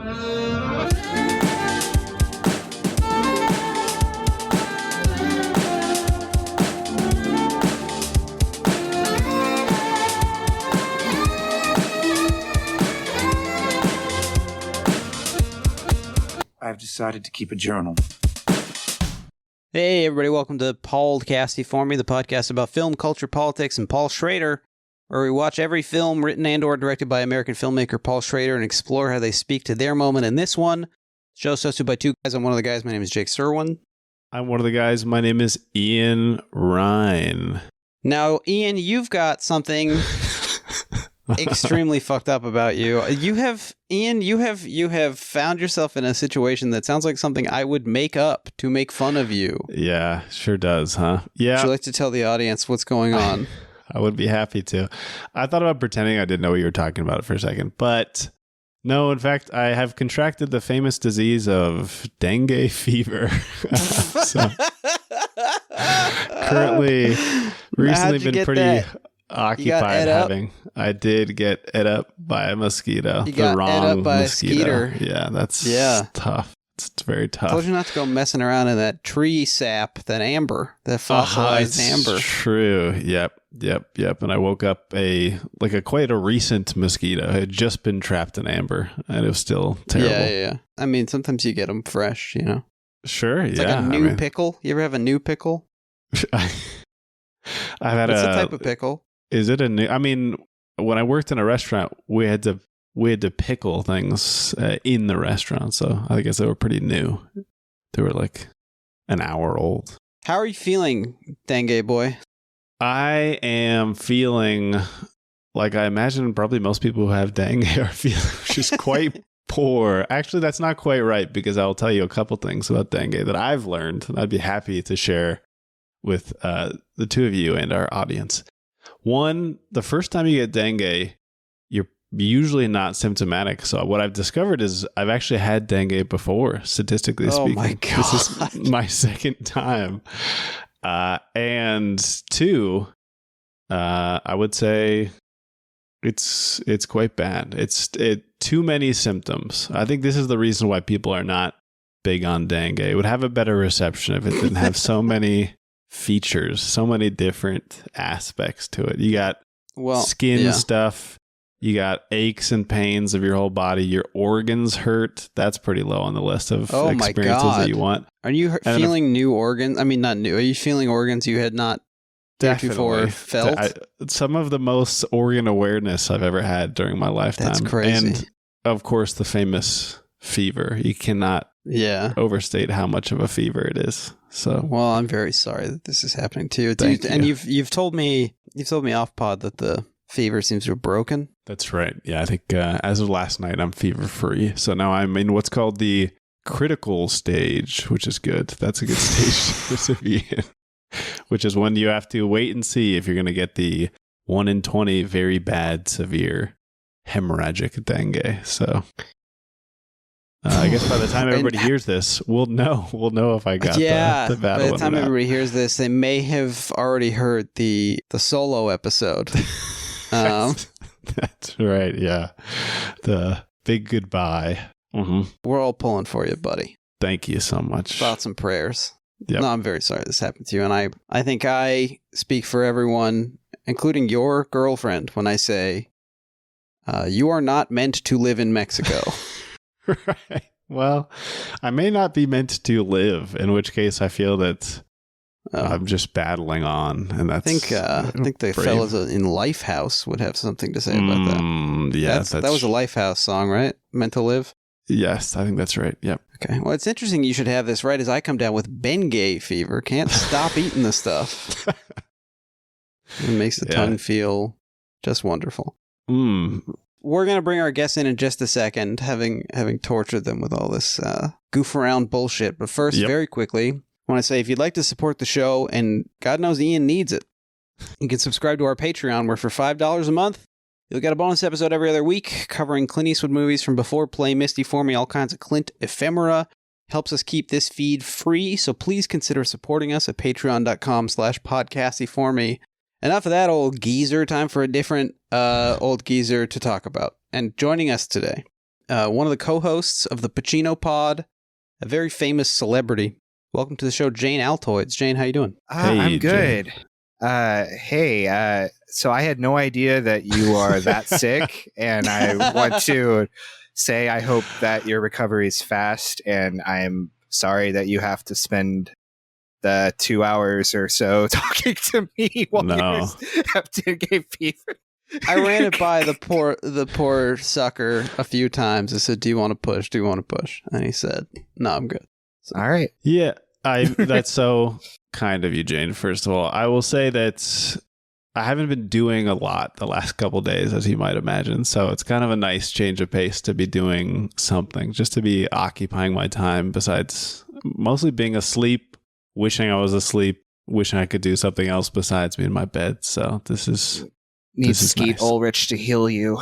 I've decided to keep a journal. Hey, everybody, welcome to Casty For Me, the podcast about film, culture, politics, and Paul Schrader, where we watch every film written and or directed by American filmmaker Paul Schrader and explore how they speak to their moment in this one. The show's hosted by two guys. I'm one of the guys. My name is Jake Serwin. I'm one of the guys. My name is Ian Ryan. Now, Ian, you've got something extremely fucked up about you. You have found yourself in a situation that sounds like something I would make up to make fun of you. Yeah, sure does, huh? Yeah. Would you like to tell the audience what's going on? I would be happy to. I thought about pretending I didn't know what you were talking about for a second, but no, in fact, I have contracted the famous disease of dengue fever. So, recently been pretty that? occupied having. I did get ate up by a mosquito. You got ate up by mosquito. A skeeter. Yeah, that's tough. It's very tough. I told you not to go messing around in that tree sap, that amber, that fossilized amber. True. Yep. And I woke up quite a recent mosquito. It had just been trapped in amber, and it was still terrible. Yeah. I mean, sometimes you get them fresh, you know. Sure. It's like a new pickle. You ever have a new pickle? I've had What's the type of pickle? Is it a new? I mean, when I worked in a restaurant, we had to pickle things in the restaurant, so I guess they were pretty new. They were like an hour old. How are you feeling, dengue boy? I am feeling like I imagine probably most people who have dengue are feeling, which is quite poor. Actually, that's not quite right, because I'll tell you a couple things about dengue that I've learned, and I'd be happy to share with the two of you and our audience. One, the first time you get dengue, you're usually not symptomatic. So what I've discovered is I've actually had dengue before, statistically speaking. Oh my God. This is my second time. And two, I would say it's quite bad. It's too many symptoms. I think this is the reason why people are not big on dengue. It would have a better reception if it didn't have so many features, so many different aspects to it. You got skin stuff, you got aches and pains of your whole body, your organs hurt. That's pretty low on the list of experiences that you want. Are you feeling new organs? I mean, not new. Are you feeling organs you had not before felt? Some of the most organ awareness I've ever had during my lifetime. That's crazy. And of course, the famous fever. You cannot overstate how much of a fever it is. So, well, I'm very sorry that this is happening to you. Thank you. And you've told me off pod that the fever seems to have broken. That's right. Yeah, I think as of last night, I'm fever free. So now I'm in what's called the critical stage, which is good. That's a good stage to be in, which is when you have to wait and see if you're going to get the 1 in 20 very bad, severe hemorrhagic dengue. So I guess by the time everybody hears this, we'll know if I got the bad one. By the time everybody hears this, they may have already heard the solo episode. That's right. Yeah, the big goodbye. Mm-hmm. We're all pulling for you, buddy. Thank you so much. Thoughts and prayers. Yep. No, I'm very sorry this happened to you, and I think I speak for everyone, including your girlfriend, when I say you are not meant to live in Mexico. Right. Well, I may not be meant to live, in which case I feel that I'm just battling on, and that's. I think the fellas in Lifehouse would have something to say about that. Yeah, that was a Lifehouse song, right? Meant to live. Yes, I think that's right. Yep. Okay. Well, it's interesting you should have this right as I come down with Bengay fever. Can't stop eating the stuff. It makes the tongue feel just wonderful. We're going to bring our guests in just a second, having tortured them with all this goof around bullshit. But first, very quickly, I want to say if you'd like to support the show, and God knows Ian needs it, you can subscribe to our Patreon, where for $5 a month, you'll get a bonus episode every other week covering Clint Eastwood movies from before Play Misty for Me, all kinds of Clint ephemera. Helps us keep this feed free, so please consider supporting us at patreon.com/podcasty4me. Enough of that old geezer. Time for a different old geezer to talk about. And joining us today, one of the co-hosts of the Pacino Pod, a very famous celebrity. Welcome to the show, Jane Altoids. Jane, how you doing? Hey, I'm good. So I had no idea that you are that sick, and I want to say I hope that your recovery is fast, and I'm sorry that you have to spend the 2 hours or so talking to me while you have dengue fever. I ran it by the poor sucker a few times. I said, "Do you want to push? Do you want to push?" And he said, "No, I'm good." So. All right. Yeah, that's so kind of you, Jane. First of all, I will say that I haven't been doing a lot the last couple of days, as you might imagine. So it's kind of a nice change of pace to be doing something, just to be occupying my time besides mostly being asleep, wishing I was asleep, wishing I could do something else besides be in my bed. So this is... Need Skeet nice. Ulrich to heal you.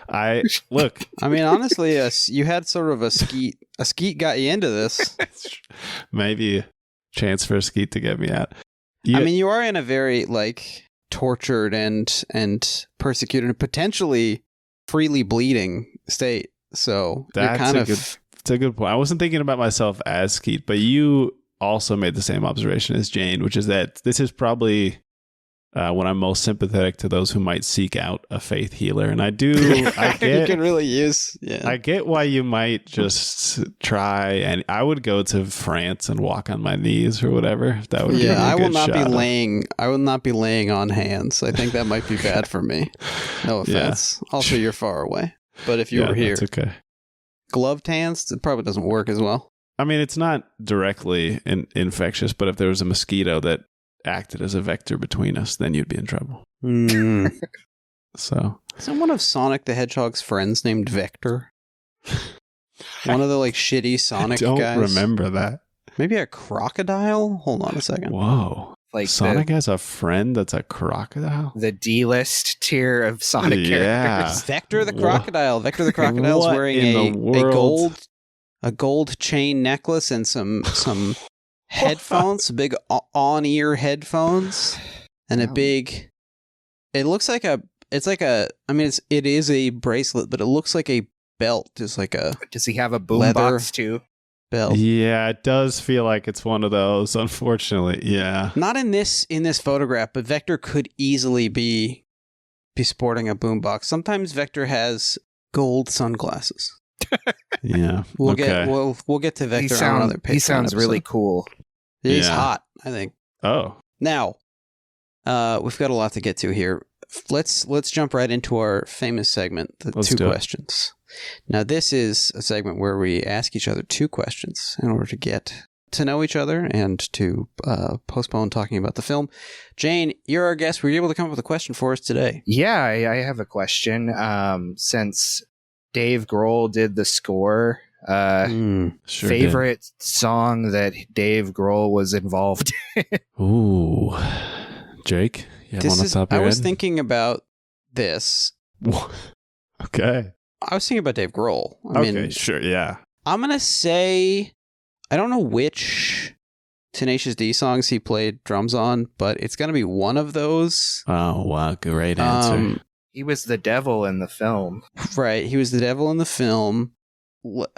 I mean, honestly, you had sort of a Skeet got you into this. Maybe a chance for a Skeet to get me out. I mean, you are in a very tortured and persecuted and potentially freely bleeding state. So it's a good point. I wasn't thinking about myself as Skeet, but you also made the same observation as Jane, which is that this is probably when I'm most sympathetic to those who might seek out a faith healer. And I get you can really use. Yeah. I get why you might just try, and I would go to France and walk on my knees or whatever. That would I will not be laying on hands. I think that might be bad for me. No offense. Yeah. Also, you're far away. But if you were here, that's okay. Gloved hands, it probably doesn't work as well. I mean, it's not directly infectious, but if there was a mosquito that acted as a vector between us, then you'd be in trouble. So, isn't one of Sonic the Hedgehog's friends named Vector? One of the shitty Sonic guys. I don't remember that. Maybe a crocodile? Hold on a second. Whoa. Sonic has a friend that's a crocodile? The D-list tier of Sonic characters. Vector the crocodile. Vector the crocodile is wearing a gold chain necklace and some headphones, big on-ear headphones, and a big. It looks like it is a bracelet, but it looks like a belt. Just like a. Does he have a boombox too? Belt. Yeah, it does feel like it's one of those. Unfortunately, yeah. Not in this photograph, but Vector could easily be sporting a boombox. Sometimes Vector has gold sunglasses. Yeah, we'll get to Vector on another page. He sounds really cool. He's hot, I think. Oh. Now, we've got a lot to get to here. Let's jump right into our famous segment, the two questions. Now, this is a segment where we ask each other two questions in order to get to know each other and to postpone talking about the film. Jane, you're our guest. Were you able to come up with a question for us today? Yeah, I have a question. Since Dave Grohl did the score, favorite song that Dave Grohl was involved in? Ooh, Jake, you have one on top of your head? I was thinking about this. Okay. I was thinking about Dave Grohl. I mean, sure, yeah. I'm going to say, I don't know which Tenacious D songs he played drums on, but it's going to be one of those. Oh, wow, great answer. He was the devil in the film. Right, he was the devil in the film. Let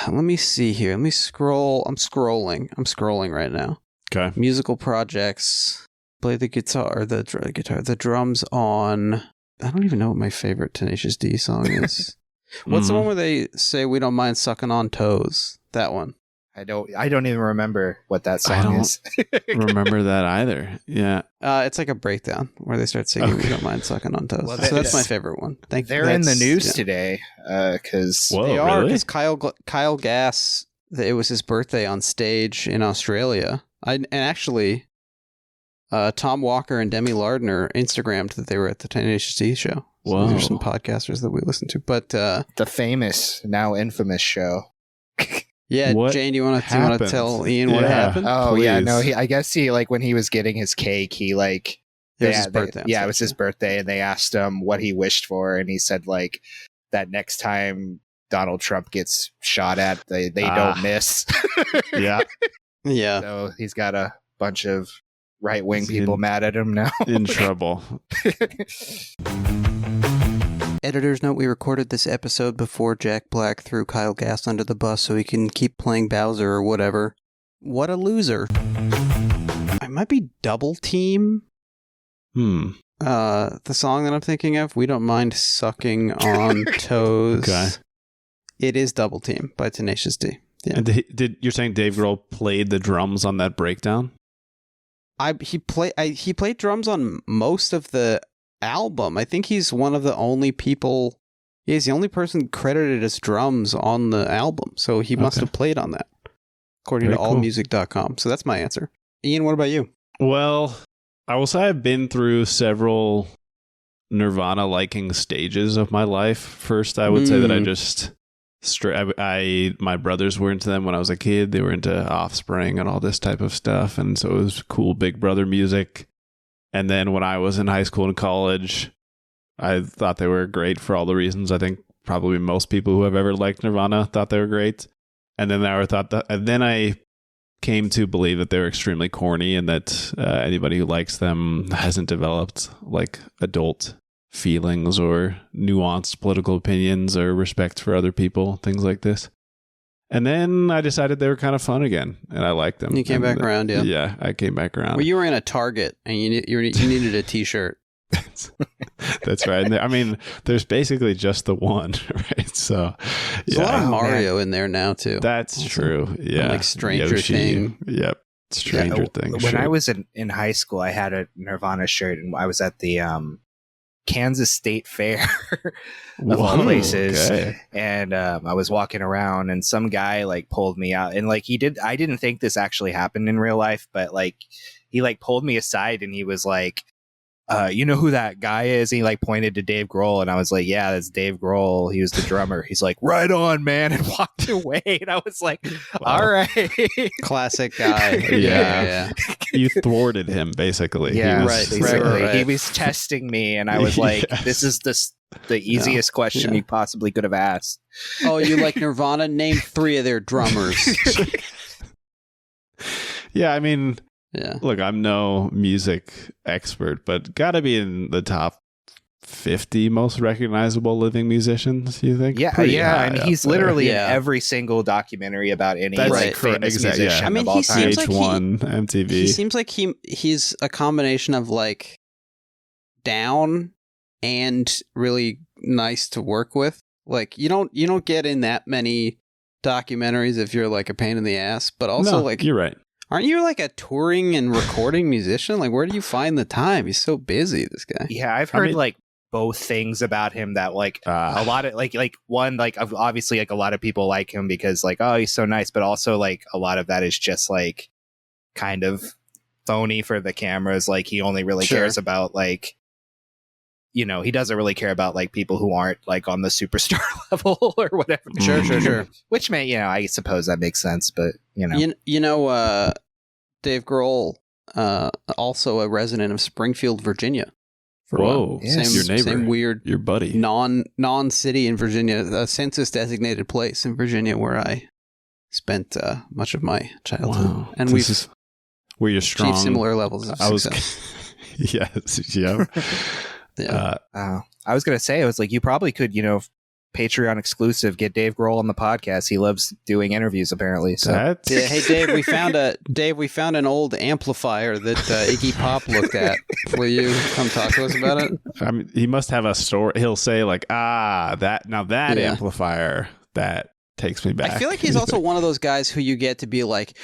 me see here. Let me scroll. I'm scrolling right now. Okay. Musical projects. Play the guitar, the drums on. I don't even know what my favorite Tenacious D song is. What's the one where they say we don't mind sucking on toes? That one. I don't even remember what that song is. Remember that either. Yeah. It's like a breakdown where they start singing we don't mind sucking on toes. Well, so that's my favorite one. They're in the news today because they are, because Kyle Gass, it was his birthday on stage in Australia. And actually Tom Walker and Demi Lardner Instagrammed that they were at the Tenacious D show. So these are some podcasters that we listen to. But the famous, now infamous show. Yeah, what Jane, do you want to tell Ian what happened? Oh, please. Yeah, no, I guess he, when he was getting his cake, he, it was his birthday. It was his birthday, and they asked him what he wished for, and he said, that next time Donald Trump gets shot at, they don't miss. Yeah. Yeah. So he's got a bunch of right-wing people mad at him now. In trouble. Editor's note, we recorded this episode before Jack Black threw Kyle Gass under the bus so he can keep playing Bowser or whatever. What a loser. I might be Double Team. The song that I'm thinking of, We Don't Mind Sucking on Toes. Okay. It is Double Team by Tenacious D. Yeah. And you're saying Dave Grohl played the drums on that breakdown? He played drums on most of the album. I think he's one of the only people. He's the only person credited as drums on the album, so he must have played on that, according to allmusic.com. So that's my answer. Ian, what about you? Well, I will say I've been through several Nirvana liking stages of my life. First, I would say that I just my brothers were into them when I was a kid. They were into Offspring and all this type of stuff, and so it was cool Big Brother music. And then when I was in high school and college, I thought they were great for all the reasons I think probably most people who have ever liked Nirvana thought they were great. And then I came to believe that they were extremely corny, and that anybody who likes them hasn't developed like adult feelings or nuanced political opinions or respect for other people, things like this. And then I decided they were kind of fun again, and I liked them. You came back around, yeah. Yeah, I came back around. Well, you were in a Target, and you needed a T-shirt. That's right. I mean, there's basically just the one, right? So there's a lot of Mario in there now too. That's also true. Yeah, like Stranger Thing. Yep, Stranger Thing. When I was in high school, I had a Nirvana shirt, and I was at the Kansas State Fair of all places. Okay. And I was walking around, and some guy like pulled me out, and like I didn't think this actually happened in real life, but like he like pulled me aside, and he was like, you know who that guy is? And he like pointed to Dave Grohl, and I was like, yeah, that's Dave Grohl. He was the drummer. He's like, right on, man, and walked away. And I was like, all right. Classic guy. Yeah. You thwarted him, basically. Yeah, basically. Right. He was testing me, and I was like, this is the easiest question you possibly could have asked. Oh, you like Nirvana? Name 3 of their drummers. Yeah, I mean... Yeah. Look, I'm no music expert, but gotta be in the top 50 most recognizable living musicians, you think? Yeah, I mean, he's literally in every single documentary about any famous musician. I mean, of all time. VH1, MTV. He seems like he's a combination of like down and really nice to work with. Like you don't get in that many documentaries if you're like a pain in the ass, but also like you're right. Aren't you like a touring and recording musician? Like, where do you find the time? He's so busy, this guy. Yeah, I've heard like both things about him that like a lot of like one, like obviously like a lot of people like him because like, oh, he's so nice. But also like a lot of that is just like kind of phony for the cameras. Like he only really cares about like, you know, he doesn't really care about like people who aren't like on the superstar level or whatever. Sure. Which may, you know, I suppose that makes sense, but you know, Dave Grohl, also a resident of Springfield, Virginia. Whoa, your neighbor, same weird, your buddy, non-city in Virginia, a census-designated place in Virginia where I spent much of my childhood. Wow. And where you're strong. Achieved similar levels of success. Yes, yeah. Yeah. I was gonna say, I was like, you probably could, you know, Patreon exclusive, get Dave Grohl on the podcast. He loves doing interviews, apparently. So, hey Dave, we found an old amplifier that Iggy Pop looked at. Will you come talk to us about it? I mean, he must have a story. He'll say like, that amplifier that takes me back. I feel like he's also one of those guys who you get to be like,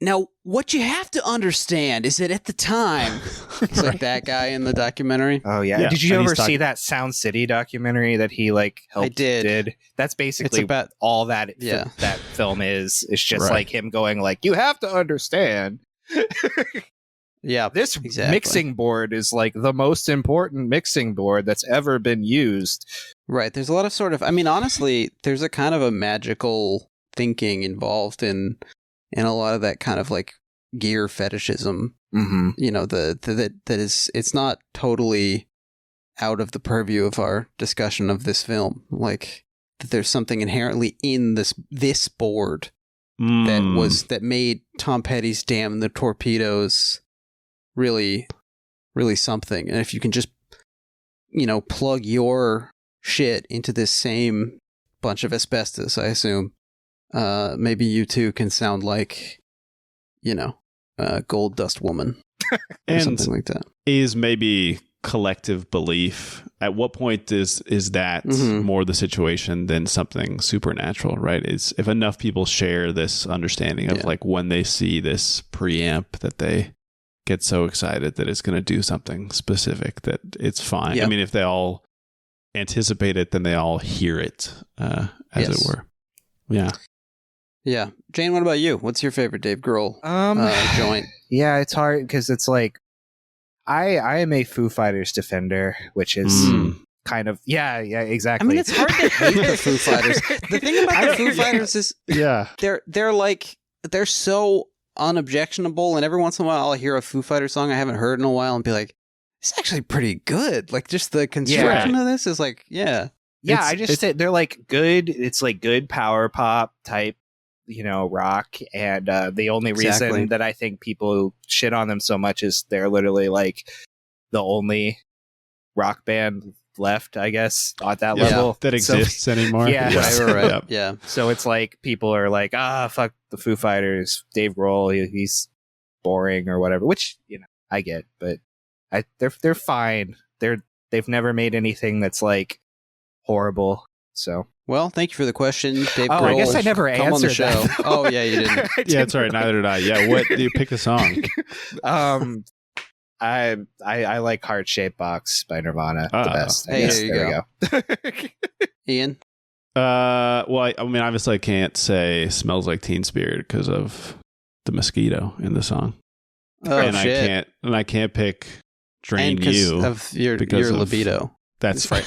now, what you have to understand is that at the time, it's like that guy in the documentary. Oh, yeah. Did you ever see that Sound City documentary that he like helped? I did. That's basically about all that that film is. It's just like him going like, you have to understand. Yeah, this mixing board is like the most important mixing board that's ever been used. Right. There's a lot of sort of, I mean, honestly, there's a kind of a magical thinking involved in a lot of that kind of like gear fetishism. Mm-hmm. You know, that is, it's not totally out of the purview of our discussion of this film. Like that there's something inherently in this board that made Tom Petty's Damn the Torpedoes really, really something. And if you can just, you know, plug your shit into this same bunch of asbestos, I assume, maybe you too can sound like, Gold Dust Woman or And something like that. is maybe collective belief. At what point is that more the situation than something supernatural, right? Is if enough people share this understanding of like when they see this preamp that they get so excited that it's going to do something specific that it's fine. Yep. I mean, if they all anticipate it, then they all hear it, as it were. Yeah. Yeah. Jane, what about you? What's your favorite Dave Grohl joint? Yeah, it's hard because it's like I am a Foo Fighters defender, which is kind of exactly. I mean, it's hard to hate the Foo Fighters. The thing about the Foo Fighters is they're so unobjectionable, and every once in a while I'll hear a Foo Fighters song I haven't heard in a while and be like, it's actually pretty good. Like, just the construction of this is like, they're like good. It's like good power pop type, rock. And the only reason that I think people shit on them so much is they're literally like the only rock band left, I guess, at that level that exists anymore. Yeah. Right. Yep. Yeah. So it's like people are like, fuck the Foo Fighters, Dave Grohl, he's boring or whatever, which, I get, but they're fine. They've never made anything that's like horrible. So well, thank you for the question, Dave. I guess I never answered on the show. that. Oh yeah, you didn't. Yeah, it's all right. Neither did I. Yeah, what do you pick a song? I like Heart Shaped Box by Nirvana the best. Hey, there you go. Ian. Well, I mean, obviously, I can't say "Smells Like Teen Spirit" because of the mosquito in the song. Oh and shit! I can't pick "Drain and You" of your libido. That's right.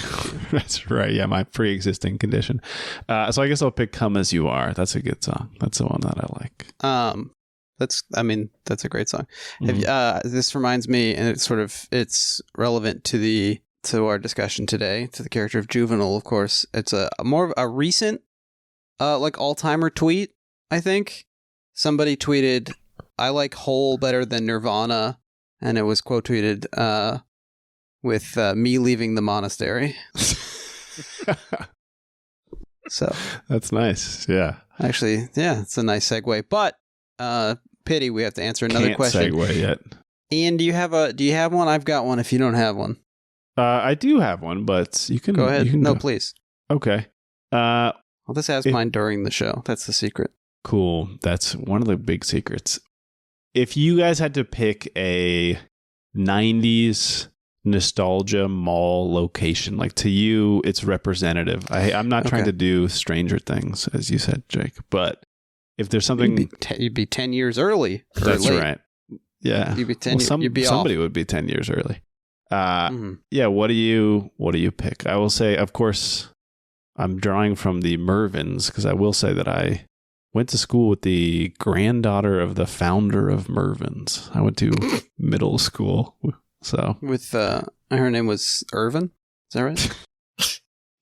That's right. Yeah, my pre-existing condition. So I guess I'll pick "Come As You Are." That's a good song. That's the one that I like. That's a great song. This reminds me, and it's relevant to our discussion today, to the character of Juvenile, of course. It's a more of a recent, like all-timer tweet, I think. Somebody tweeted, "I like Hole better than Nirvana," and it was quote tweeted with me leaving the monastery. So that's nice. Yeah. Actually, it's a nice segue. But pity we have to answer another question. Segue yet. Ian, do you have one? I've got one if you don't have one. I do have one, but you can go ahead. You can no, go. Please. Okay. I'll just ask mine during the show. That's the secret. Cool. That's one of the big secrets. If you guys had to pick a 90s nostalgia mall location, like to you, it's representative. I'm not trying to do Stranger Things, as you said, Jake, but if there's something, you'd be 10 years early. That's late. right. Yeah, you'd be 10. You'd be somebody off. would be 10 years early. Yeah. What do you pick? I will say, of course, I'm drawing from the Mervyns because I will say that I went to school with the granddaughter of the founder of Mervyns. I went to middle school. So with her name was Irvin. Is that right?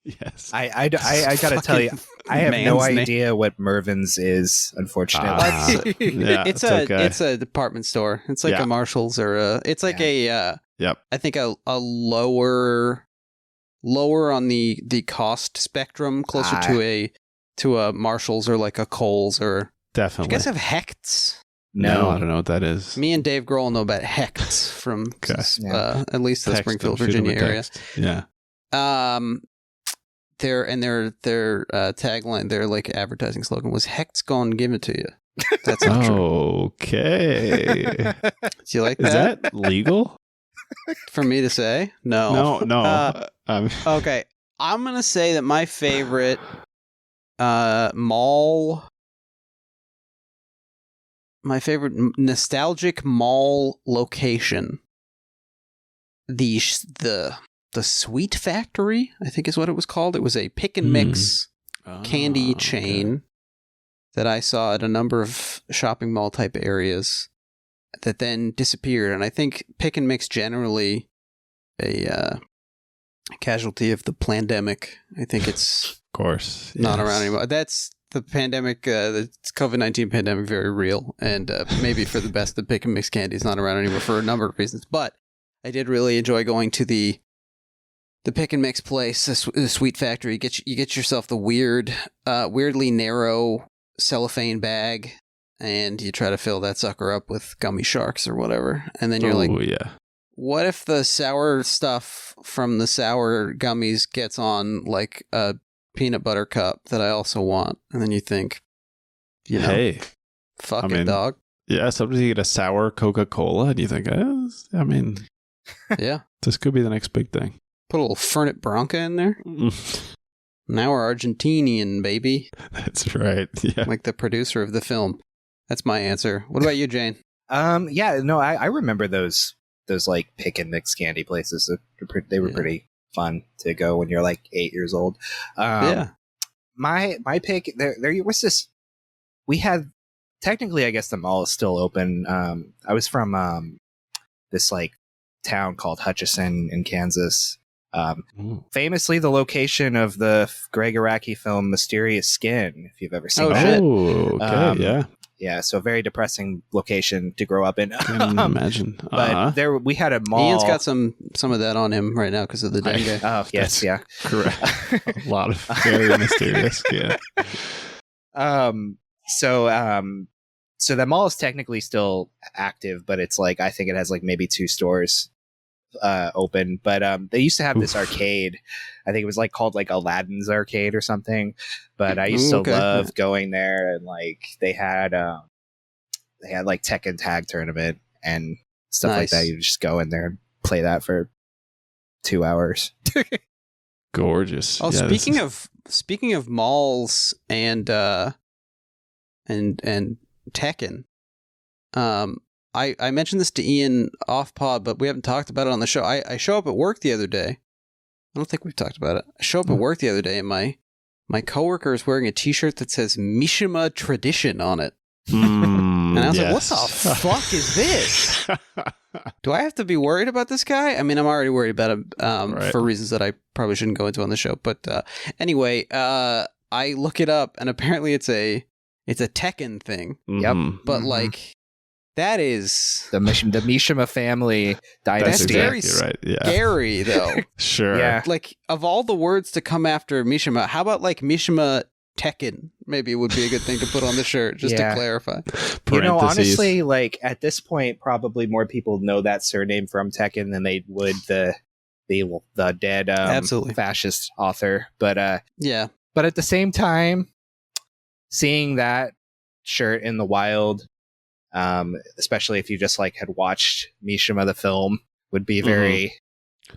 Yes. I gotta tell you, I have no idea what Mervyn's is, unfortunately. It's a department store. It's like a Marshalls or it's like a I think a lower on the cost spectrum, closer to a Marshalls or like a Kohl's or definitely. Do you guys have Hecht's? No, I don't know what that is. Me and Dave Grohl know about Hecht's from at least the Springfield, Virginia area. Yeah. Their tagline, their like advertising slogan was "Hecht's gonna give it to you." That's not true. Okay. Do you like that? Is that legal for me to say? No. Okay, I'm gonna say that my favorite mall. My favorite nostalgic mall location, the Sweet Factory, I think is what it was called. It was a pick and mix candy chain that I saw at a number of shopping mall type areas that then disappeared. And I think pick and mix generally a casualty of the pandemic. I think it's of course not around anymore. That's the pandemic, the COVID-19 pandemic, very real, and maybe for the best, the pick and mix candy is not around anymore for a number of reasons. But I did really enjoy going to the the pick and mix place, the sweet factory. You get yourself the weirdly narrow cellophane bag, and you try to fill that sucker up with gummy sharks or whatever. And then you're like, yeah. What if the sour stuff from the sour gummies gets on like a peanut butter cup that I also want? And then you think, hey, fuck it, dog. Yeah, sometimes you get a sour Coca-Cola and you think, yeah, this could be the next big thing. Put a little Fernet Branca in there. Now we're Argentinian, baby. That's right. Yeah. Like the producer of the film. That's my answer. What about you, Jane? I remember those like pick and mix candy places. They were pretty fun to go when you're like 8 years old. My pick there was this. We had technically, I guess the mall is still open. I was from this like town called Hutchinson in Kansas. Famously the location of the Greg Araki film Mysterious Skin, if you've ever seen that. Oh, okay, yeah, so a very depressing location to grow up in. I can imagine. But there we had a mall. Ian's got some of that on him right now because of the dengue. Yes, yeah, correct. A lot of very mysterious skin. So the mall is technically still active, but it's like, I think it has like maybe 2 stores open. But they used to have this arcade. I think it was like called like Aladdin's Arcade or something. But I used to love going there, and like they had like Tekken Tag Tournament and stuff like that. You just go in there and play that for 2 hours. Gorgeous. Oh, speaking of malls and Tekken, I mentioned this to Ian off pod, but we haven't talked about it on the show. I show up at work the other day. I don't think we've talked about it. I show up at work the other day, and my coworker is wearing a T-shirt that says Mishima Tradition on it. And I was like, what the fuck is this? Do I have to be worried about this guy? I mean, I'm already worried about him for reasons that I probably shouldn't go into on the show. But anyway, I look it up, and apparently it's a Tekken thing. Yep. But like, that is the Mishima family dynasty. That's very right. scary, though. Sure. Yeah. Like, of all the words to come after Mishima, how about like Mishima Tekken? Maybe it would be a good thing to put on the shirt, just to clarify. You know, honestly, like at this point, probably more people know that surname from Tekken than they would the dead Absolutely. Fascist author. But yeah. But at the same time, seeing that shirt in the wild, especially if you just like had watched Mishima the film, would be very,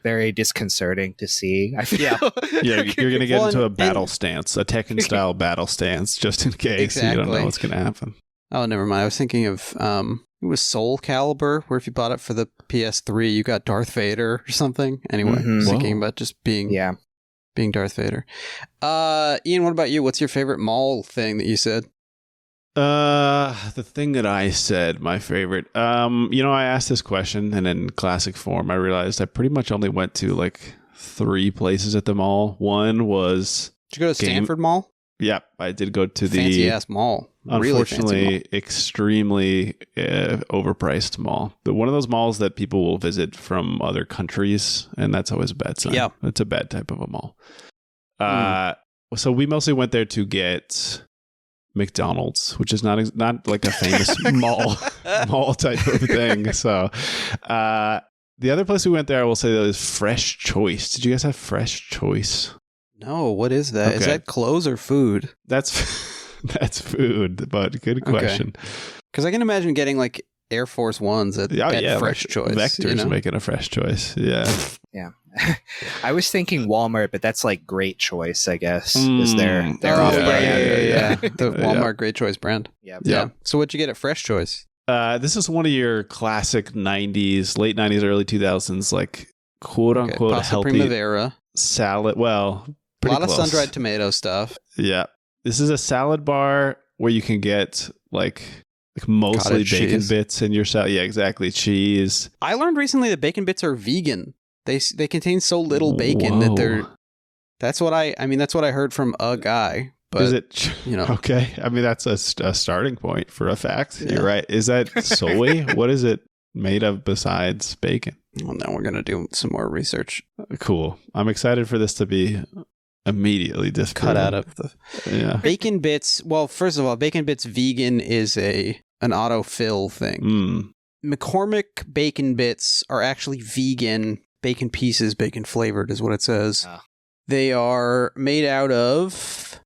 very disconcerting to see. I feel. Yeah, you're gonna get into a battle stance, a Tekken style battle stance, just in case you don't know what's gonna happen. Oh, never mind. I was thinking of it was Soul Calibur, where if you bought it for the PS3, you got Darth Vader or something. Anyway, I was thinking about just being Darth Vader. Ian, what about you? What's your favorite mall thing that you said? The thing that I said, my favorite. I asked this question, and in classic form, I realized I pretty much only went to like 3 places at the mall. One was. Did you go to Stanford Mall? Yep, I did go to the fancy ass mall. Unfortunately, really fancy mall. Extremely overpriced mall. One of those malls that people will visit from other countries, and that's always a bad sign. Yeah, it's a bad type of a mall. So we mostly went there to get McDonald's, which is not like a famous mall type of thing. So the other place we went there, I will say, that is Fresh Choice. Did you guys have Fresh Choice? No, what is that? Okay. Is that clothes or food? That's food, but good question. Because I can imagine getting like Air Force Ones at Fresh Choice. Vector's making a Fresh Choice. Yeah. Yeah. I was thinking Walmart, but that's like Great Choice, I guess. Is their off brand. Yeah. The Walmart Great Choice brand. Yeah. So what'd you get at Fresh Choice? This is one of your classic 90s, late 90s, early 2000s, like quote unquote healthy Primavera salad. Well, a lot of sun-dried tomato stuff. Yeah. This is a salad bar where you can get like mostly cottage bacon cheese. bits in your salad. Yeah, exactly. Cheese. I learned recently that bacon bits are vegan. They contain so little bacon that they're. That's what I heard from a guy. But, is it okay? I mean, that's a starting point for a fact. Yeah. You're right. Is that soy? What is it made of besides bacon? Well, now we're going to do some more research. Cool. I'm excited for this to be immediately disproven. Cut out of the Bacon Bits. Well, first of all, Bacon Bits vegan is an autofill thing. McCormick Bacon Bits are actually vegan bacon pieces, bacon flavored is what it says. They are made out of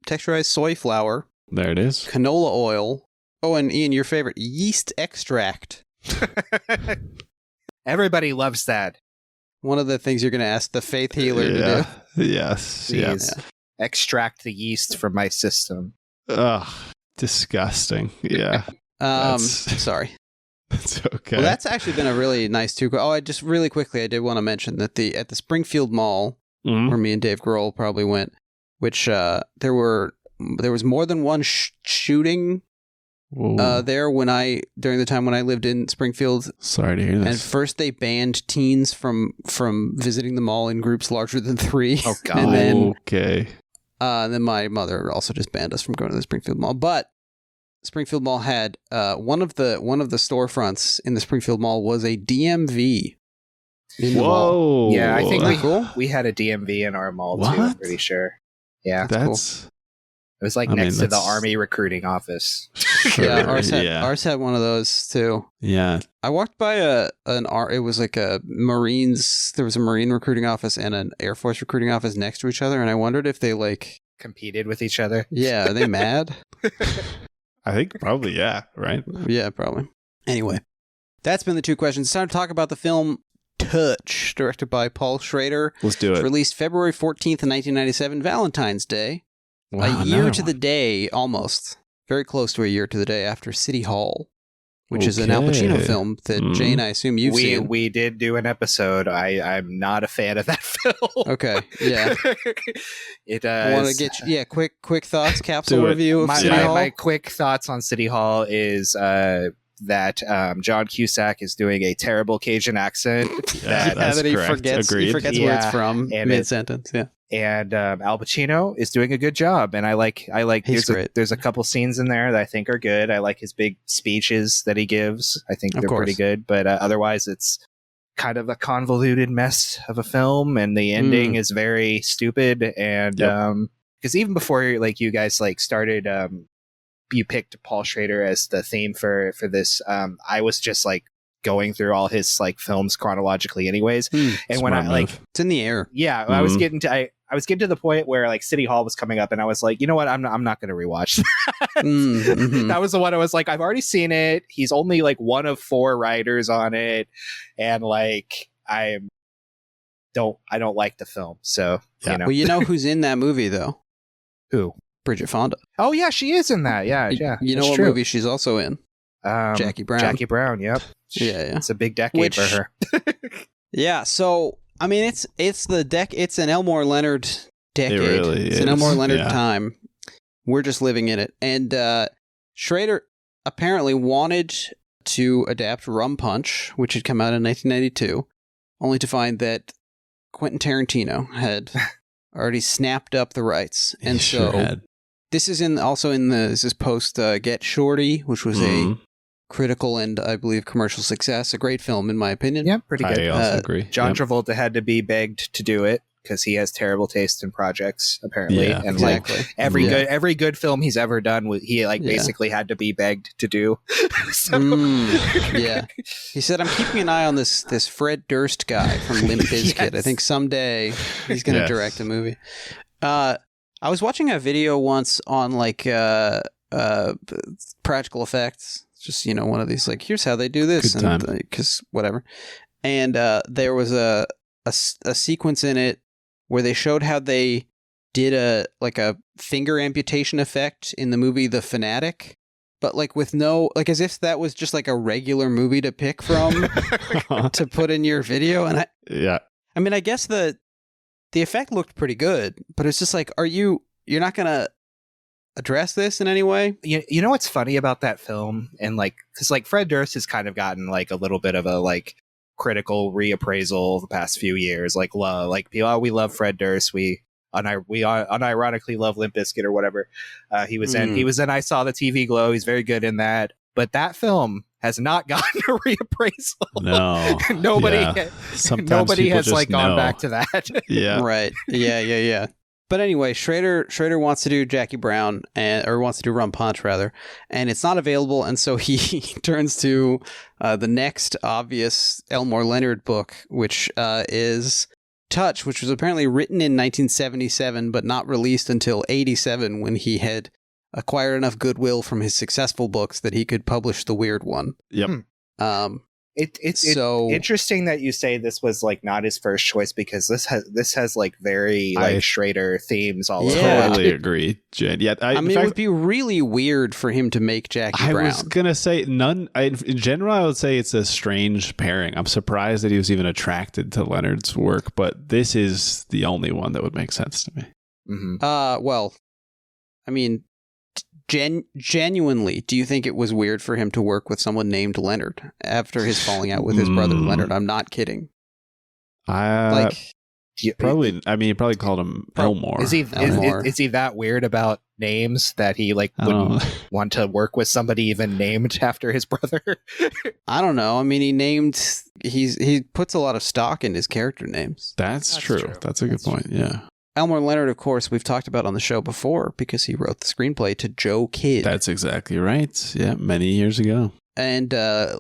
texturized soy flour. There it is. Canola oil. Oh, and Ian, your favorite, yeast extract. Everybody loves that. One of the things you're going to ask the faith healer to do. Yes. Please extract the yeast from my system. Ugh, disgusting. Yeah. Sorry. That's okay. Well, that's actually been a really nice too. Oh, I just really quickly, I did want to mention that at the Springfield Mall, where me and Dave Grohl probably went, which there was more than one shooting there during the time when I lived in Springfield. Sorry to hear this. And first they banned teens from visiting the mall in groups larger than 3. Oh God. And then, and then my mother also just banned us from going to the Springfield Mall. But Springfield Mall had one of the storefronts in the Springfield Mall was a DMV. In the mall. Yeah, I think cool? we had a DMV in our mall too. I'm pretty sure. Yeah, that's cool. It was like next to the Army recruiting office. Sure, yeah, ours had one of those too. Yeah, I walked by it was like a Marines. There was a Marine recruiting office and an Air Force recruiting office next to each other, and I wondered if they competed with each other. Yeah, are they mad? I think probably, yeah, right? Yeah, probably. Anyway, that's been the 2 questions. It's time to talk about the film Touch, directed by Paul Schrader. Let's do it. It's released February 14th, 1997, Valentine's Day. Wow, a year to the day, almost. Very close to a year to the day after City Hall, which is an Al Pacino film that, Jane, I assume you've seen. We did do an episode. I'm not a fan of that film. Okay, yeah. I want to get quick thoughts, capsule review of City Hall. My quick thoughts on City Hall is that John Cusack is doing a terrible Cajun accent. That's that he correct. forgets Agreed. where it's from mid-sentence. Yeah. And Al Pacino is doing a good job, and I like. There's a couple scenes in there that I think are good. I like his big speeches that he gives. I think they're pretty good, but otherwise it's kind of a convoluted mess of a film, and the ending is very stupid. And because even before you guys started, you picked Paul Schrader as the theme for this. I was just going through all his films chronologically, anyways. And when it's in the air. Yeah, I was getting to the point where City Hall was coming up, and I was like, you know what, I'm not going to rewatch that. That was the one I was like, I've already seen it. He's only one of 4 writers on it, and I don't like the film. So Well, you know who's in that movie though? Who? Bridget Fonda. Oh yeah, she is in that. Yeah. You know what movie she's also in? Jackie Brown. Jackie Brown. Yep. Yeah. It's a big decade for her. Yeah. So I mean, it's an Elmore Leonard decade. It really it's is. an Elmore Leonard time. We're just living in it. And Schrader apparently wanted to adapt Rum Punch, which had come out in 1992, only to find that Quentin Tarantino had already snapped up the rights. And this is this is post Get Shorty, which was a critical and I believe commercial success. A great film in my opinion. Yeah, pretty good. I also agree. John Travolta had to be begged to do it because he has terrible taste in projects, apparently. Yeah, and exactly. every good film he's ever done, he basically had to be begged to do. Yeah. He said, I'm keeping an eye on this Fred Durst guy from Limp Bizkit. Yes. I think someday he's going to direct a movie. I was watching a video once on practical effects. Just, one of these, here's how they do this. Good and time. because whatever. And there was a sequence in it where they showed how they did a finger amputation effect in the movie The Fanatic, but with no, as if that was just a regular movie to pick from to put in your video. And I mean, I guess the effect looked pretty good, but it's just you're not going to address this in any way? You know what's funny about that film? And because Fred Durst has kind of gotten a little bit of a critical reappraisal the past few years. We love Fred Durst. We unironically love Limp Bizkit or whatever. He was in I Saw the TV Glow. He's very good in that. But that film has not gotten a reappraisal. No. nobody Yeah. Sometimes nobody people has just like gone know. back to that. Yeah. Right. Yeah. But anyway, Schrader wants to do Jackie Brown, or wants to do Rum Punch rather, and it's not available, and so he turns to the next obvious Elmore Leonard book, which is Touch, which was apparently written in 1977 but not released until 87, when he had acquired enough goodwill from his successful books that he could publish the weird one. Yep. It's So- interesting that you say this was like not his first choice, because this has like very I like Schrader themes all over Yeah. it. Totally agree, Jen. Yeah, I mean, it would be really weird for him to make Jackie I Brown. was gonna say in general, I would say it's a strange pairing. I'm surprised that he was even attracted to Leonard's work, but this is the only one that would make sense to me. Mhm. Well, I mean, genuinely, do you think it was weird for him to work with someone named Leonard after his falling out with his brother Leonard? I'm not kidding. Like, Probably. I mean, he probably called him Elmore. Is he Elmore. is he that weird about names that he like I don't wouldn't know. want to work with somebody even named after his brother? I don't know. I mean, he puts a lot of stock in his character names. That's true. true. That's a good point. Yeah. Elmore Leonard, of course, we've talked about on the show before because he wrote the screenplay to Joe Kidd. That's exactly right. Yeah, many years ago. And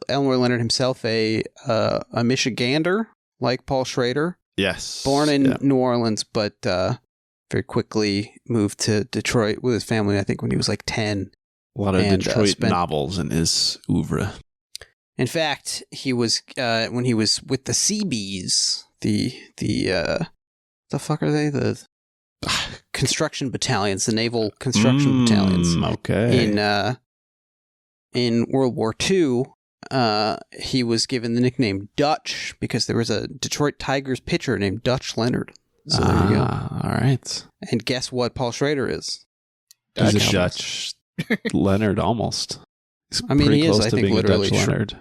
Elmore Leonard himself, a Michigander, like Paul Schrader, Yes. born in Yeah. New Orleans, but very quickly moved to Detroit with his family, I think, when he was like 10. A lot of and, Detroit novels in his oeuvre. In fact, he was when he was with the Seabees, the fuck are they? The construction battalions, the naval construction battalions. Okay. In World War II, he was given the nickname Dutch because there was a Detroit Tigers pitcher named Dutch Leonard. So there you go. All right. And guess what Paul Schrader is? He's a Dutch. Dutch Leonard almost. He's I mean, pretty he is, close I to think, being a literally Dutch Leonard.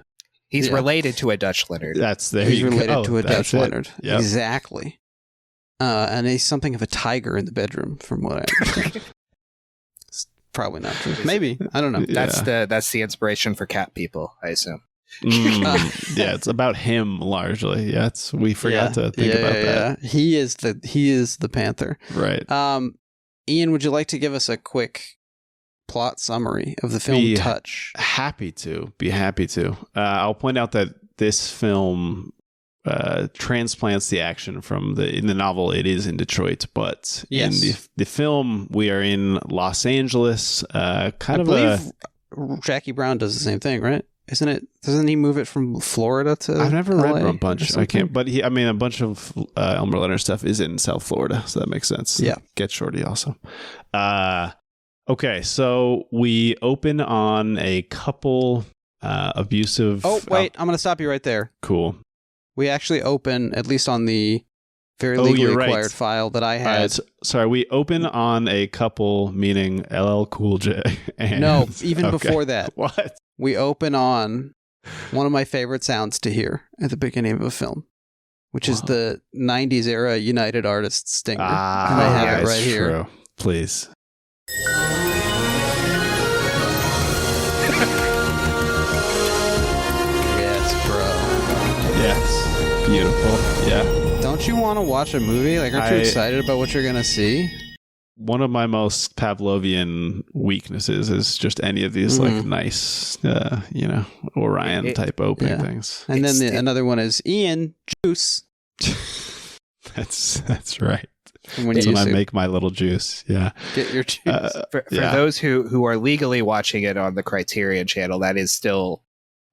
He's Yeah. related to a Dutch Leonard. That's there. He's you related go. to a That's Dutch it. Leonard. Yep. Exactly. And he's something of a tiger in the bedroom, from what I understand. It's probably not true. Maybe. I don't know. Yeah. That's the inspiration for cat people, I assume. Yeah, it's about him largely. Yeah, we forgot to think about that. Yeah. He is the panther. Right. Ian, would you like to give us a quick plot summary of the film Be Touch? happy to. I'll point out that this film transplants the action from in the novel. It is in Detroit, but Yes. in the film we are in Los Angeles. I believe Jackie Brown does the same thing, right? Isn't it? Doesn't he move it from Florida to? I've never LA read Rum or Punch. I something? can't. But a bunch of Elmer Leonard stuff is in South Florida, so that makes sense. Yeah. Get Shorty also. Okay, so we open on a couple abusive. Oh wait, I'm going to stop you right there. Cool. We actually open, at least on the very Oh, legally you're right. acquired file that I had. Sorry, we open on a couple, meaning LL Cool J. And, No, even okay. before that, What? we open on one of my favorite sounds to hear at the beginning of a film, which is the 90s era United Artists stinger. and I have it that's right here. true. Please. Yes, bro. Yes. Beautiful. Yeah. Don't you want to watch a movie? Like, aren't you excited about what you're going to see? One of my most Pavlovian weaknesses is just any of these like nice, Orion type opening things. And then another one is Ian Juice. That's right. From when That's you when I used to make my little juice. Yeah. get your juice. For Yeah. those who are legally watching it on the Criterion channel, that is still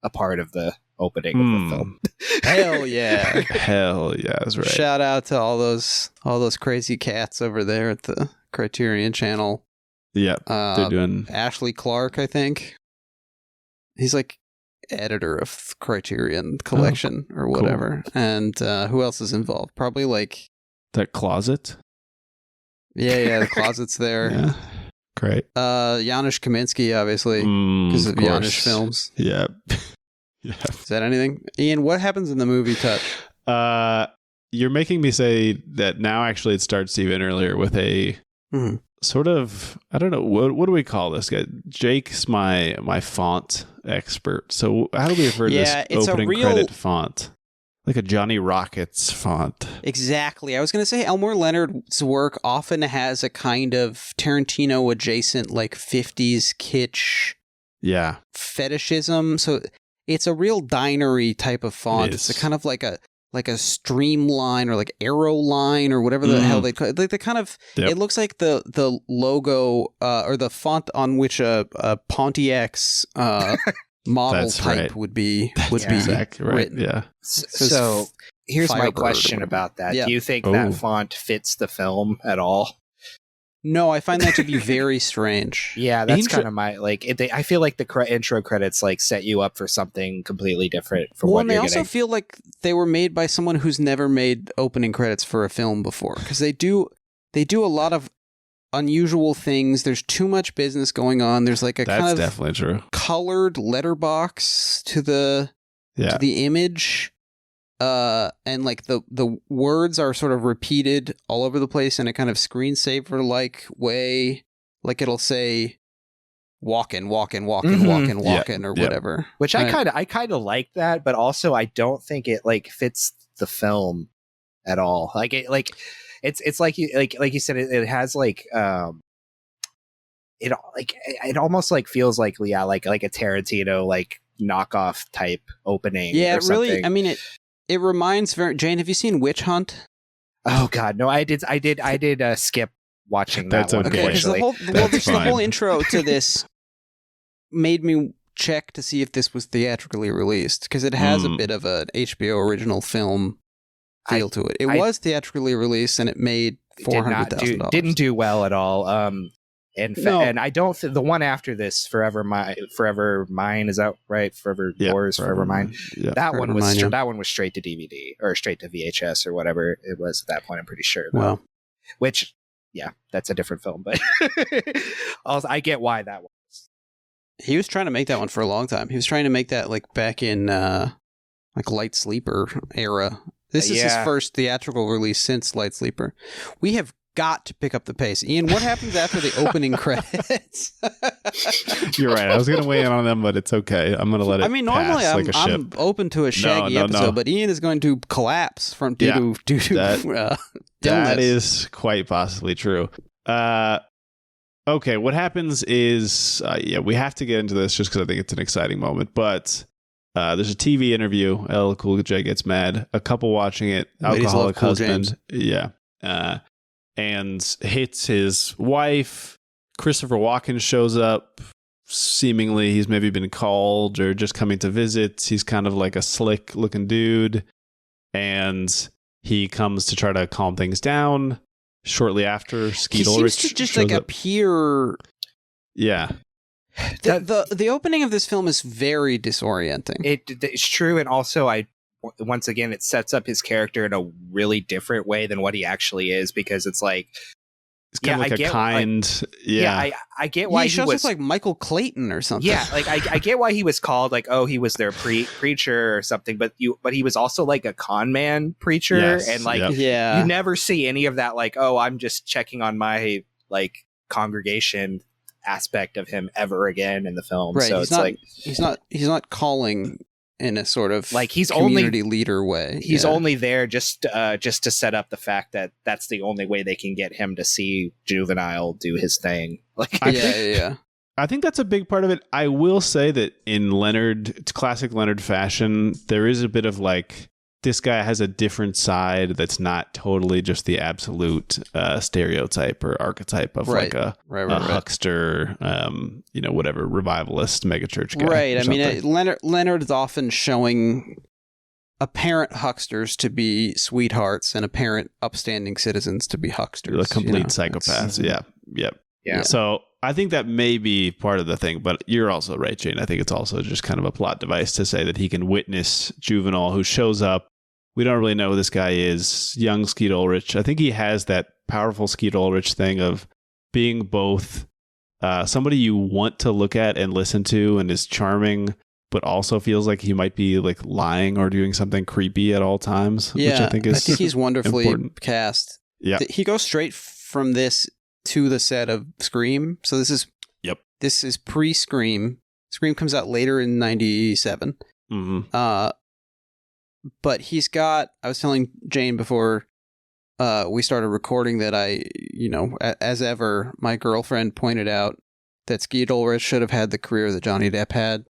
a part of the opening of the film. Hell yeah. Hell yeah, that's right. Shout out to all those crazy cats over there at the Criterion channel. Yeah, they're doing. Ashley Clark, I think. He's like editor of Criterion Collection or whatever. Cool. And who else is involved? Probably like That closet. yeah, the closet's there. Yeah, great. Janusz Kaminski, obviously, because of Janusz films. Yeah. Yeah. Is that anything? Ian, what happens in the movie Touch? You're making me say that now. Actually, it starts even earlier with a sort of, I don't know, what do we call this guy? Jake's my font expert. So how do we refer to Yeah, this it's a opening real- credit font? Like a Johnny Rockets font. Exactly. I was going to say Elmore Leonard's work often has a kind of Tarantino adjacent, like 50s kitsch Yeah. fetishism. So it's a real dinery type of font. It's a kind of like a streamline or like arrow line or whatever the hell they call it. Like the kind of, it looks like the logo or the font on which a Pontiac's model That's type right. would be Exactly right. written. Yeah. So here's my Firebird or question whatever. about that. Yeah. Do you think Ooh. that font fits the film at all? No, I find that to be very strange. Yeah, that's Intro- kind of my like. I feel like the intro credits like set you up for something completely different from Well, what and they you're also getting. feel like they were made by someone who's never made opening credits for a film before, because they do a lot of unusual things. There's too much business going on. There's like a That's kind of definitely true. colored letterbox to the image, and like the words are sort of repeated all over the place in a kind of screensaver like way. Like it'll say walking, walking, walking, Mhm. walking, Yeah. walking, or Yeah. whatever. Which And I kind of like that, but also I don't think it like fits the film at all. Like it's like you said, it has like it almost like feels like like a Tarantino like knockoff type opening. yeah, or it really. something. I mean, it reminds very. Jane, have you seen Witch Hunt? Oh God, no! I did skip watching that That's one. okay. Okay, because Unfortunately, the whole fine. intro to this made me check to see if this was theatrically released, because it has a bit of an HBO original film feel to it. It was theatrically released and it made $400,000. Didn't do well at all. No. And I don't think the one after this, Forever Mine, is that right? Forever Yours, Forever Mine. Yeah. That one was Mine, yeah. that one was straight to DVD or straight to VHS or whatever it was at that point. I'm pretty sure. Wow. Which, yeah, that's a different film, but also I get why that one. He was trying to make that one for a long time. He was trying to make that like back in like Light Sleeper era. This is his Yeah. first theatrical release since Light Sleeper. We have got to pick up the pace. Ian, what happens after the opening credits? You're right. I was going to weigh in on them, but it's okay. I'm going to let it I mean, normally pass I'm, like a I'm ship. open to a shaggy No. episode, but Ian is going to collapse from due to That illness. is quite possibly true. Okay, what happens is, we have to get into this just because I think it's an exciting moment, but there's a TV interview. LL Cool J gets mad. A couple watching it, Ladies alcoholic love Cool husband. Yeah. And hits his wife. Christopher Walken shows up. Seemingly, he's maybe been called or just coming to visit. He's kind of like a slick looking dude. And he comes to try to calm things down. Shortly after, Skeet He Ulrich seems to just shows like up. appear. Yeah. The opening of this film is very disorienting. It's true, and also once again it sets up his character in a really different way than what he actually is, because it's like It's kind of like I a get, kind. I get why he he shows was up like Michael Clayton or something. yeah, like I get why he was called like, oh, he was their preacher or something, but he was also like a con man preacher, Yes, and like yep. yeah. you never see any of that like, oh, I'm just checking on my like congregation aspect of him ever again in the film. Right. So he's it's not, like he's not calling in a sort of Like, he's community leader way. he's Yeah. only there just to set up the fact that that's the only way they can get him to see Juvenile do his thing. Like, yeah. I think that's a big part of it. I will say that in Leonard, classic Leonard fashion, there is a bit of like, this guy has a different side that's not totally just the absolute stereotype or archetype of like a huckster, whatever, revivalist megachurch guy. Right. I mean, Leonard is often showing apparent hucksters to be sweethearts and apparent upstanding citizens to be hucksters. The complete psychopaths. Yeah. So I think that may be part of the thing, but you're also right, Jane. I think it's also just kind of a plot device to say that he can witness Juvenile, who shows up. We don't really know who this guy is. Young Skeet Ulrich. I think he has that powerful Skeet Ulrich thing of being both somebody you want to look at and listen to and is charming, but also feels like he might be like lying or doing something creepy at all times. Yeah, which I think he's wonderfully important. cast. Yeah. He goes straight from this to the set of Scream. So this is pre-Scream. Scream comes out later in 97. Mm-hmm. But he's got, I was telling Jane before we started recording that as ever, my girlfriend pointed out that Skeet Ulrich should have had the career that Johnny Depp had.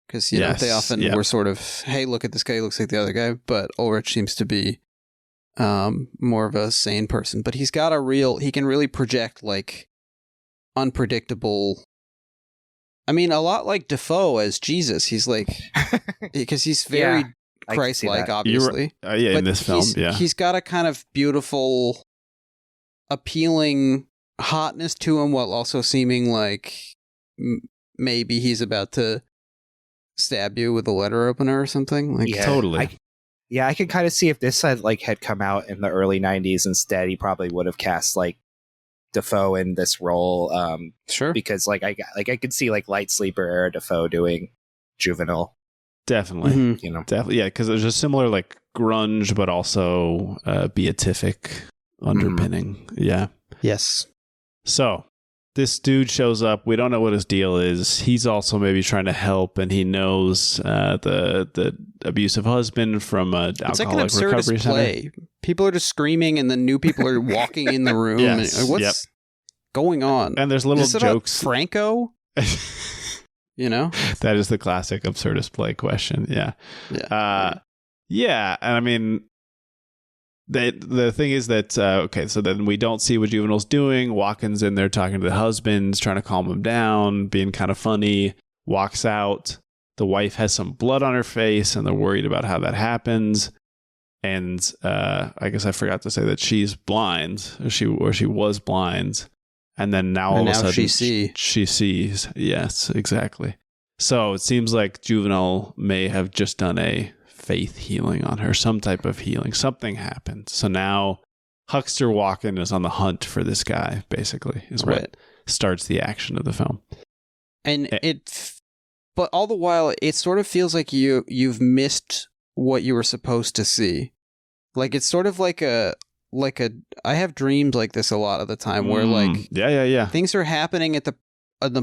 Because, they often were sort of, hey, look at this guy, he looks like the other guy. But Ulrich seems to be more of a sane person. But he's got he can really project, like, unpredictable. I mean, a lot like Defoe as Jesus. He's like, because he's very Christ-like, obviously. In this film, he's got a kind of beautiful, appealing hotness to him, while also seeming like maybe he's about to stab you with a letter opener or something. Like, totally. I could kind of see if this had come out in the early 90s instead, he probably would have cast like Defoe in this role. Sure. Because I could see like Light Sleeper era Defoe doing Juvenile. Definitely. Mm-hmm. Definitely. Yeah, because there's a similar like grunge, but also beatific underpinning. Mm-hmm. Yeah. Yes. So this dude shows up. We don't know what his deal is. He's also maybe trying to help, and he knows the abusive husband from it's like an alcoholic recovery absurdist play. center. People are just screaming, and then new people are walking in the room. Yes. And what's going on? And there's little is this jokes. About Franco? That is the classic absurdist play question. Yeah. Yeah. And I mean, the thing is that, so then we don't see what Juvenile's doing. Walken's in there talking to the husbands, trying to calm him down, being kind of funny, walks out. The wife has some blood on her face, and they're worried about how that happens. And I guess I forgot to say that she's blind, or she was blind. And then now all of a sudden she sees. Yes, exactly. So it seems like Juvenile may have just done a faith healing on her, some type of healing. Something happened. So now Huckster Walken is on the hunt for this guy, basically, is what starts the action of the film. And but all the while, it sort of feels like you've missed what you were supposed to see. Like, it's sort of like I have dreams like this a lot of the time, where like things are happening at the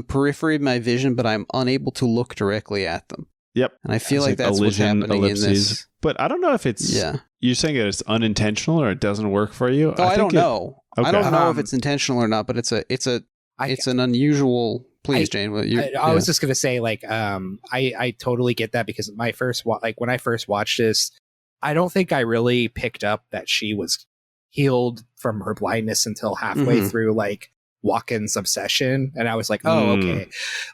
periphery of my vision, but I'm unable to look directly at them. Yep. And I feel like that's what's happening in this. But I don't know if it's you're saying that it's unintentional or it doesn't work for you. I don't know. Okay. I don't know if it's intentional or not, but it's an unusual. Please, Jane. I was just gonna say, like, I totally get that, because when I first watched this, I don't think I really picked up that she was healed from her blindness until halfway through like Walken's obsession, and I was like, oh, okay.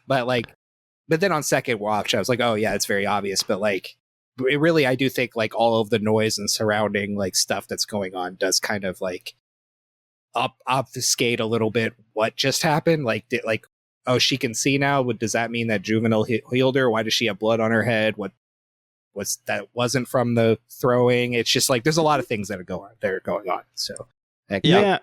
But then on second watch, I was like, oh yeah, it's very obvious. But like, it really, I do think like all of the noise and surrounding like stuff that's going on does kind of like obfuscate a little bit what just happened. Like, oh, she can see now. Does that mean that Juvenile healed her? Why does she have blood on her head? That wasn't from the throwing. It's just like there's a lot of things that are going on. So yeah.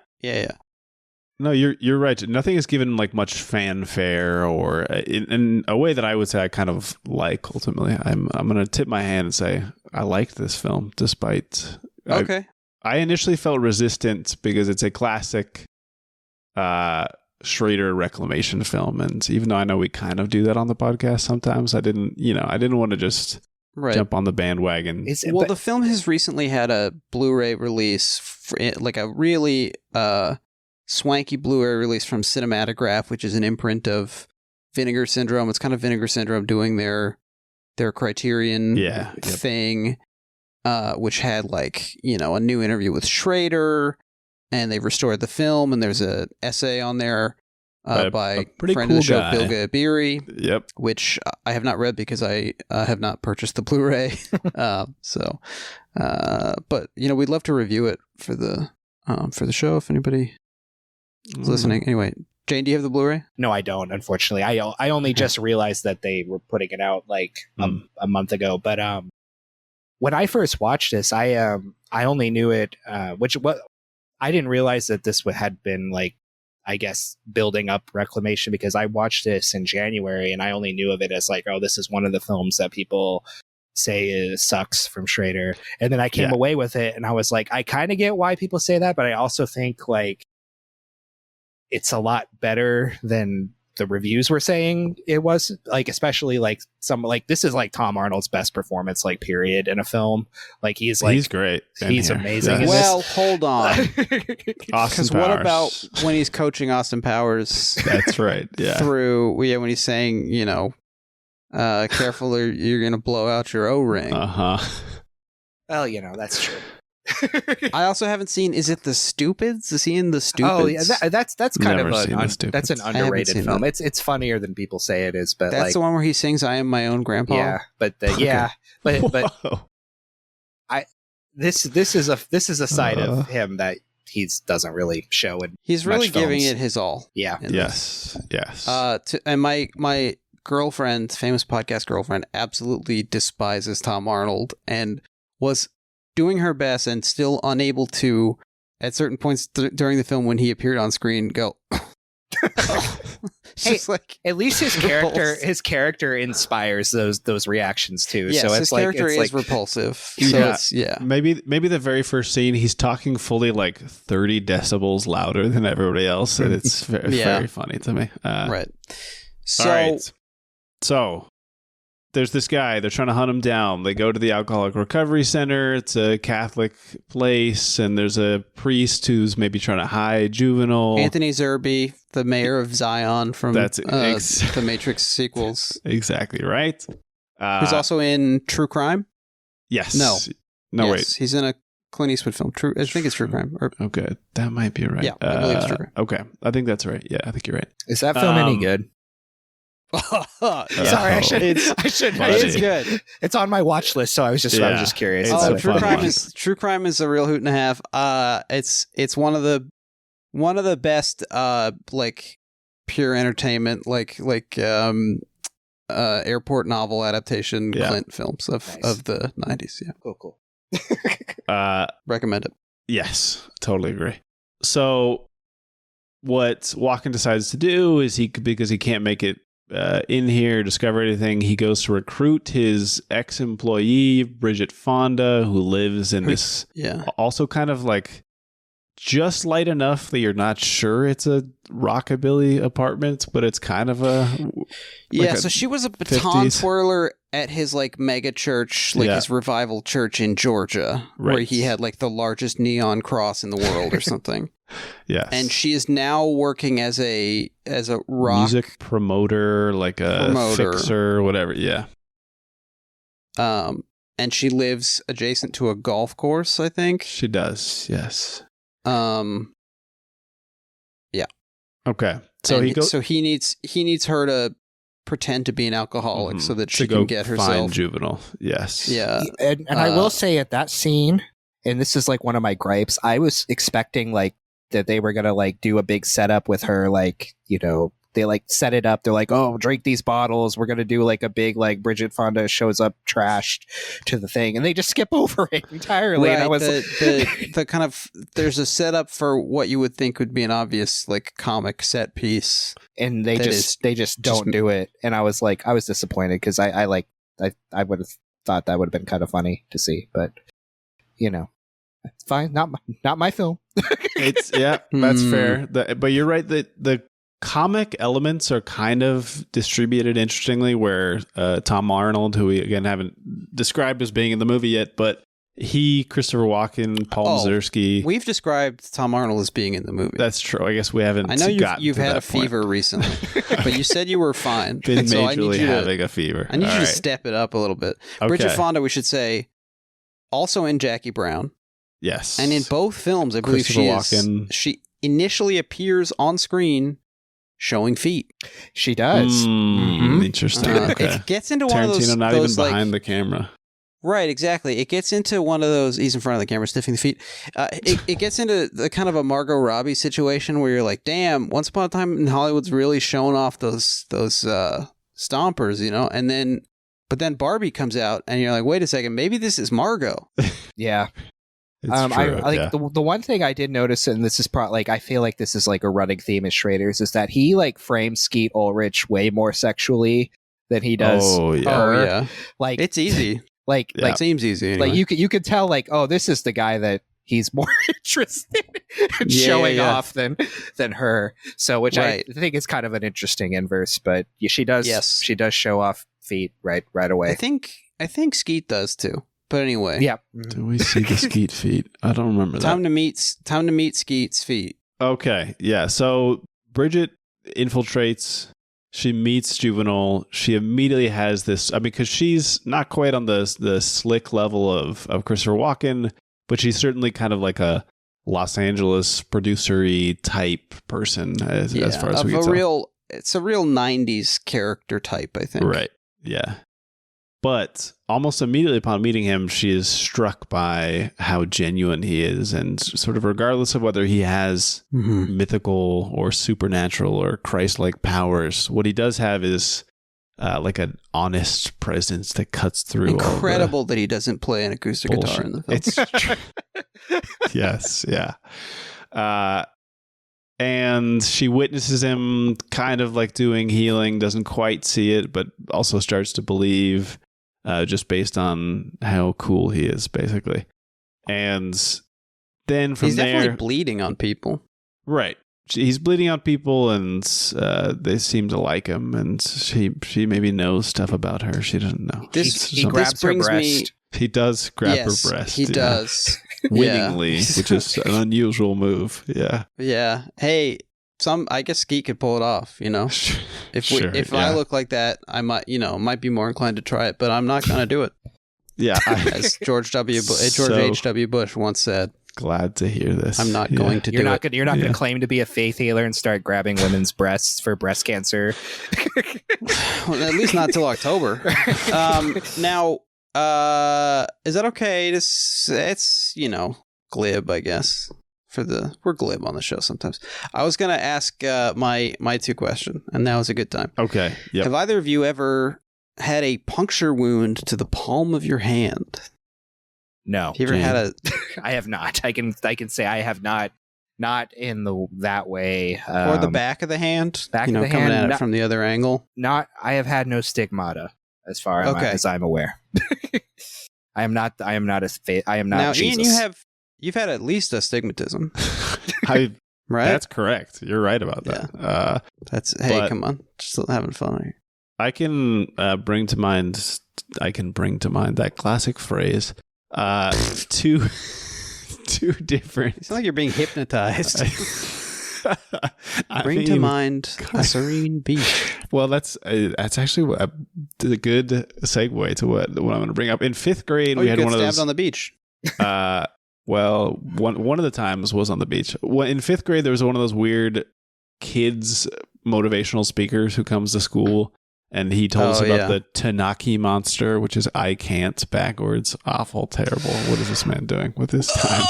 No, you're right. Nothing is given like much fanfare, or in a way that I would say I kind of like. Ultimately, I'm going to tip my hand and say I liked this film, despite I initially felt resistant because it's a classic Schrader reclamation film, and even though I know we kind of do that on the podcast sometimes, I didn't want to just jump on the bandwagon. The film has recently had a Blu-ray release, like a really swanky Blu-ray release from Cinematograph, which is an imprint of Vinegar Syndrome. It's kind of Vinegar Syndrome doing their Criterion thing, which had like, a new interview with Schrader, and they've restored the film, and there's an essay on there by a friend of the show, Bilge Ebiri, which I have not read because I have not purchased the Blu-ray. But we'd love to review it for the show if anybody is listening. Anyway, Jane, do you have the Blu-ray? No, I don't. Unfortunately, I only just realized that they were putting it out like a month ago. But when I first watched this, I only knew it, I didn't realize that this had been like, I guess, building up reclamation, because I watched this in January and I only knew of it as like, oh, this is one of the films that people say sucks from Schrader. And then I came away with it and I was like, I kind of get why people say that, but I also think like it's a lot better than the reviews were saying it was, like, especially like some, like, this is like Tom Arnold's best performance, like, period, in a film. Like, he's great. He's amazing. In Well, this. hold on. Because what about when he's coaching Austin Powers? That's right. Yeah. When he's saying, careful or you're going to blow out your O-ring. Well, that's true. I also haven't seen. Is it The Stupids? Is he in The Stupids? Oh yeah, that's kind Never of seen The Stupids. that's an underrated film. It's funnier than people say it is, but that's the one where he sings "I Am My Own Grandpa." Yeah, but this is a side of him that he doesn't really show in. He's really much giving films. it his all. Yeah. Yes. And my girlfriend, famous podcast girlfriend, absolutely despises Tom Arnold and was doing her best and still unable to, at certain points during the film when he appeared on screen, go. Just like, at least his character inspires those reactions too. Yes, so it's his like character it's is like repulsive. So yeah. Maybe the very first scene he's talking fully like 30 decibels louder than everybody else, and it's very funny to me. Right. So there's this guy, they're trying to hunt him down. They go to the Alcoholic Recovery Center. It's a Catholic place, and there's a priest who's maybe trying to hide juvenile. Anthony Zerbe, the mayor of Zion from the Matrix sequels. Exactly right. Who's also in True Crime? Yes. Wait. He's in a Clint Eastwood film. I think it's True Crime. Okay, that might be right. Yeah, I believe it's True Crime. Okay, I think that's right. Yeah, I think you're right. Is that film any good? Sorry, I should. It's good. It's on my watch list, so I was just curious. True Crime is a real hoot and a half. It's one of the best like pure entertainment like airport novel adaptation Clint films of the 90s. Yeah, cool. Recommend it. Yes, totally agree. So what Walken decides to do is because he can't make it in here, discover anything, he goes to recruit his ex-employee Bridget Fonda, who lives in this also kind of like just light enough that you're not sure it's a rockabilly apartment, but it's kind of so she was a baton twirler at his like mega church, his revival church in Georgia, where he had like the largest neon cross in the world or something. Yes. And she is now working as a rock music promoter, like a fixer, whatever. Yeah. And she lives adjacent to a golf course, I think. She does. Yes. Yeah. Okay. So he needs her to pretend to be an alcoholic so that she can get herself find juvenile. Yes. Yeah. And I will say at that scene, and this is like one of my gripes, I was expecting like that they were gonna like do a big setup with her, like, they like set it up. They're like, oh, drink these bottles. We're gonna do like a big like Bridget Fonda shows up trashed to the thing, and they just skip over it entirely. Right, and I was the kind of there's a setup for what you would think would be an obvious like comic set piece, and they just don't do it. And I was disappointed because I would have thought that would have been kind of funny to see, but it's fine. Not my film. It's that's fair. But you're right that the comic elements are kind of distributed interestingly, where Tom Arnold, who we again haven't described as being in the movie yet, but Christopher Walken, Paul Mazursky. We've described Tom Arnold as being in the movie. That's true. I guess we haven't. I know you've had a fever recently, but you said you were fine. Been majorly having a fever. I need you to step it up a little bit. Okay. Bridget Fonda, we should say, also in Jackie Brown. Yes. And in both films, I believe she initially appears on screen showing feet. She does. Interesting. Okay. It gets into one of those... Tarantino not even behind the camera. Right, exactly. It gets into one of those... He's in front of the camera sniffing the feet. It gets into the kind of a Margot Robbie situation where you're like, damn, Once Upon a Time in Hollywood's really showing off those stompers, But then Barbie comes out and you're like, wait a second, maybe this is Margot. Yeah. It's true, the one thing I did notice, and this is probably like I feel like this is like a running theme in Schrader's, is that he like frames Skeet Ulrich way more sexually than he does. Oh yeah, like it's easy. Like seems easy. Anyway. Like you could tell like, oh, this is the guy that he's more interested in showing off than her. So, which I think is kind of an interesting inverse. But she does show off feet right away. I think Skeet does too. But anyway, yeah. Do we see the Skeet feet? I don't remember that. Time to meet Skeet's feet. Okay, yeah. So Bridget infiltrates. She meets Juvenile. She immediately has this. I mean, because she's not quite on the slick level of Christopher Walken, but she's certainly kind of like a Los Angeles producer-y type person as far as we can tell. It's a real 90s character type, I think. Right. Yeah. But almost immediately upon meeting him, she is struck by how genuine he is. And sort of regardless of whether he has mythical or supernatural or Christ-like powers, what he does have is like an honest presence that cuts through. Incredible that he doesn't play an acoustic guitar in the film. It's true. Yes, yeah. And she witnesses him kind of like doing healing, doesn't quite see it, but also starts to believe just based on how cool he is, basically. And then from he's there... He's definitely bleeding on people. Right. He's bleeding on people, and they seem to like him, and she maybe knows stuff about her she doesn't know. He grabs her breast. He does grab her breast. He does. Winningly, which is an unusual move. Yeah. Yeah. Hey, I guess Skeet could pull it off, you know? If I look like that, I might be more inclined to try it, but I'm not going to do it. Yeah. As George H.W. Bush once said. Glad to hear this. I'm not going to do it. You're not going to claim to be a faith healer and start grabbing women's breasts for breast cancer. Well, at least not till October. Now, is that okay? It's glib, I guess. We're glib on the show sometimes. I was gonna ask my two question, and now is a good time. Okay. Yep. Have either of you ever had a puncture wound to the palm of your hand? No. You ever had a? I have not. I can say I have not. Not in that way. Or the back of the hand. Back of the coming hand, at it from the other angle. I have had no stigmata as far as I'm aware. I am not Now, Jesus. Ian, you've had at least astigmatism. Right? That's correct. You're right about that. Yeah. Come on. Just having fun here. I can bring to mind that classic phrase. Two different. It's like you're being hypnotized. To mind a serene beach. Well, that's actually a good segue to what I'm going to bring up. In 5th grade, we had one of those. Stabbed on the beach. Well, one of the times was on the beach. In 5th grade, there was one of those weird kids motivational speakers who comes to school, and he told us about the Tanaki monster, which is I can't backwards. Awful, terrible. What is this man doing with his time?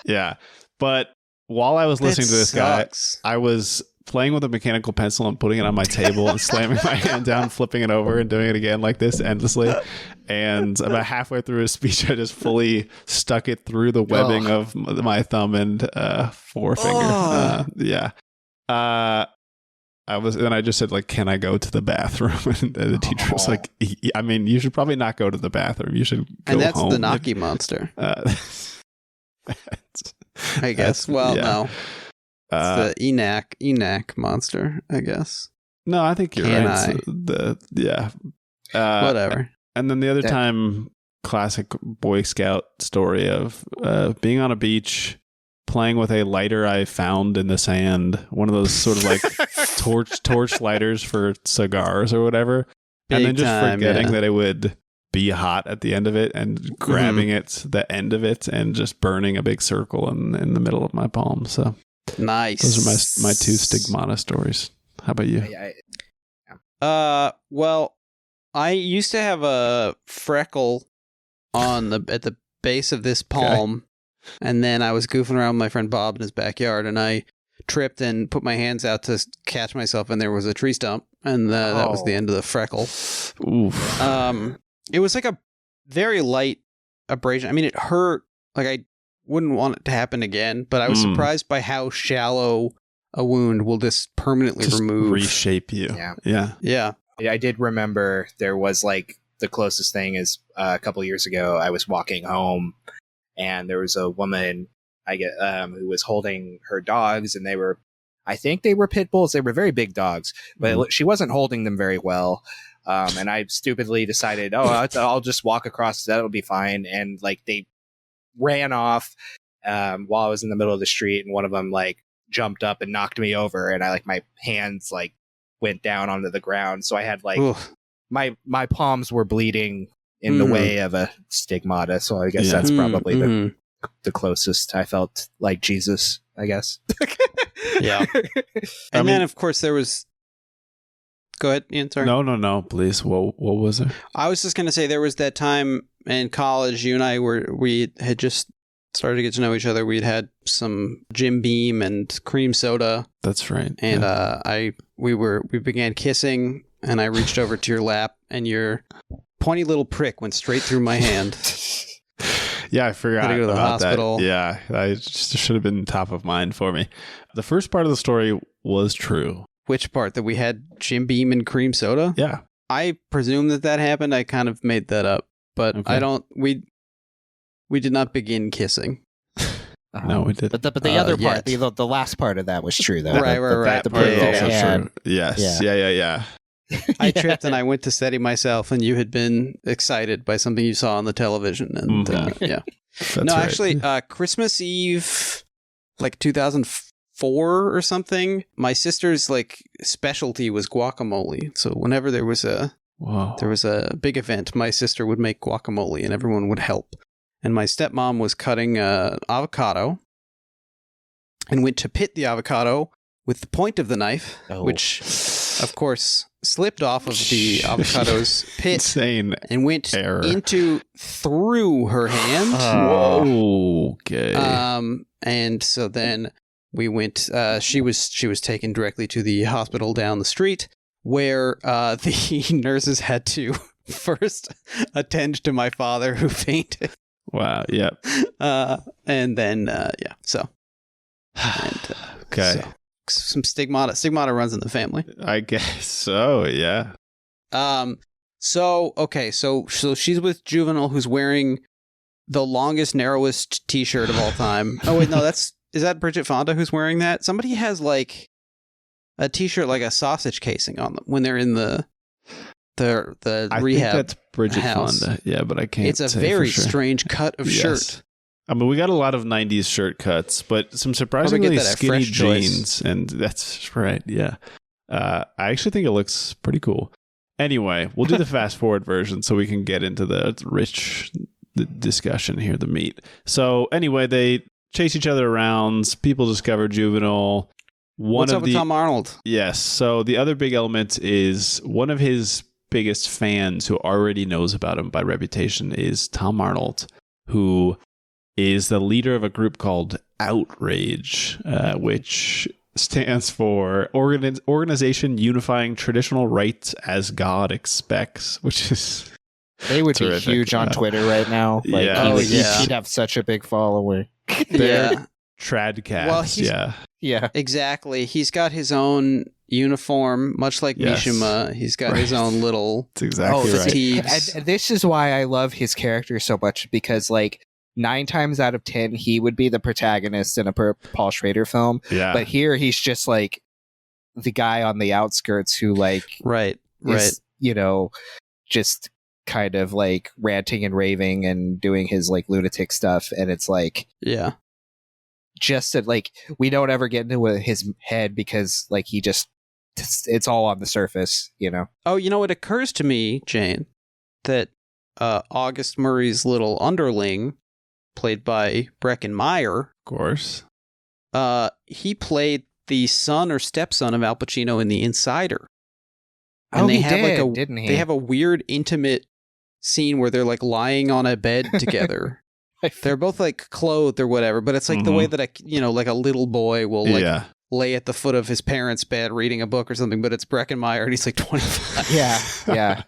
Yeah. But while I was listening to this guy, I was playing with a mechanical pencil and putting it on my table and slamming my hand down, flipping it over and doing it again like this endlessly. And about halfway through his speech, I just fully stuck it through the webbing of my thumb and forefinger. Yeah. I just said, like, can I go to the bathroom? And the teacher was like, I mean, you should probably not go to the bathroom. You should go home. And that's the Naki monster. I guess. Well, no. It's the Enac monster, I guess. No, I think you're right. Whatever. And then the other time, classic Boy Scout story of being on a beach, playing with a lighter I found in the sand, one of those sort of like torch lighters for cigars or whatever, and then just forgetting that it would be hot at the end of it and grabbing the end of it and just burning a big circle in the middle of my palm. So nice. Those are my two stigmata stories. How about you? Well, I used to have a freckle at the base of this palm, and then I was goofing around with my friend Bob in his backyard, and I tripped and put my hands out to catch myself, and there was a tree stump, and that was the end of the freckle. Oof. It was like a very light abrasion. I mean, it hurt. Like, I wouldn't want it to happen again, but I was surprised by how shallow a wound will just permanently remove. Reshape you. Yeah. I did remember there was like the closest thing is a couple years ago, I was walking home and there was a woman who was holding her dogs, and I think they were pit bulls. They were very big dogs, but she wasn't holding them very well. And I stupidly decided, I'll just walk across. That'll be fine. And like they ran off while I was in the middle of the street, and one of them like jumped up and knocked me over, and my hands like went down onto the ground. So I had like my palms were bleeding in the way of a stigmata. So I guess that's probably the closest I felt like Jesus, I guess. Yeah. And then of course there was. Go ahead, Ian. Sorry. No, please. What was it? I was just going to say there was that time in college, you and I we had just started to get to know each other. We'd had some Jim Beam and cream soda. That's right. And we began kissing, and I reached over to your lap, and your pointy little prick went straight through my hand. Yeah, I forgot Had to go to the about hospital. that. Yeah, I just should have been top of mind for me. The first part of the story was true. Which part? That we had Jim Beam and cream soda? Yeah. I presume that happened. I kind of made that up, but Okay. I don't. We did not begin kissing. No, we did. But the other part, yet. the last part of that was true, though. Right. That part is also Yeah. true. Yes. Yeah. I tripped and I went to steady myself, and you had been excited by something you saw on the television, and yeah. That's No, right. actually, Christmas Eve, like 2004 or something. My sister's like specialty was guacamole. So whenever there was a big event, my sister would make guacamole, and everyone would help. And my stepmom was cutting avocado, and went to pit the avocado with the point of the knife, which, of course, slipped off of the avocado's pit Insane. and went error. through her hand. Whoa. Okay. And so then we went. She was taken directly to the hospital down the street, where the nurses had to first attend to my father, who fainted. Wow. Yeah. And then So. And, Okay. So, some stigmata runs in the family. I guess so. Yeah. So she's with Juvenile, who's wearing the longest, narrowest T-shirt of all time. Oh wait, no, is that Bridget Fonda who's wearing that? Somebody has like a T-shirt like a sausage casing on them when they're in the I rehab. think that's Bridget house. Fonda. Yeah, but I can't. It's a say very for sure. strange cut of Yes. shirt. I mean, we got a lot of 90s shirt cuts, but some surprisingly get that at skinny Fresh Choice. jeans. And that's right. Yeah. I actually think it looks pretty cool. Anyway, we'll do the fast forward version so we can get into the rich discussion here, the meat. So anyway, they chase each other around. People discover Juvenile. What's up with Tom Arnold? Yes. So the other big element is one of his biggest fans who already knows about him by reputation is Tom Arnold, who is the leader of a group called Outrage, which stands for Organization Unifying Traditional Rights as God Expects, which is They would terrific. be huge on Twitter right now. Like, Yeah. he'd have such a big following. Yeah, Tradcast. Well, he's- yeah. Yeah. exactly. He's got his own uniform, much like Yes. Mishima. He's got his own little That's exactly right. fatigues. And this is why I love his character so much, because like 9 times out of 10 he would be the protagonist in a Paul Schrader film, Yeah. but here he's just like the guy on the outskirts who like Right. is, just kind of like ranting and raving and doing his like lunatic stuff, and it's like Yeah. just that like we don't ever get into his head because like he just it's all on the surface. Oh, it occurs to me, Jane, that August Murray's little underling, played by Breckin Meyer, Of course. he played the son or stepson of Al Pacino in The Insider. And Oh, they he have did, like didn't he? They have a weird intimate scene where they're like lying on a bed together. They're both like clothed or whatever, but it's like the way that like a little boy will like Yeah. lay at the foot of his parents' bed reading a book or something, but it's Breckin Meyer and he's like 25. yeah.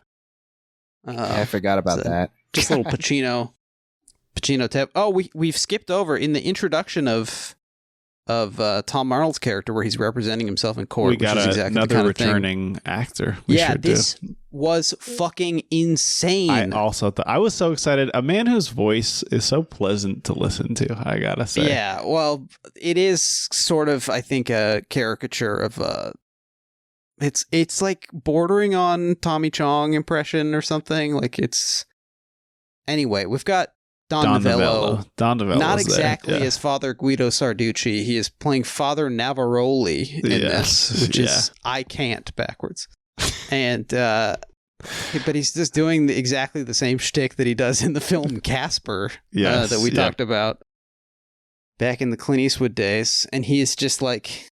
I forgot about so- that. Just a little Pacino tip. Oh, we've skipped over in the introduction of Tom Arnold's character where he's representing himself in court. We got which is exactly another the kind of returning actor. This was fucking insane. I also thought, I was so excited. A man whose voice is so pleasant to listen to, I gotta say. Yeah, well, it is sort of, I think, a caricature of it's like bordering on Tommy Chong impression or something. Like it's anyway. We've got Don Novello. Don Novello, not exactly as Father Guido Sarducci. He is playing Father Navaroli in this, which is I can't backwards. And but he's just doing exactly the same shtick that he does in the film Casper that we talked about back in the Clint Eastwood days. And he is just like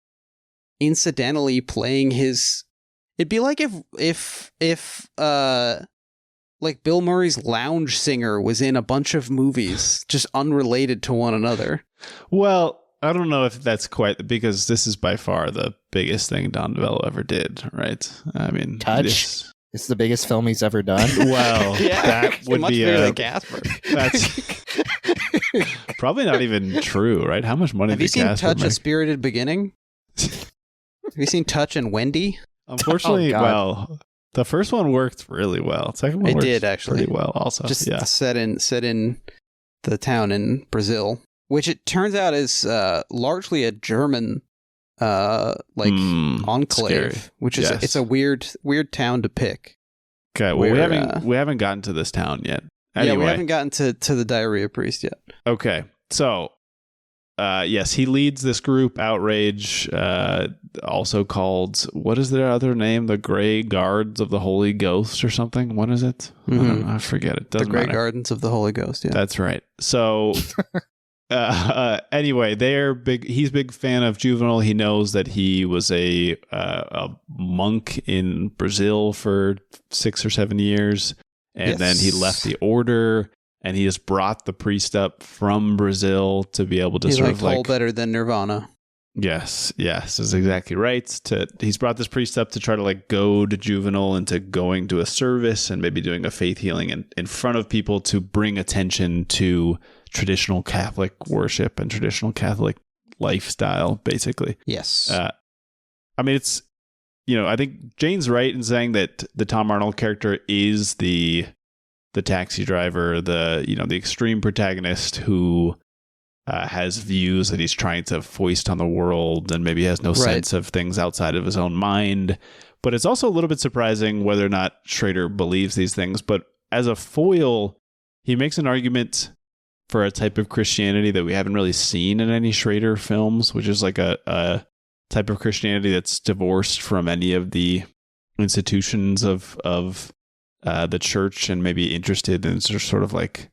incidentally playing his. It'd be like if like Bill Murray's Lounge Singer was in a bunch of movies just unrelated to one another. Well, I don't know if that's quite, because this is by far the biggest thing Don Novello ever did, right? I mean, Touch. It's the biggest film he's ever done. Well, that would much be bigger than Casper. That's probably not even true, right? How much money Have you seen Touch: A Spirited Beginning? Have you seen Touch and Wendy? Unfortunately, well, the first one worked really well. The second one worked actually pretty well also. Just set in the town in Brazil, which it turns out is largely a German enclave, scary. Which is it's a weird town to pick. Okay, well we haven't gotten to this town yet. Anyway. Yeah, we haven't gotten to the diarrhea priest yet. Okay, so yes, he leads this group, Outrage, also called, what is their other name? The Grey Guards of the Holy Ghost or something? What is it? Mm-hmm. I forget it. Doesn't the Grey matter. Gardens of the Holy Ghost, yeah. That's right. So anyway, he's a big fan of Juvenal. He knows that he was a monk in Brazil for 6 or 7 years, and then he left the order. And he just brought the priest up from Brazil to be able to sort of like... better than Nirvana. Yes, is exactly right. He's brought this priest up to try to like goad Juvenal into going to a service and maybe doing a faith healing in front of people to bring attention to traditional Catholic worship and traditional Catholic lifestyle, basically. Yes. I mean, it's, I think Jane's right in saying that the Tom Arnold character is the taxi driver, the extreme protagonist who has views that he's trying to foist on the world and maybe has no sense of things outside of his own mind. But it's also a little bit surprising whether or not Schrader believes these things. But as a foil, he makes an argument for a type of Christianity that we haven't really seen in any Schrader films, which is like a type of Christianity that's divorced from any of the institutions of the church and maybe interested in sort of like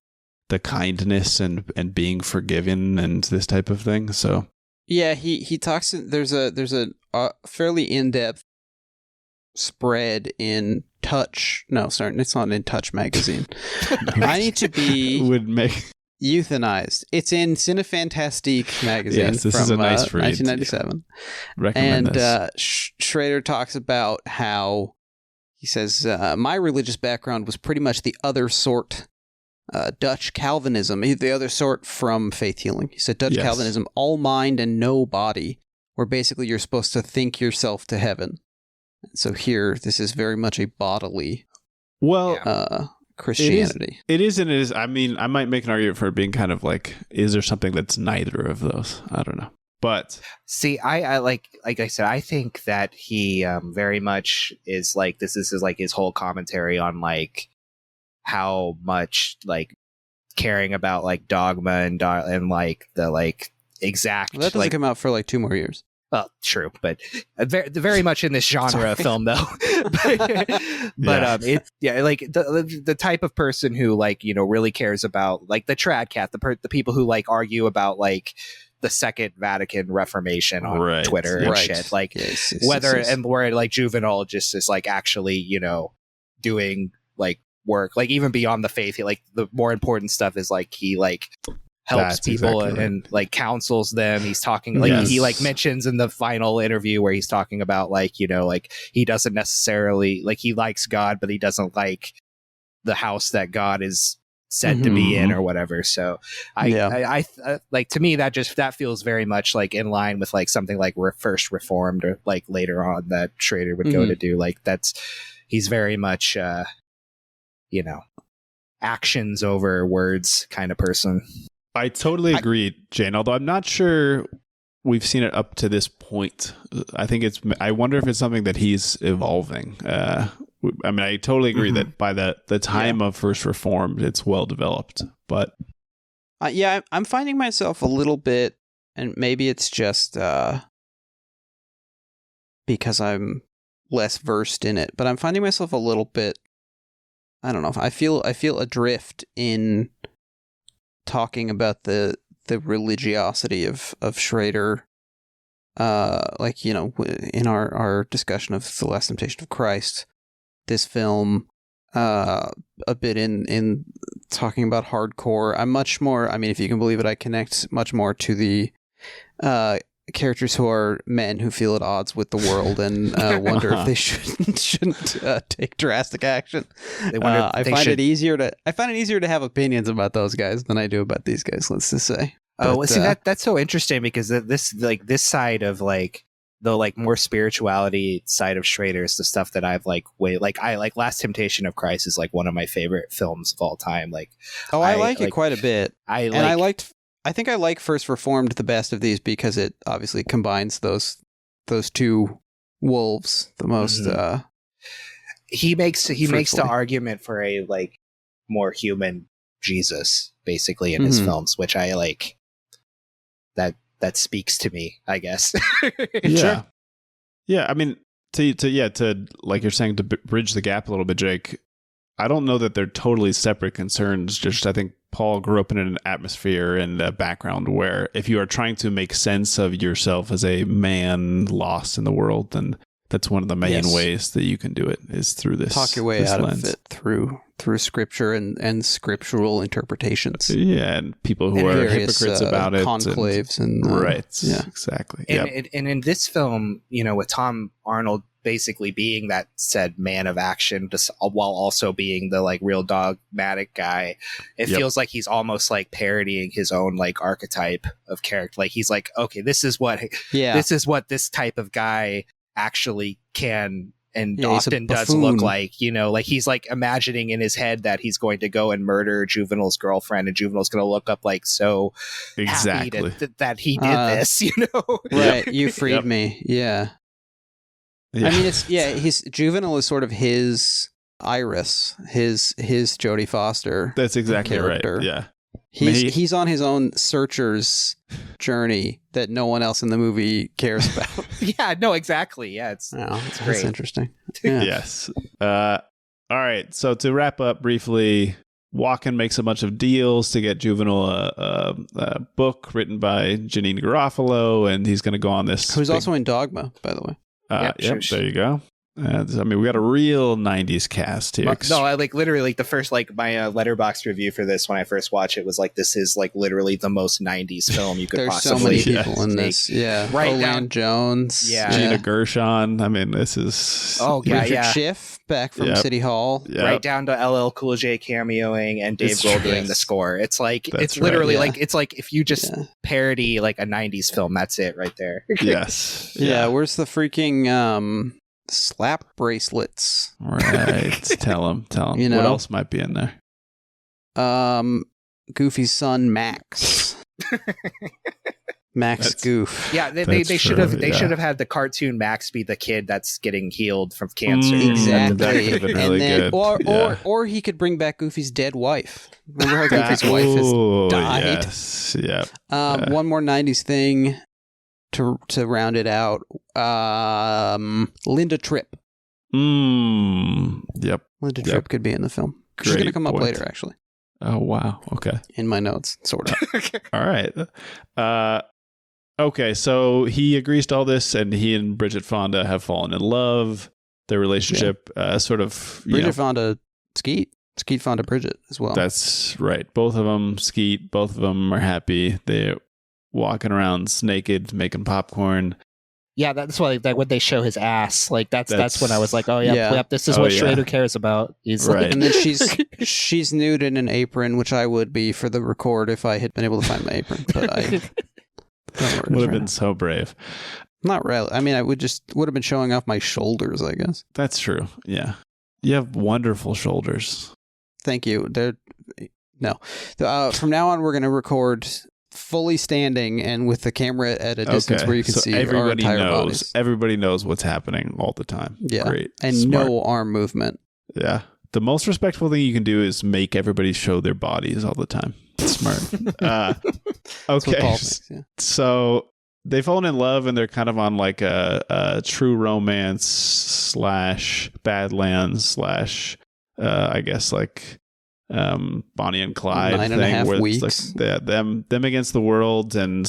the kindness and being forgiven and this type of thing. So yeah, he talks. There's a fairly in-depth spread in Touch. No, sorry, it's not in Touch magazine. I need to be euthanized. It's in Cinefantastique magazine. Yes, this is a nice read. 1997. Recommend this. Schrader talks about how he says, my religious background was pretty much the other sort, Dutch Calvinism, the other sort from faith healing. He said Dutch Calvinism, all mind and no body, where basically you're supposed to think yourself to heaven. So here, this is very much a bodily Christianity. It is and it is. I mean, I might make an argument for it being kind of like, is there something that's neither of those? I don't know. But see, I like I said, I think that he very much is like, this is like his whole commentary on like how much like caring about like dogma and like the like exact. Well, that doesn't come out for like 2 more years. Well, true, but very much in this genre of film, though. but like the type of person who like really cares about like the trad cat, the people who like argue about like the Second Vatican Reformation on Twitter and shit, like and where like Juvenal just is like actually doing like work, like even beyond the faith. Like the more important stuff is like he like helps people and like counsels them. He's talking like he like mentions in the final interview where he's talking about like like he doesn't necessarily like, he likes God, but he doesn't like the house that God is said to be in or whatever. So I like, to me, that feels very much like in line with like something like First Reformed or like later on that Schrader would go to do. Like he's very much, actions over words kind of person. I totally agree, Jane, although I'm not sure we've seen it up to this point. I wonder if it's something that he's evolving. I mean, I totally agree that by the time of First Reformed, it's well developed. But I'm finding myself a little bit, and maybe it's just because I'm less versed in it, but I'm finding myself a little bit, I don't know, I feel adrift in talking about the religiosity of Schrader, like, in our discussion of The Last Temptation of Christ, this film, a bit in talking about hardcore. I'm much more, I mean, if you can believe it, I connect much more to the characters who are men who feel at odds with the world and wonder if they shouldn't take drastic action. I find it easier to have opinions about those guys than I do about these guys, let's just say. See, that's so interesting, because this side of like the like more spirituality side of Schrader is the stuff that I've I like Last Temptation of Christ is like one of my favorite films of all time. Like, I like it quite a bit. I think I like First Reformed the best of these because it obviously combines those two wolves the most. He makes the argument for a like more human Jesus basically in his films, which I like. That speaks to me, I guess. Yeah. Yeah. I mean, to like you're saying, to bridge the gap a little bit, Jake, I don't know that they're totally separate concerns. Just, I think Paul grew up in an atmosphere and a background where if you are trying to make sense of yourself as a man lost in the world, then that's one of the main ways that you can do it, is through this. Talk your way out of it through scripture and scriptural interpretations. Yeah, and people who are hypocrites about it. Conclaves and right. Yeah, exactly. And in this film, with Tom Arnold basically being that said man of action, while also being the like real dogmatic guy, it feels like he's almost like parodying his own like archetype of character. Like he's like, okay, this is what this type of guy actually can and often does look like, like he's like imagining in his head that he's going to go and murder Juvenile's girlfriend, and Juvenile's going to look up like so happy that he did this, Right. You freed me. Yeah. I mean, his Juvenile is sort of his Iris, his Jodie Foster. That's exactly character. Right. Yeah. He's on his own searcher's journey that no one else in the movie cares about. Yeah, no, exactly. Yeah, it's great. That's interesting. Yeah. Yes. All right. So to wrap up briefly, Walken makes a bunch of deals to get Juvenile a book written by Janine Garofalo, and he's going to go on this. Who's also in Dogma, by the way. There you go. I mean, we got a real 90s cast here. No, I like literally like the first like my Letterboxd review for this when I first watched it was like, this is like literally the most 90s film you could There's possibly. so many people in this. Yeah. Right. Roland Jones. Yeah. Gina Gershon. I mean, this is. Richard Schiff back from City Hall. Yep. Right down to LL Cool J cameoing and Dave Grohl doing the score. It's like, it's literally like, it's like if you just parody like a 90s film, that's it right there. Yes. Yeah. Where's the freaking slap bracelets? Right. Tell him. What else might be in there? Goofy's son Max. Max Goof. Yeah, they should have had the cartoon Max be the kid that's getting healed from cancer. Exactly. That could have been really good. Or he could bring back Goofy's dead wife. Remember how Goofy's wife has died? Yes. Yeah. One more 90s thing to round it out. Linda Tripp. Yep. Linda Tripp could be in the film. She's going to come up later, actually. Oh, wow. Okay. In my notes, sort of. All right. Okay, so he agrees to all this, and he and Bridget Fonda have fallen in love. Their relationship sort of... Bridget Fonda, Skeet Fonda Bridget as well. That's right. Both of them, Skeet, both of them are happy. They're walking around naked, making popcorn. Yeah, that's why like when they show his ass, like that's when I was like, oh yeah, Yeah. this is what Schrader cares about. He's Right. like, And then she's nude in an apron, which I would be for the record if I had been able to find my apron. But I don't know where it is Would have right been now. so brave. Not really. I mean, I would have been showing off my shoulders, I guess. That's true. Yeah. You have wonderful shoulders. Thank you. No. From now on, we're going to record fully standing and with the camera at a distance where you can see our entire bodies. Everybody knows what's happening all the time. Yeah. Great. And Smart. no arm movement. Yeah. The most respectful thing you can do is make everybody show their bodies all the time. Smart. That's what Okay. Paul thinks, yeah. So they've fallen in love and they're kind of on like a true romance / Badlands / I guess like Bonnie and Clyde 9.5 thing where weeks. it's like them against the world and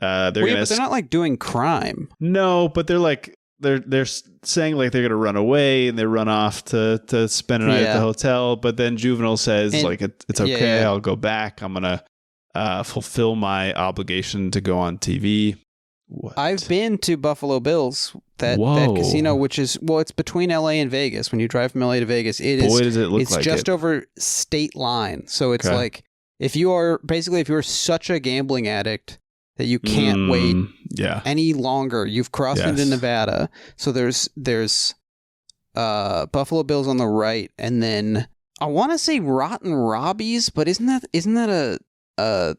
they're Wait, gonna but they're not like doing crime. no, but they're like they're saying like they're gonna run away and they run off to spend a night at the hotel, but then Juvenile says And- like it's okay, yeah. I'll go back, I'm gonna fulfill my obligation to go on TV. What? I've been to Buffalo Bills, that Whoa. casino, which is, well, it's between LA and Vegas. When you drive from LA to Vegas, it Boy, is. does it look It's like just it. over state line. So it's Okay. like if you're such a gambling addict that you can't wait Yeah. any longer, you've crossed into Yes. Nevada. So there's Buffalo Bills on the right, and then I want to say Rotten Robbie's, but isn't that a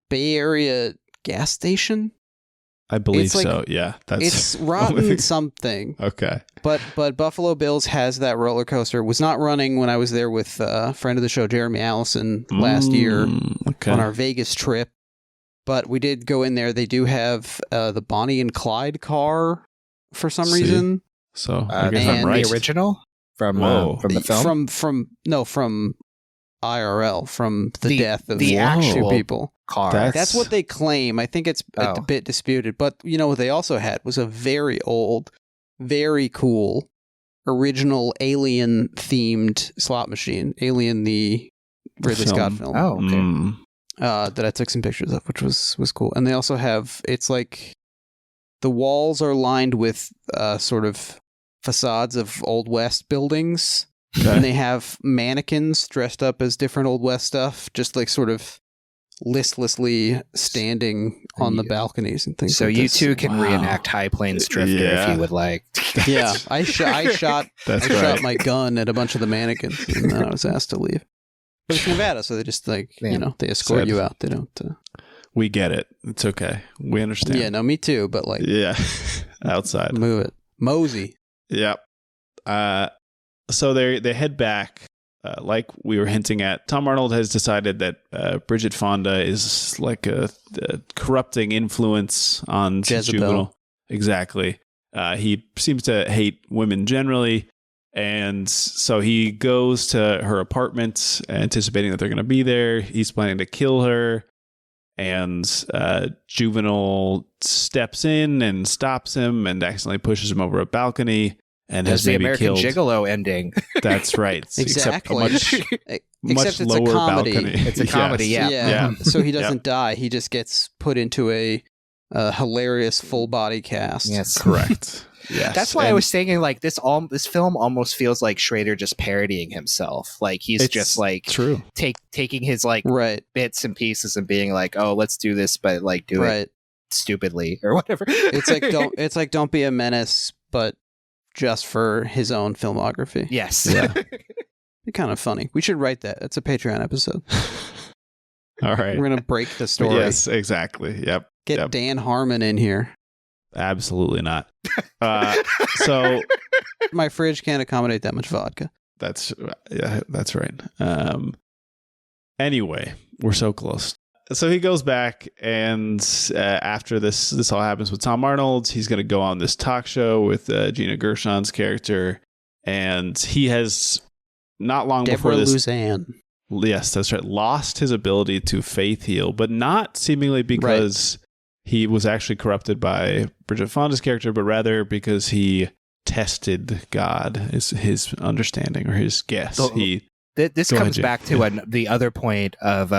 Bay Area gas station? I believe It's like- so. Yeah. That's It's Rotten something. okay. But Buffalo Bills has that roller coaster. It was not running when I was there with a friend of the show, Jeremy Allison, last year Okay. on our Vegas trip. But we did go in there. They do have the Bonnie and Clyde car for some See? reason. So I guess and I'm right. the original from Whoa. the film. From IRL, from the death of the two actual people. car. That's what they claim. I think it's a bit disputed. But you know what they also had was a very old, very cool, original Alien themed slot machine. Alien, the Ridley Scott film. Oh, okay. That I took some pictures of, which was cool. And they also have, it's like the walls are lined with sort of facades of Old West buildings. Okay. And they have mannequins dressed up as different Old West stuff, just like sort of listlessly standing on the balconies and things So like you this. two can Wow. reenact High Plains Drifter if Yeah. you would like. Yeah, I shot That's shot right. my gun at a bunch of the mannequins, and then I was asked to leave. But it's Nevada, so they just they escort Sad. you out. They don't. We get it. It's okay. We understand. Yeah, no, me too. But like, Yeah. Outside. move it, mosey. Yep. So they head back. Like we were hinting at, Tom Arnold has decided that Bridget Fonda is like a corrupting influence on Jezebel. Juvenile. Exactly. He seems to hate women generally. And so he goes to her apartment, anticipating that they're going to be there. He's planning to kill her. And Juvenile steps in and stops him and accidentally pushes him over a balcony and There's has the maybe American killed. Gigolo ending. That's right. Exactly. Except Except much it's a lower comedy. balcony. It's a comedy, Yes. yeah. Yeah. Yeah. So he doesn't die. He just gets put into a hilarious full body cast. Yes. Correct. Yes. That's why I And was thinking like this film almost feels like Schrader just parodying himself. Like he's it's just like true. taking his like Right. bits and pieces and being like, oh, let's do this, but like do it Right. stupidly or whatever. It's like don't be a menace, but just for his own filmography. Yes. Yeah. Be kind of funny. We should write that. It's a Patreon episode. All right. We're gonna break the story. Yes, exactly. Yep. Get Yep. Dan Harmon in here. Absolutely not. So My fridge can't accommodate that much vodka. that's right. Anyway, we're so close. So he goes back, and after this all happens with Tom Arnold, he's going to go on this talk show with Gina Gershon's character, and he has not long Deborah before this. Luzanne. Yes, that's right. Lost his ability to faith heal, but not seemingly because he was actually corrupted by Bridget Fonda's character, but rather because he tested God, is his understanding or his guess. This Go comes ahead, back to the other point of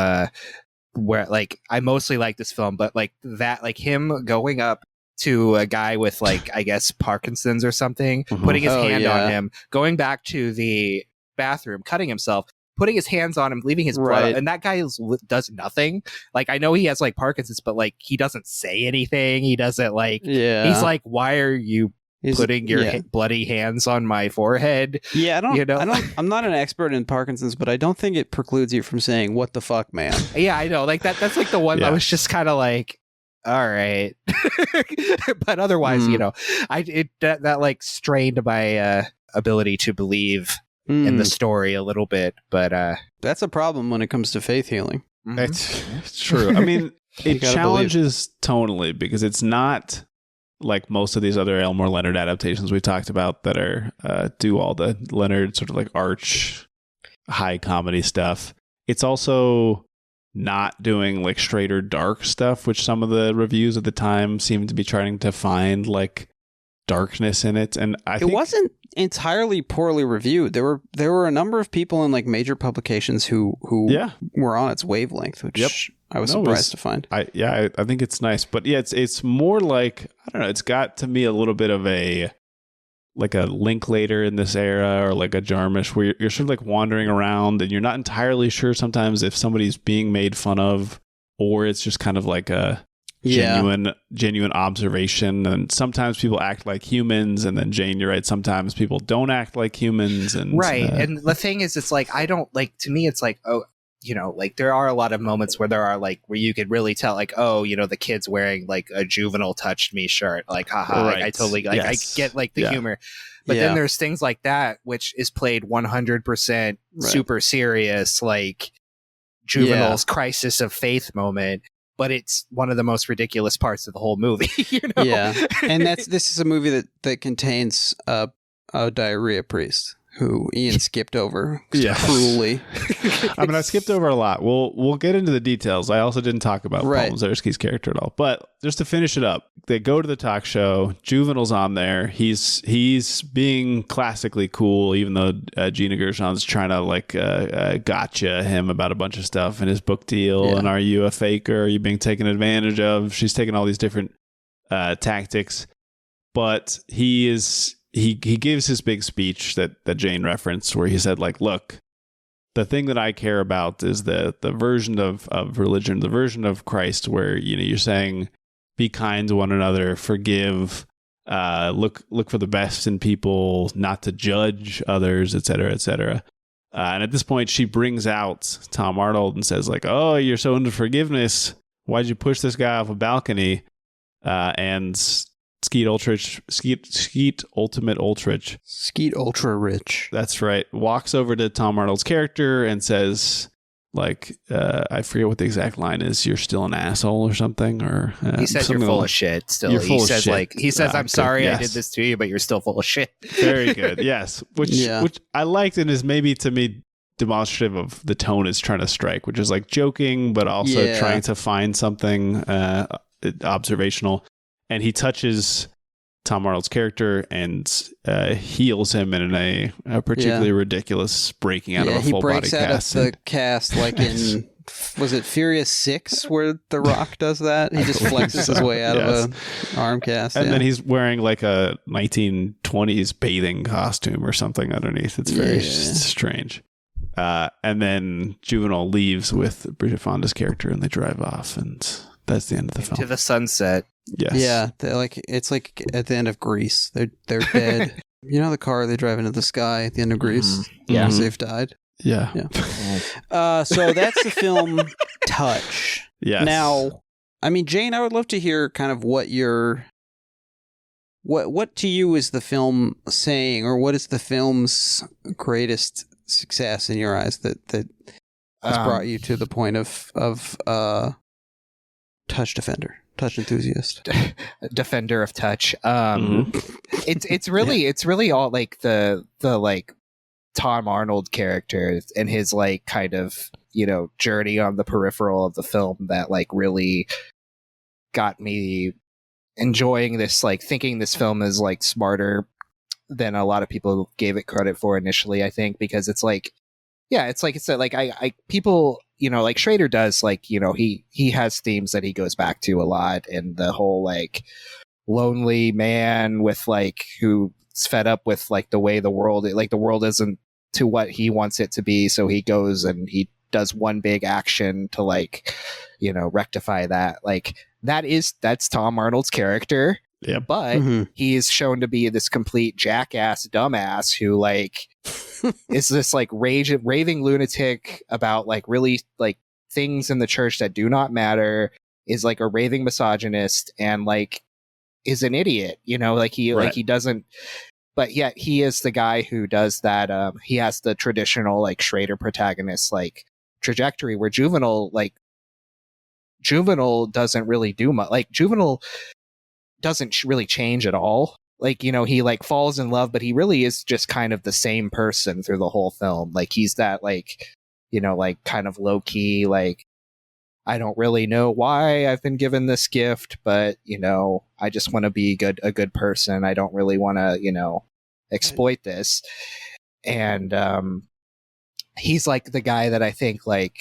where like I mostly like this film, but like that, like him going up to a guy with like, I guess, Parkinson's or something, putting his hand on him, going back to the bathroom, cutting himself, putting his hands on him, leaving his blood, and that guy does nothing. Like, I know he has like Parkinson's, but like he doesn't say anything. He doesn't like. He's like, why are you putting your bloody hands on my forehead? Yeah, I'm not an expert in Parkinson's, but I don't think it precludes you from saying, "What the fuck, man?" Yeah, I know. Like that's like the one I was just kind of like, all right, but otherwise, that like strained my ability to believe in the story a little bit. But that's a problem when it comes to faith healing. It's true. I mean, it challenges tonally because it's not like most of these other Elmore Leonard adaptations we talked about that are do all the Leonard sort of like arch high comedy stuff. It's also not doing like Schrader dark stuff, which some of the reviews at the time seemed to be trying to find like darkness in it. And I think it wasn't entirely poorly reviewed. There were a number of people in like major publications who were on its wavelength, which I was surprised to find. I think it's nice, but yeah, it's more like, I don't know, it's got to me a little bit of a like a Linklater in this era, or like a Jarmusch, where you're sort of like wandering around and you're not entirely sure sometimes if somebody's being made fun of, or it's just kind of like a genuine observation. And sometimes people act like humans, and then Jane, you're right, sometimes people don't act like humans. And and the thing is, it's like, I don't like, to me it's like, oh, like there are a lot of moments where where you could really tell, like, oh, the kid's wearing like a Juvenile Touched Me shirt, like, haha, like, I totally like, I get like the humor. But then there's things like that which is played 100% super serious, like Juvenile's crisis of faith moment, but it's one of the most ridiculous parts of the whole movie. Yeah, and this is a movie that contains a diarrhea priest who Ian skipped over cruelly. I mean, I skipped over a lot. We'll get into the details. I also didn't talk about Paul Mazursky's character at all. But just to finish it up, they go to the talk show. Juvenile's on there. He's being classically cool, even though Gina Gershon's trying to like gotcha him about a bunch of stuff in his book deal. And are you a faker? Are you being taken advantage of? She's taking all these different tactics, but he gives his big speech that Jane referenced, where he said, like, look, the thing that I care about is the version of religion, the version of Christ where, you're saying, be kind to one another, forgive, look for the best in people, not to judge others, et cetera, et cetera. And at this point, she brings out Tom Arnold and says, like, oh, you're so into forgiveness. Why'd you push this guy off a balcony? And Skeet Ultra Rich. That's right. Walks over to Tom Arnold's character and says, like, I forget what the exact line is. You're still an asshole or something, or he says you're full of shit. Still, he says, I'm sorry I did this to you, but you're still full of shit. Very good. Yes, which I liked, and is maybe to me demonstrative of the tone it's trying to strike, which is like joking, but also trying to find something observational. And he touches Tom Arnold's character and heals him in a particularly ridiculous breaking out of a full body cast. He breaks out of the cast like in, was it Furious 6 where The Rock does that? He just flexes his way out of an arm cast. And then he's wearing like a 1920s bathing costume or something underneath. It's very strange. And then Juvenile leaves with Bridget Fonda's character and they drive off, and that's the end of the film. To the sunset. Yes. Yeah, it's like at the end of Grease. They're dead. The car they drive into the sky at the end of Grease. Mm-hmm. Yeah, because they've died. Yeah. So that's the film Touch. Yes. Now, I mean, Jane, I would love to hear kind of what to you is the film saying, or what is the film's greatest success in your eyes that has brought you to the point of Touch defender. Touch enthusiast, defender of touch. It's really all like the like Tom Arnold character and his like kind of journey on the peripheral of the film that like really got me enjoying this, like thinking this film is like smarter than a lot of people gave it credit for initially. I think because it's like I people. Like Schrader does, like, he has themes that he goes back to a lot, and the whole, like, lonely man with like who's fed up with like the way the world isn't to what he wants it to be, so he goes and he does one big action to like, you know, rectify that. Like that's Tom Arnold's character. Yeah. But he is shown to be this complete jackass dumbass who like is this like raving lunatic about like really like things in the church that do not matter, is like a raving misogynist, and like is an idiot, you know, like he like he doesn't, but yet he is the guy who does that. He has the traditional like Schrader protagonist like trajectory where Juvenile doesn't really do much. Like Juvenile doesn't really change at all. Like, you know, he like falls in love, but he really is just kind of the same person through the whole film. Like he's that like, you know, like kind of low key, like, I don't really know why I've been given this gift, but you know, I just want to be a good person. I don't really want to, you know, exploit this. And he's like the guy that I think like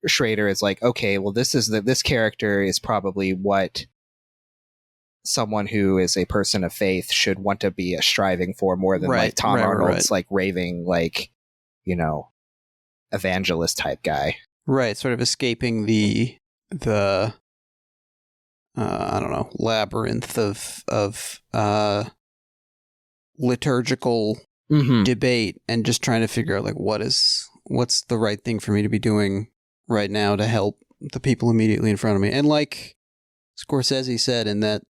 Schrader is like, okay, well, this character is probably what someone who is a person of faith should want to be striving for more than like Tom Arnold's like raving, like, you know, evangelist type guy. Right. Sort of escaping the I don't know, labyrinth of liturgical debate and just trying to figure out like what's the right thing for me to be doing right now to help the people immediately in front of me. And like Scorsese said in that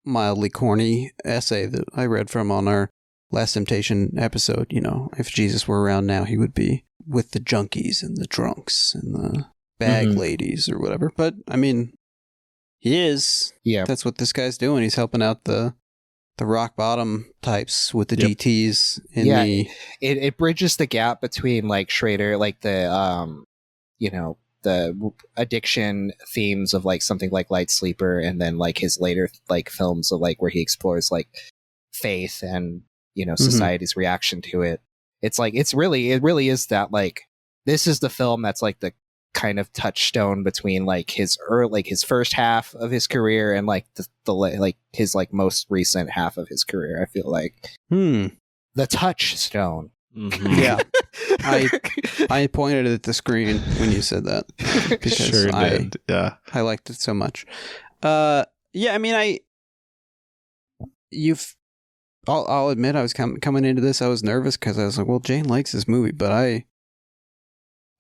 mildly corny essay that I read from on our Last Temptation episode, you know, if Jesus were around now, he would be with the junkies and the drunks and the bag ladies or whatever. But I mean, he is. Yeah. That's what this guy's doing. He's helping out the rock bottom types with the DTs in the... It bridges the gap between like Schrader, like the you know, the addiction themes of like something like Light Sleeper, and then like his later like films of like where he explores like faith and, you know, society's reaction to it. It's like it really is that like this is the film that's like the kind of touchstone between like his first half of his career and like the like his like most recent half of his career. I feel like the touchstone. Yeah, I pointed at the screen when you said that because sure did. Yeah, I liked it so much. Yeah, I mean, I'll admit I was coming into this, I was nervous because I was like, well, Jane likes this movie, but I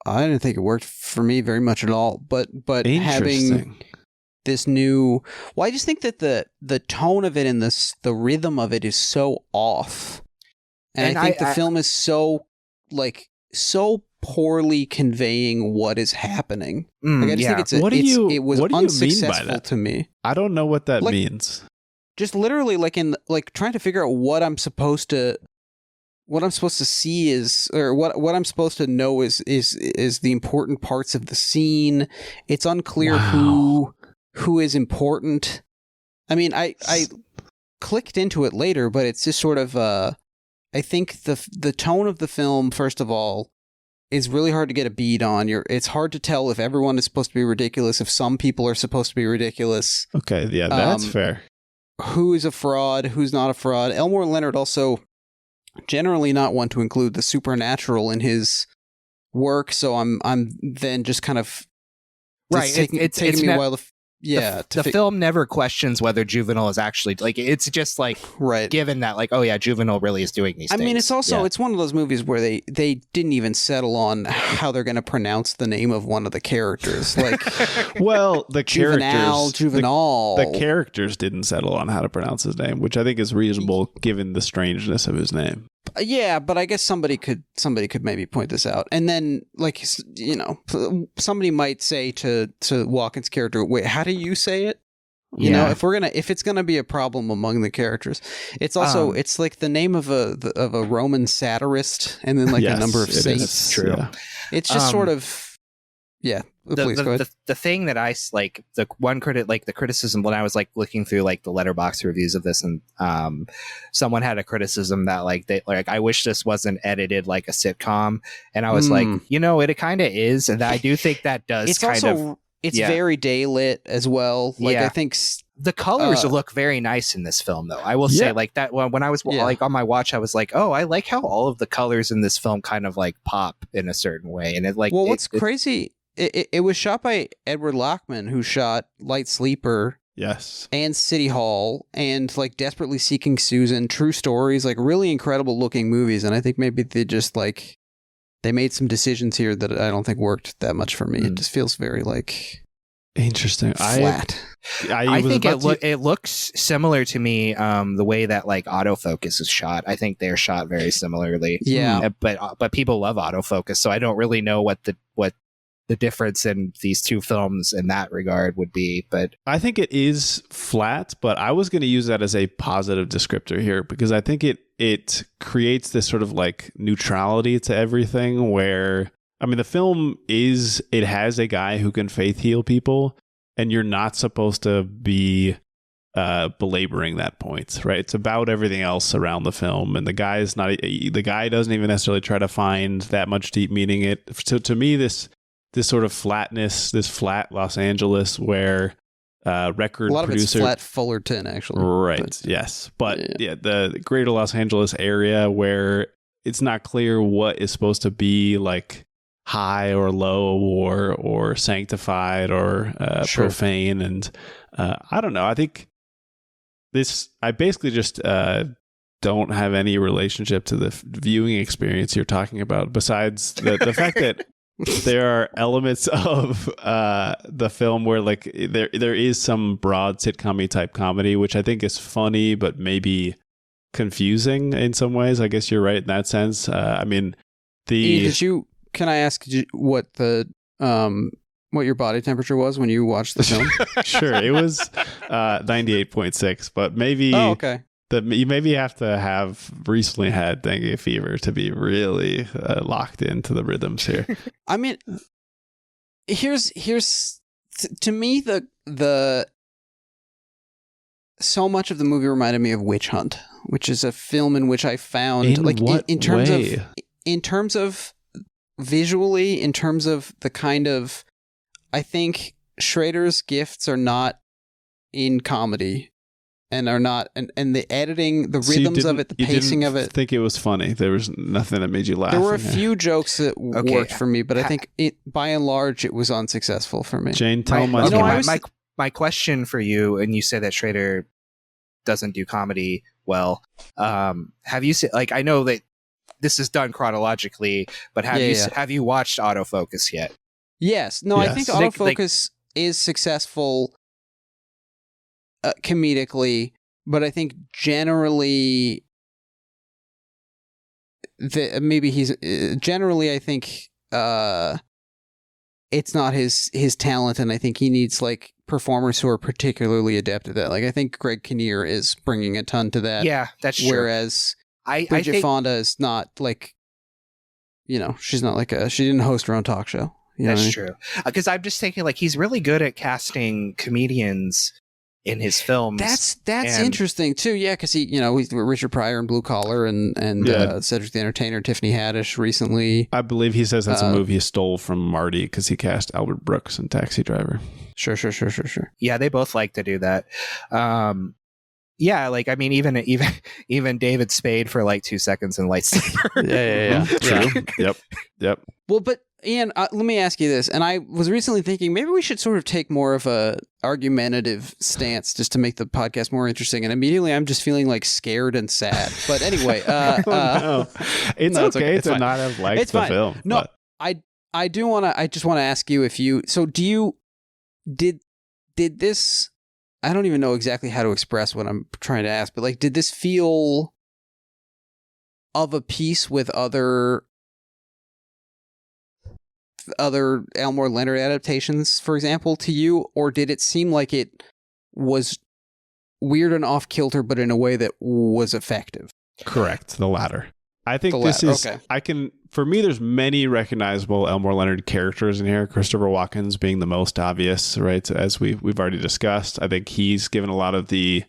didn't think it worked for me very much at all. But having this new, well, I just think that the tone of it and the rhythm of it is so off. And I think the film is so poorly conveying what is happening. Like, I just think it was unsuccessful to me. I don't know what that means. Just literally like trying to figure out what I'm supposed to see is, or what I'm supposed to know is the important parts of the scene. It's unclear who is important. I mean, I clicked into it later, but it's just sort of I think the tone of the film, first of all, is really hard to get a beat on. It's hard to tell if everyone is supposed to be ridiculous, if some people are supposed to be ridiculous. Okay, yeah, that's fair. Who is a fraud, who's not a fraud. Elmore Leonard also generally not one to include the supernatural in his work, so I'm then just kind of it's taking me a while to the film never questions whether Juvenile is actually like, it's just like given that like, oh yeah, Juvenile really is doing these things. I mean, it's also it's one of those movies where they didn't even settle on how they're going to pronounce the name of one of the characters. Like, well, the Juvenile. The characters didn't settle on how to pronounce his name, which I think is reasonable given the strangeness of his name. Yeah, but I guess somebody could maybe point this out, and then like, you know, somebody might say to Walken's character, "Wait, how do you say it?" You know, if it's gonna be a problem among the characters, it's also it's like the name of a Roman satirist, and then like a number of saints. True. Yeah. It's just sort of Please go ahead. The thing that I like, the one the criticism when I was like looking through like the Letterboxd reviews of this, and someone had a criticism that like I wish this wasn't edited like a sitcom, and I was like, you know, it kind of is, and I do think that does It's very day lit as well. Like I think the colors look very nice in this film, though. I will say, like that when I was like on my watch, I was like, oh, I like how all of the colors in this film kind of like pop in a certain way. And it like, well, what's crazy? It was shot by Edward Lockman, who shot Light Sleeper. Yes. And City Hall and like Desperately Seeking Susan, True Stories, like really incredible looking movies. And I think maybe they just like, they made some decisions here that I don't think worked that much for me. It just feels very like interesting, flat. I think it looks similar to me. The way that like autofocus is shot, I think they're shot very similarly. Yeah, but people love autofocus, so I don't really know what the difference in these two films in that regard would be. But I think it is flat, but I was going to use that as a positive descriptor here because I think it creates this sort of like neutrality to everything where, I mean, the film it has a guy who can faith heal people and you're not supposed to be belaboring that point, right? It's about everything else around the film, and the guy doesn't even necessarily try to find that much deep meaning. To me, this sort of flatness, this flat Los Angeles where record a lot producer, of it's flat Fullerton, actually. Right. But, yes. But the greater Los Angeles area where it's not clear what is supposed to be like high or low or sanctified or profane. And I don't know. I think I basically just don't have any relationship to the viewing experience you're talking about besides the fact that there are elements of the film where like there is some broad sitcom-y type comedy, which I think is funny, but maybe confusing in some ways. I guess you're right in that sense. I mean, can I ask what what your body temperature was when you watched the film? Sure. It was 98.6, but maybe okay. You maybe have to have recently had dengue fever to be really locked into the rhythms here. I mean, here's to me the so much of the movie reminded me of Witch Hunt, which is a film in which I found in terms of visually, in terms of the kind of, I think Schrader's gifts are not in comedy. And are not, and the editing, the rhythms of it, the pacing of it. I think it was funny. There was nothing that made you laugh. There were a few jokes that worked for me, but I think by and large, it was unsuccessful for me. Jane, tell my question for you, and you say that Schrader doesn't do comedy well. Have you seen? Like, I know that this is done chronologically, but have you watched Autofocus yet? Yes. No, yes. I think Autofocus is successful. Comedically, but I think generally I think it's not his talent, and I think he needs like performers who are particularly adept at that. Like I think Greg Kinnear is bringing a ton to that. Yeah, that's true. Whereas Bridget Fonda is not like, she's not like she didn't host her own talk show. That's true. Because I'm just thinking like he's really good at casting comedians in his films. That's interesting too. Yeah, because he's Richard Pryor in Blue Collar and Cedric the Entertainer, Tiffany Haddish recently. I believe he says that's a movie he stole from Marty because he cast Albert Brooks in Taxi Driver. Sure. Yeah, they both like to do that. Yeah, like I mean, even David Spade for like 2 seconds in Lightsaber. Yeah. True. Yep. Well, but Ian, let me ask you this. And I was recently thinking maybe we should sort of take more of a argumentative stance just to make the podcast more interesting. And immediately I'm just feeling like scared and sad. But anyway, no. It's okay to not have liked the film. No, but I just want to ask you did this, I don't even know exactly how to express what I'm trying to ask, but like, did this feel of a piece with other Elmore Leonard adaptations, for example, to you, or did it seem like it was weird and off kilter, but in a way that was effective? Correct, the latter. I think for me, there's many recognizable Elmore Leonard characters in here. Christopher Walken's being the most obvious, right? As we've already discussed. I think he's given a lot of the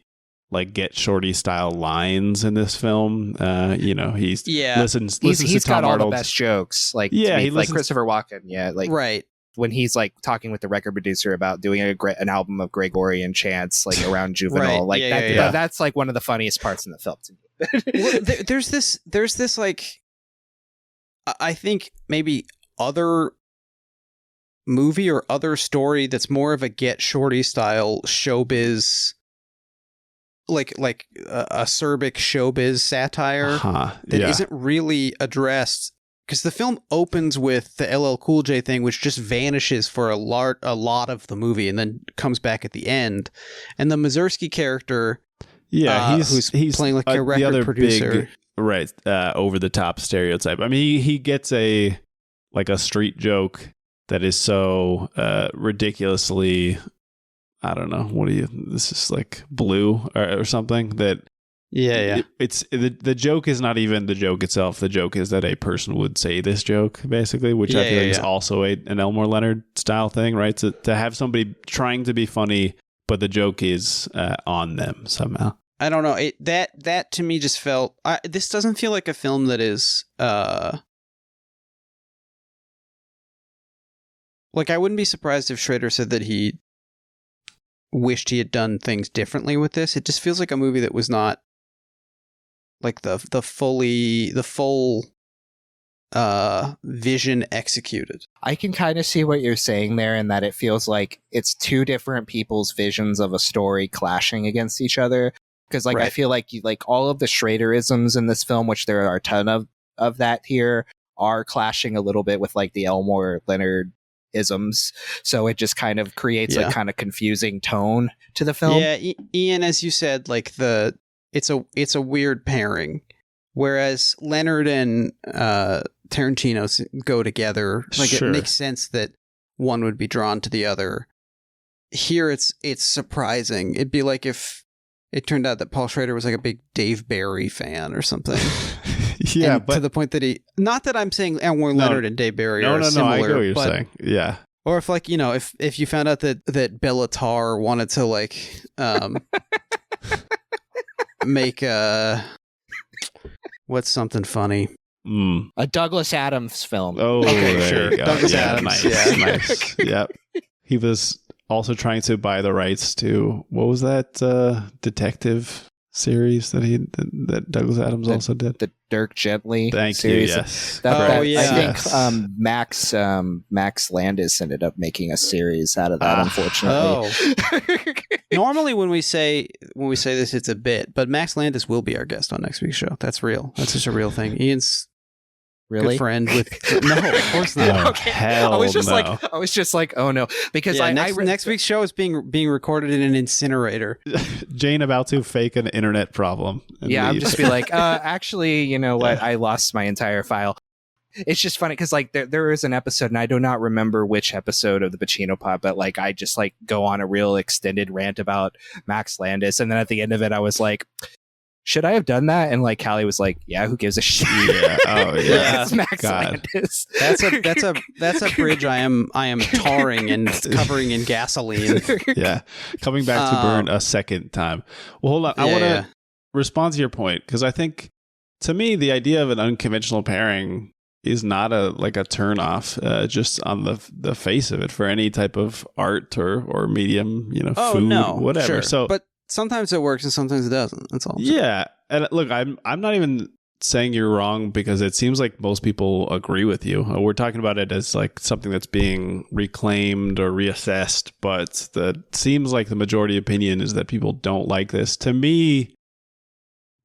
like Get Shorty style lines in this film. He's listens he's to Tom got Arnold. All the best jokes. Like he like Christopher Walken. Yeah, like right. when he's like talking with the record producer about doing an album of Gregorian chants like around Juvenile, Right. That's like one of the funniest parts in the film to me. Well, there's this like, I think maybe other movie or other story that's more of a Get Shorty style showbiz, like a acerbic showbiz satire that isn't really addressed, because the film opens with the LL Cool J thing, which just vanishes for a lot of the movie and then comes back at the end, and the Mazursky character, he's playing like a record the other producer, big, over the top stereotype. I mean, he gets a street joke that is so ridiculously, I don't know, this is like blue or something that. It's the joke is not even the joke itself. The joke is that a person would say this joke, basically, which I feel like is also an Elmore Leonard style thing, right? To have somebody trying to be funny, but the joke is on them somehow. I don't know. That to me just felt. This doesn't feel like a film that is. Like, I wouldn't be surprised if Schrader said that he wished he had done things differently with this. It just feels like a movie that was not like the full vision executed. I can kind of see what you're saying there, in that it feels like it's two different people's visions of a story clashing against each other. Because I feel like all of the Schraderisms in this film, which there are a ton of that here, are clashing a little bit with like the Elmore Leonard isms, so it just kind of creates a kind of confusing tone to the film. Yeah, Ian, as you said, like it's a weird pairing, whereas Leonard and Tarantino go together. Like, it makes sense that one would be drawn to the other. Here, it's surprising. It'd be like if it turned out that Paul Schrader was like a big Dave Barry fan or something. Yeah, but to the point that not that I'm saying Elmore Leonard and Dave Barry are similar. I get what you're saying. Yeah. Or if, like, if you found out that Bella Tarr wanted to, like, make what's something funny? A Douglas Adams film. Oh, okay, sure. Douglas Adams. Nice. Yep. He was also trying to buy the rights to, what was that detective series that Douglas Adams also did? The Dirk Gently Thank series. you, yes. I think Max Landis ended up making a series out of that, unfortunately. Normally when we say this, it's a bit, but Max Landis will be our guest on next week's show. That's real. That's just a real thing. Ian's good friend with no, of course not. No, okay. Hell I was just no. like, oh no, because next week's show is being recorded in an incinerator. Jane about to fake an internet problem. Yeah, I'm just be like, actually, you know what? I lost my entire file. It's just funny because like there is an episode, and I do not remember which episode of the Pacino Pod, but like I just like go on a real extended rant about Max Landis, and then at the end of it, I was like, should I have done that? And like Callie was like, yeah, who gives a shit? Yeah. Oh yeah. It's Max Landis. That's a bridge I am tarring and covering in gasoline. Yeah. Coming back to burn a second time. Well, hold on. I want to respond to your point, because I think, to me, the idea of an unconventional pairing is not a turn off, just on the face of it, for any type of art or medium, food, whatever. Sure. So, but sometimes it works and sometimes it doesn't. That's all. Yeah. And look, I'm not even saying you're wrong, because it seems like most people agree with you. We're talking about it as like something that's being reclaimed or reassessed, but that seems like the majority opinion is that people don't like this. To me,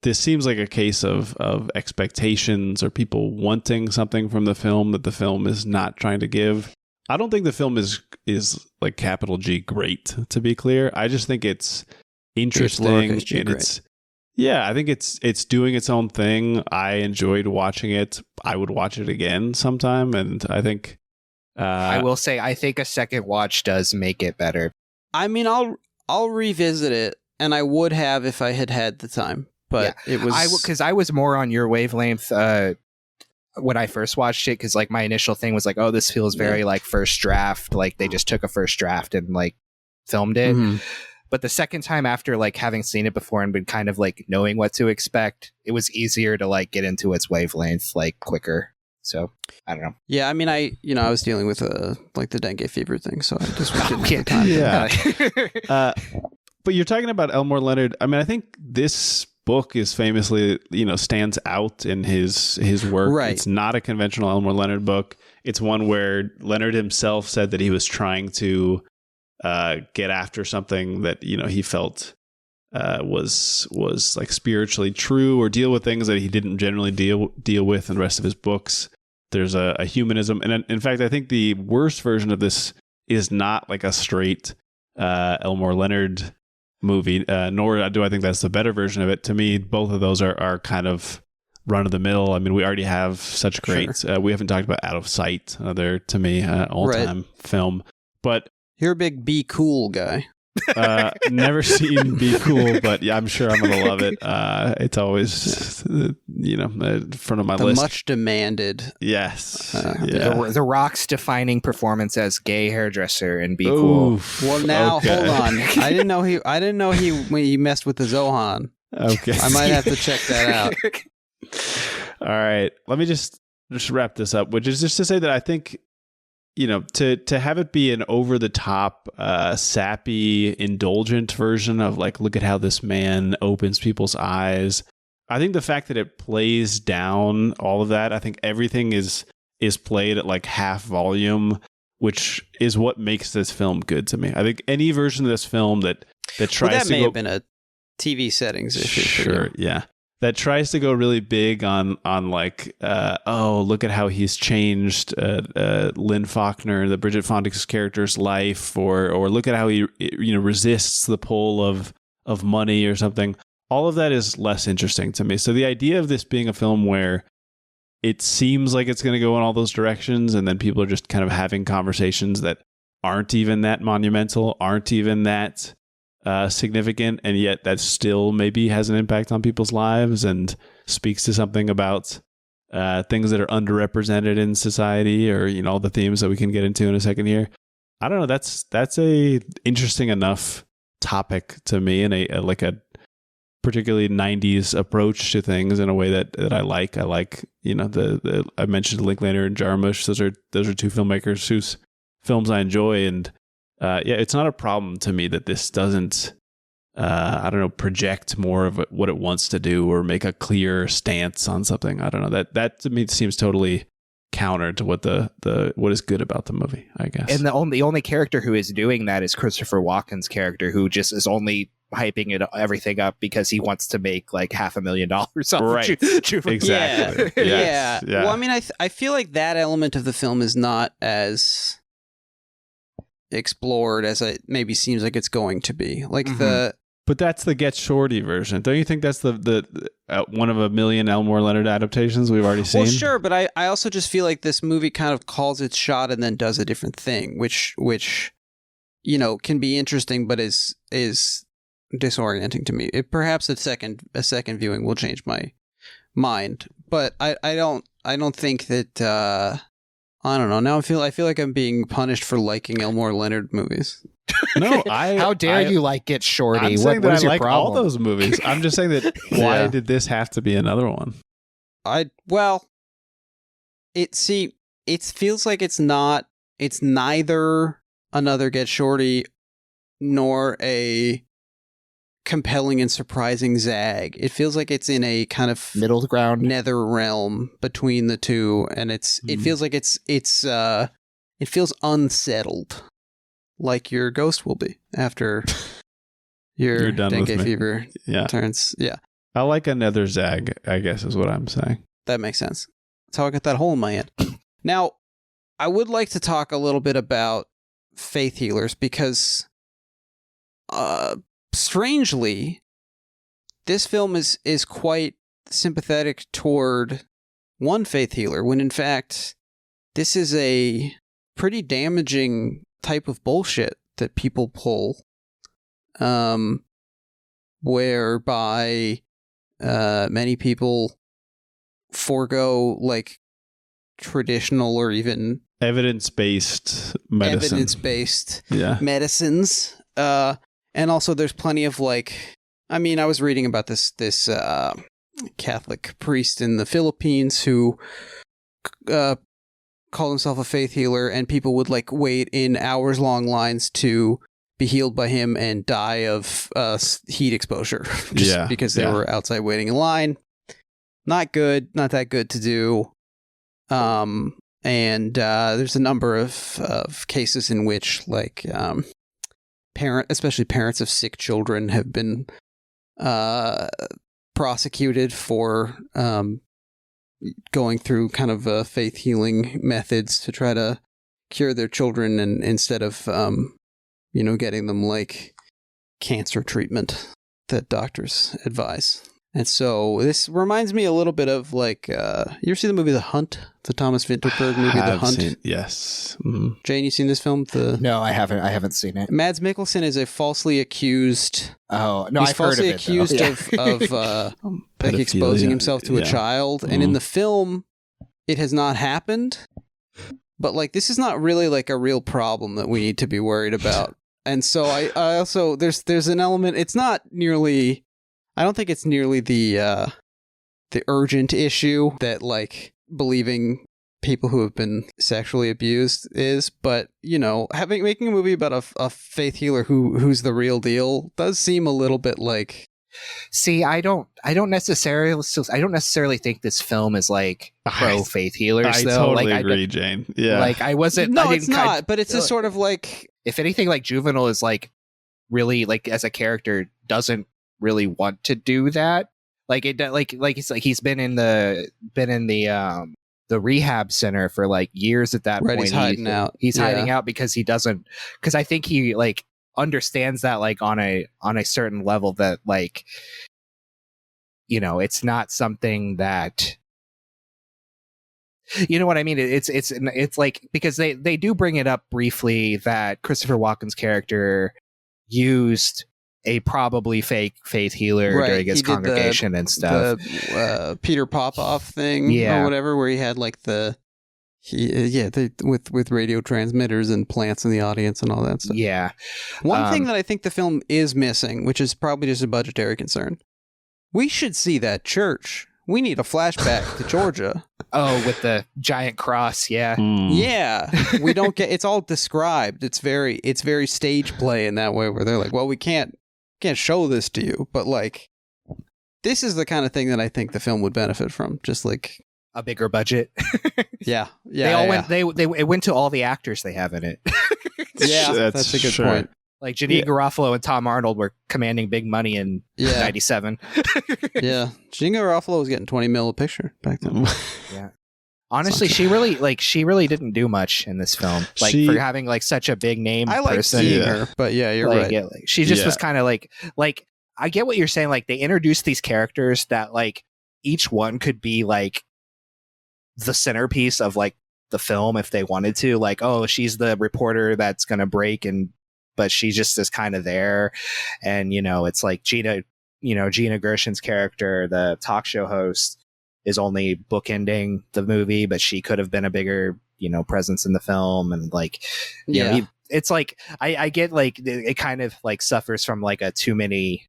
this seems like a case of expectations, or people wanting something from the film that the film is not trying to give. I don't think the film is like capital G great, to be clear. I just think it's interesting, and I think it's doing its own thing. I enjoyed watching it. I would watch it again sometime, and I think I will say I think a second watch does make it better. I mean, I'll revisit it, and I would have if I had the time. But it was because I was more on your wavelength when I first watched it, because like my initial thing was like, oh, this feels very like first draft, like they just took a first draft and like filmed it. Mm-hmm. But the second time, after like having seen it before and been kind of like knowing what to expect, it was easier to like get into its wavelength like quicker. So I don't know. Yeah, I mean, I was dealing with like the dengue fever thing, so I just didn't have time. Yeah. But you're talking about Elmore Leonard. I mean, I think this book is famously, stands out in his work. Right. It's not a conventional Elmore Leonard book. It's one where Leonard himself said that he was trying to get after something that he felt was like spiritually true, or deal with things that he didn't generally deal with in the rest of his books. There's a humanism, and in fact, I think the worst version of this is not like a straight Elmore Leonard movie, nor do I think that's the better version of it. To me, both of those are kind of run of the mill. I mean, we already have such great. We haven't talked about Out of Sight, another to me all time film, but you're a big Be Cool guy. Never seen Be Cool, but yeah, I'm sure I'm gonna love it. It's always in front of my list. Much demanded. Yes. The Rock's defining performance as gay hairdresser in Be Cool. Well, now hold on. I didn't know he messed with the Zohan. Okay. I might have to check that out. All right. Let me just wrap this up, which is just to say that I think, to have it be an over the top, sappy, indulgent version of like, look at how this man opens people's eyes. I think the fact that it plays down all of that, I think everything is played at like half volume, which is what makes this film good to me. I think any version of this film that tries to may have been a TV settings issue. Sure. Yeah. That tries to go really big on like, look at how he's changed Lynn Faulkner, the Bridget Fonda's character's life, or look at how he resists the pull of money or something. All of that is less interesting to me. So the idea of this being a film where it seems like it's going to go in all those directions, and then people are just kind of having conversations that aren't even that monumental, aren't even that significant, and yet that still maybe has an impact on people's lives and speaks to something about things that are underrepresented in society, or all the themes that we can get into in a second here. I don't know. That's a interesting enough topic to me, and a particularly 90s approach to things in a way that I like. I like I mentioned Linklater and Jarmusch. Those are two filmmakers whose films I enjoy, and it's not a problem to me that this doesn't, project more of what it wants to do or make a clear stance on something. I don't know. That to me seems totally counter to what what is good about the movie, I guess. And the only character who is doing that is Christopher Walken's character, who just is only hyping everything up because he wants to make like $500,000 off. Right. Exactly. Yeah. Well, I mean, I feel like that element of the film is not as explored as it maybe seems like it's going to be. Like but that's the Get Shorty version. Don't you think that's the one of a million Elmore Leonard adaptations we've already seen? Well, sure, but I also just feel like this movie kind of calls its shot and then does a different thing, which can be interesting, but is disorienting to me. Perhaps a second viewing will change my mind, but I don't think that. I don't know. Now I feel like I'm being punished for liking Elmore Leonard movies. No, how dare you like Get Shorty? I'm saying what is your like problem? all those movies. I'm just saying that why did this have to be another one? It feels like it's neither another Get Shorty nor a compelling and surprising Zag. It feels like it's in a kind of middle ground, nether realm between the two, and it feels like it feels unsettled, like your ghost will be after your dengue fever turns. Yeah, I like another Zag, I guess is what I'm saying. That makes sense. That's how I got that hole in my head. Now, I would like to talk a little bit about faith healers because strangely, this film is quite sympathetic toward one faith healer, when in fact, this is a pretty damaging type of bullshit that people pull, whereby many people forego like traditional or even evidence-based medicine. Medicines. And also there's plenty of like, I mean, I was reading about this Catholic priest in the Philippines who call himself a faith healer, and people would like wait in hours-long lines to be healed by him and die of heat exposure just because they were outside waiting in line. Not good, not that good to do. And there's a number of cases in which like especially parents of sick children have been prosecuted for going through kind of faith healing methods to try to cure their children, and instead of getting them like cancer treatment that doctors advise. And so this reminds me a little bit of like, you ever see the movie The Hunt? The Thomas Vinterberg movie, The Hunt? Yes. Mm. Jane, you seen this film? No, I haven't. I haven't seen it. Mads Mikkelsen is a falsely accused. Oh no, he's I've heard of it. Accused of like exposing himself to a child, and in the film, it has not happened. But like, this is not really like a real problem that we need to be worried about. And so I also there's an element. It's not nearly. I don't think it's nearly the urgent issue that like believing people who have been sexually abused is, but making a movie about a faith healer who's the real deal does seem a little bit like. See, I don't necessarily think this film is like pro faith healers. I though. totally like, agree, Jane. Yeah, like I wasn't. No, I it's not. But it's a sort of like, if anything, like Juvenile is like really like as a character doesn't really want to do that. Like it, like it's like he's been in the rehab center for like years at that point. He's hiding out. He's hiding out because he doesn't. Because I think he like understands that like on a certain level that like it's not something that. You know what I mean? It's like, because they do bring it up briefly that Christopher Walken's character used a probably fake faith healer during his congregation and stuff. The Peter Popoff thing or whatever, where he had like with radio transmitters and plants in the audience and all that stuff. Yeah. One thing that I think the film is missing, which is probably just a budgetary concern, we should see that church. We need a flashback to Georgia. Oh, with the giant cross, yeah. Yeah. We don't get, it's all described. It's very stage play in that way, where they're like, well, we can't show this to you, but like, this is the kind of thing that I think the film would benefit from. Just like a bigger budget. Yeah. It went to all the actors they have in it. Yeah, that's a good point. Like Janine Garofalo and Tom Arnold were commanding big money in 97. Yeah. Janine Garofalo was getting 20 mil a picture back then. Yeah. Honestly, she really didn't do much in this film. Like for having like such a big name person. I like seeing her, but yeah, you're right. Yeah, like, she just was kind of like I get what you're saying. Like they introduced these characters that like each one could be like the centerpiece of like the film if they wanted to. Like, oh, she's the reporter that's gonna break, but she just is kind of there. And it's like Gina Gershon's character, the talk show host, is only bookending the movie, but she could have been a bigger, presence in the film. And like, it's like, I get like, it kind of like suffers from like a too many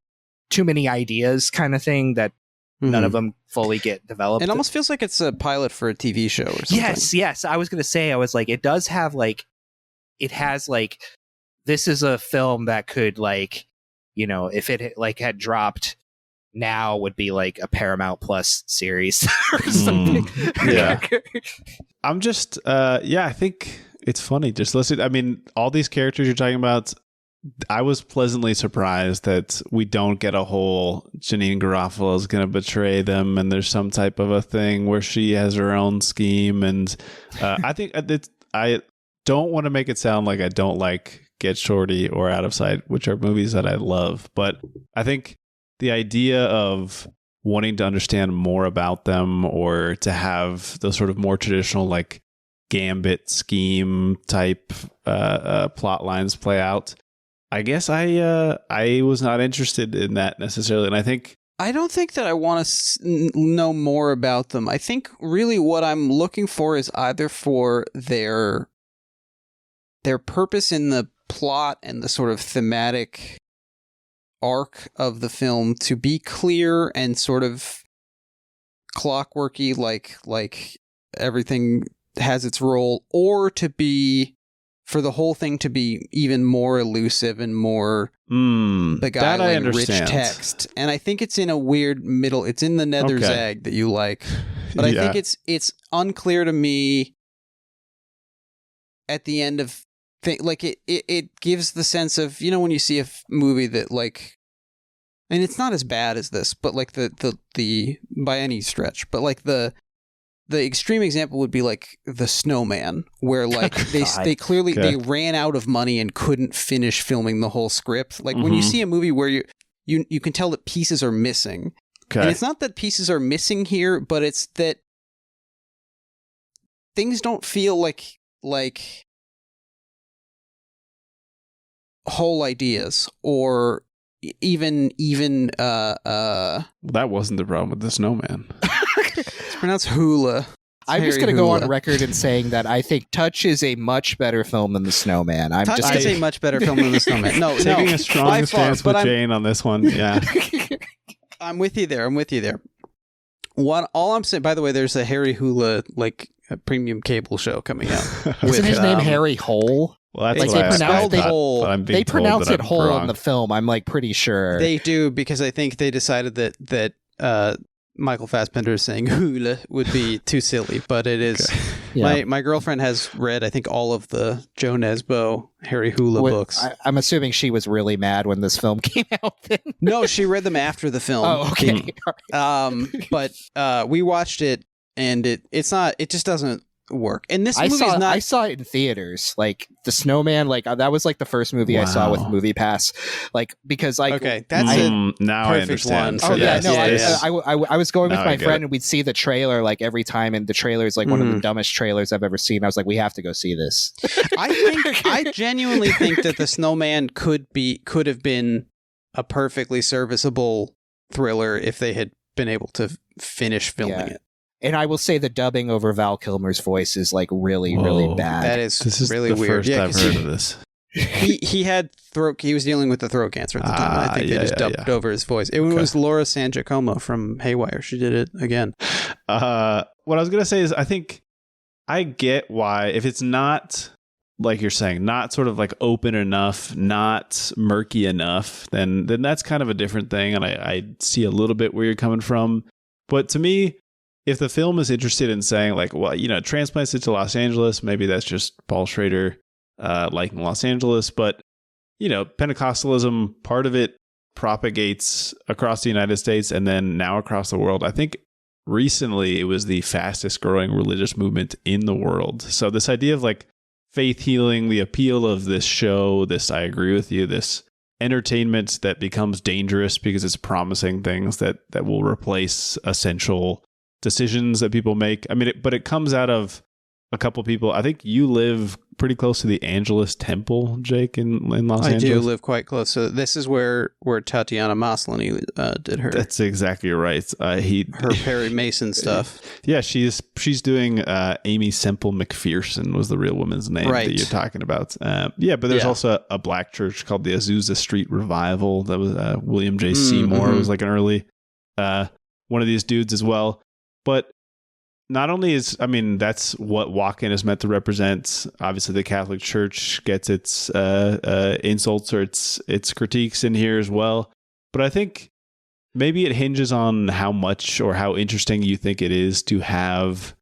ideas kind of thing that none of them fully get developed. It almost feels like it's a pilot for a TV show or something. Yes. I was going to say, I was like, it does have like, it has like, this is a film that could like, if it like had dropped now would be like a Paramount Plus series or something. Yeah. I'm just, I think it's funny. Just listen. I mean, all these characters you're talking about, I was pleasantly surprised that we don't get a whole Janine Garofalo is going to betray them, and there's some type of a thing where she has her own scheme. And I think I don't want to make it sound like I don't like Get Shorty or Out of Sight, which are movies that I love. But I think the idea of wanting to understand more about them, or to have those sort of more traditional like Gambit scheme type plot lines play out, I guess I was not interested in that necessarily. And I don't think that I want to know more about them. I think really what I'm looking for is either for their purpose in the plot and the sort of thematic arc of the film to be clear and sort of clockworky, like everything has its role, or to be for the whole thing to be even more elusive and more beguiling, rich text. And I think it's in a weird middle. It's in the nether zag that you like, but I think it's unclear to me at the end of like it gives the sense of, you know, when you see a movie that like, and it's not as bad as this, but like the by any stretch, but like the extreme example would be like The Snowman, where like they clearly they ran out of money and couldn't finish filming the whole script. Like when you see a movie where you can tell that pieces are missing, and it's not that pieces are missing here, but it's that things don't feel like whole ideas, or even that wasn't the problem with The Snowman. It's pronounced hula. I'm just going to go on record in saying that I think Touch is a much better film than The Snowman. Touch is a much better film than The Snowman. No, taking a strong stance with Jane on this one. Yeah, I'm with you there. All I'm saying, by the way, there's a Harry Hula like a premium cable show coming out. Isn't his name Harry Hole? Well, that's like they pronounce it Hole wrong in the film. I'm like pretty sure they do, because I think they decided that Michael Fassbender saying hula would be too silly, but it is. Okay. Yeah. My girlfriend has read, I think, all of the Joe Nesbo Harry Hula books. I'm assuming she was really mad when this film came out. Then. No, she read them after the film. Oh, okay. But we watched it, and it just doesn't work. And this movie is not. I saw it in theaters. Like The Snowman, like that was like the first movie I saw with MoviePass. Like because like that's now I understand. Oh yes, I was going with my friend, and we'd see the trailer like every time, and the trailer is like one of the dumbest trailers I've ever seen. I was like, we have to go see this. I genuinely think that The Snowman could have been a perfectly serviceable thriller if they had been able to finish filming it. And I will say the dubbing over Val Kilmer's voice is like really, really bad. This is really weird. First I've heard of this. He had he was dealing with the throat cancer at the time. And I think they just dubbed over his voice. It was Laura San Giacomo from Haywire. She did it again. What I was gonna say is I think I get why, if it's not like you're saying, not sort of like open enough, not murky enough, then that's kind of a different thing. And I see a little bit where you're coming from. But to me, if the film is interested in saying like, well, you know, transplants it to Los Angeles, maybe that's just Paul Schrader liking Los Angeles, but you know, Pentecostalism, part of it propagates across the United States and then now across the world. I think recently it was the fastest growing religious movement in the world. So this idea of like faith healing, the appeal of this show, I agree with you, this entertainment that becomes dangerous because it's promising things that will replace essential decisions that people make. I mean, but it comes out of a couple people. I think you live pretty close to the Angelus Temple, Jake, in Los Angeles. I do live quite close. So this is where Tatiana Maslany did her. That's exactly right. Her Perry Mason stuff. Yeah, she's doing Amy Semple McPherson was the real woman's name that you're talking about. But there's also a black church called the Azusa Street Revival. That was William J. Seymour was like an early one of these dudes as well. But not only that's what Walk-In is meant to represent. Obviously, the Catholic Church gets its insults or its critiques in here as well. But I think maybe it hinges on how much or how interesting you think it is to have.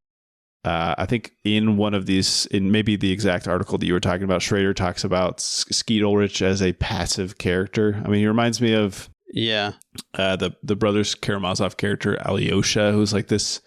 I think in one of these, in maybe the exact article that you were talking about, Schrader talks about Skeet Ulrich as a passive character. I mean, he reminds me of the brothers Karamazov character Alyosha, who's like this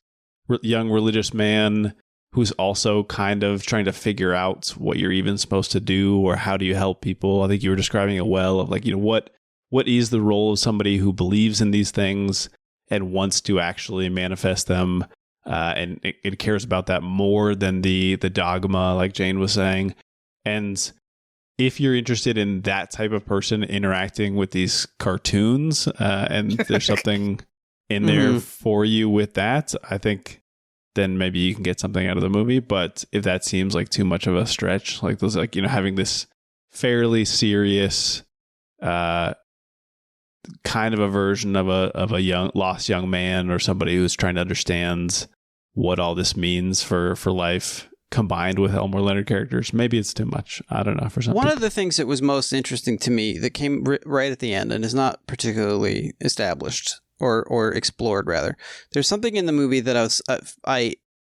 young religious man who's also kind of trying to figure out what you're even supposed to do or how do you help people. I think you were describing it well of like, you know, what is the role of somebody who believes in these things and wants to actually manifest them, and it cares about that more than the dogma, like Jane was saying. And if you're interested in that type of person interacting with these cartoons, and there's something in there for you with that, I think then maybe you can get something out of the movie. But if that seems like too much of a stretch, like those, like, you know, having this fairly serious kind of a version of a lost young man or somebody who's trying to understand what all this means for life combined with Elmore Leonard characters. Maybe it's too much. I don't know. For some One people. of the things that was most interesting to me that came right at the end and is not particularly established or explored, rather. There's something in the movie that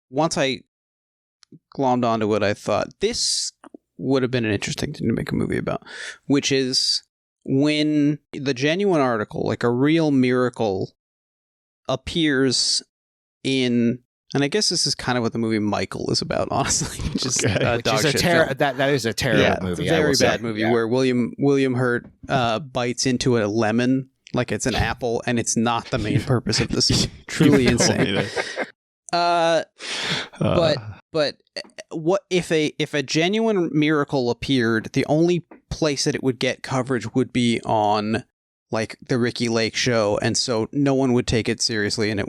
once I glommed onto it, I thought this would have been an interesting thing to make a movie about, which is when the genuine article, like a real miracle, appears in. And I guess this is kind of what the movie Michael is about, honestly. Just Which dog is a shit film. that is a terrible movie. Very bad movie where William Hurt bites into a lemon like it's an apple, and it's not the main purpose of the scene. Truly insane. But what if a genuine miracle appeared? The only place that it would get coverage would be on like the Ricky Lake show, and so no one would take it seriously, and it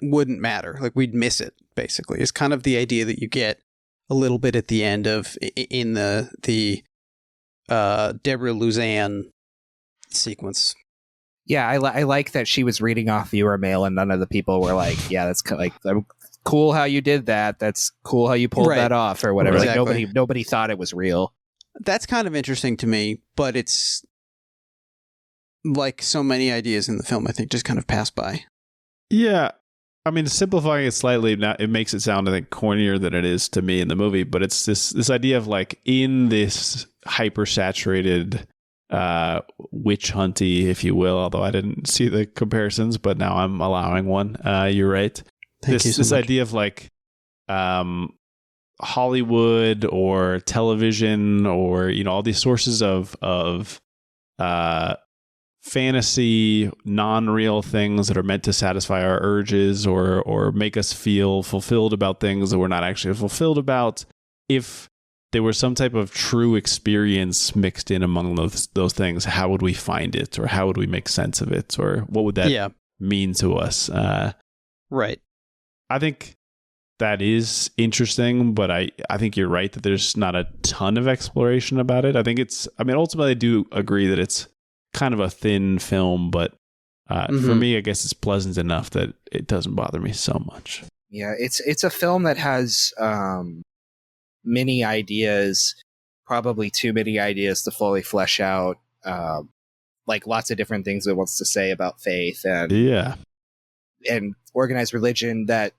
wouldn't matter. Like we'd miss it. Basically, it's kind of the idea that you get a little bit at the end of in the Deborah Luzanne sequence. Yeah, I like that she was reading off viewer mail, and none of the people were like, "Yeah, that's cool how you did that. That's cool how you pulled that off," or whatever. Exactly. Like nobody thought it was real. That's kind of interesting to me, but it's like so many ideas in the film, I think, just kind of pass by. Yeah. I mean, simplifying it slightly, it makes it sound, I think, cornier than it is to me in the movie. But it's this idea of like in this hyper-saturated witch hunty, if you will, although I didn't see the comparisons, but now I'm allowing one. You're right. Thank you so this much. idea of like Hollywood or television or, you know, all these sources of fantasy, non-real things that are meant to satisfy our urges or make us feel fulfilled about things that we're not actually fulfilled about. If there was some type of true experience mixed in among those things, how would we find it, or how would we make sense of it, or what would that mean to us? Right. I think that is interesting, but I think you're right that there's not a ton of exploration about it. I mean, ultimately I do agree that it's kind of a thin film, but for me, I guess it's pleasant enough that it doesn't bother me so much. Yeah, it's a film that has many ideas, probably too many ideas to fully flesh out. Like lots of different things it wants to say about faith and organized religion. That,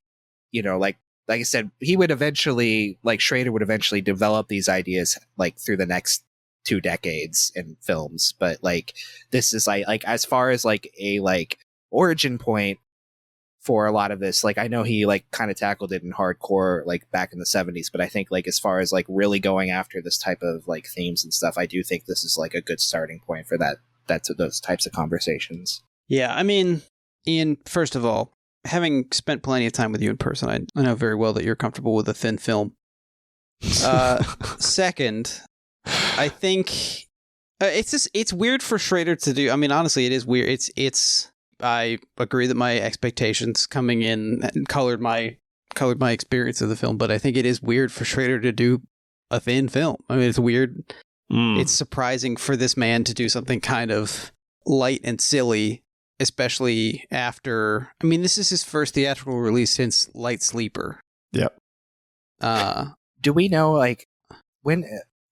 you know, like I said, he would eventually, like Schrader would eventually develop these ideas like through the next 2 decades in films, but like this is like as far as like a like origin point for a lot of this, like I know he like kind of tackled it in hardcore like back in the 70s, but I think like as far as like really going after this type of like themes and stuff, I do think this is like a good starting point for that's those types of conversations. Yeah, I mean, Ian, first of all, having spent plenty of time with you in person, I know very well that you're comfortable with a thin film. Second, I think it's weird for Schrader to do. I mean, honestly, it is weird. I agree that my expectations coming in colored my experience of the film, but I think it is weird for Schrader to do a thin film. I mean, it's weird. It's surprising for this man to do something kind of light and silly, especially after. I mean, this is his first theatrical release since Light Sleeper. Yep. Do we know like when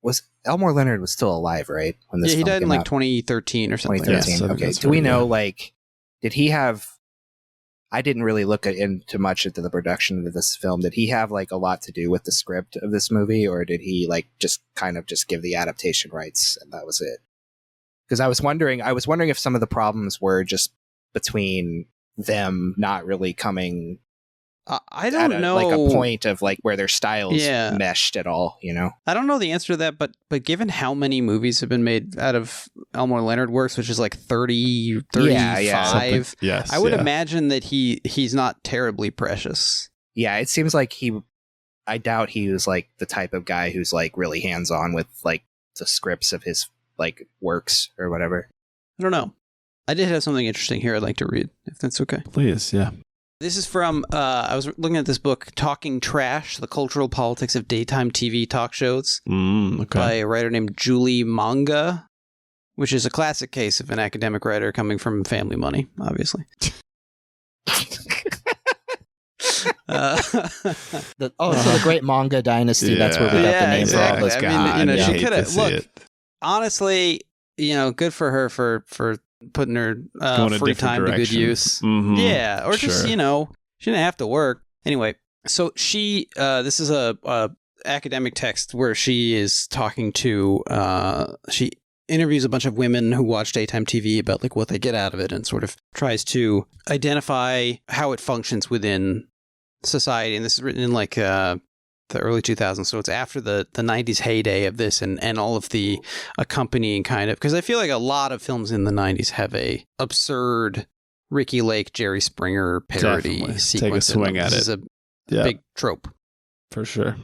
was Elmore Leonard was still alive, right? When this he died in like out? 2013 or something. 2013. Yeah, Okay. Do we know like did he have? I didn't really look into much into the production of this film. Did he have like a lot to do with the script of this movie, or did he like just kind of just give the adaptation rights and that was it? Because I was wondering if some of the problems were just between them not really coming. I don't know, like a point of like where their styles meshed at all, you know? I don't know the answer to that, but given how many movies have been made out of Elmore Leonard works, which is like 30, 35, yes, I would imagine that he's not terribly precious. Yeah, it seems like I doubt he was like the type of guy who's like really hands-on with like the scripts of his like works or whatever. I don't know. I did have something interesting here I'd like to read, if that's okay. Please, yeah. This is from, I was looking at this book, Talking Trash, The Cultural Politics of Daytime TV Talk Shows, by a writer named Julie Manga, which is a classic case of an academic writer coming from family money, obviously. So the Great Manga Dynasty. That's where we got the name for all those guys. I mean, I she could have. Look, it. honestly, good for her for putting her free time to good use. Mm-hmm. Yeah, or just she didn't have to work anyway. So she, this is a academic text where she is talking to she interviews a bunch of women who watch daytime TV about like what they get out of it, and sort of tries to identify how it functions within society. And this is written in like the early 2000s, so it's after the 90s heyday of this and all of the accompanying kind of, because I feel like a lot of films in the 90s have a absurd Ricky Lake, Jerry Springer parody sequence. Take a swing at it. This is a big trope. For sure.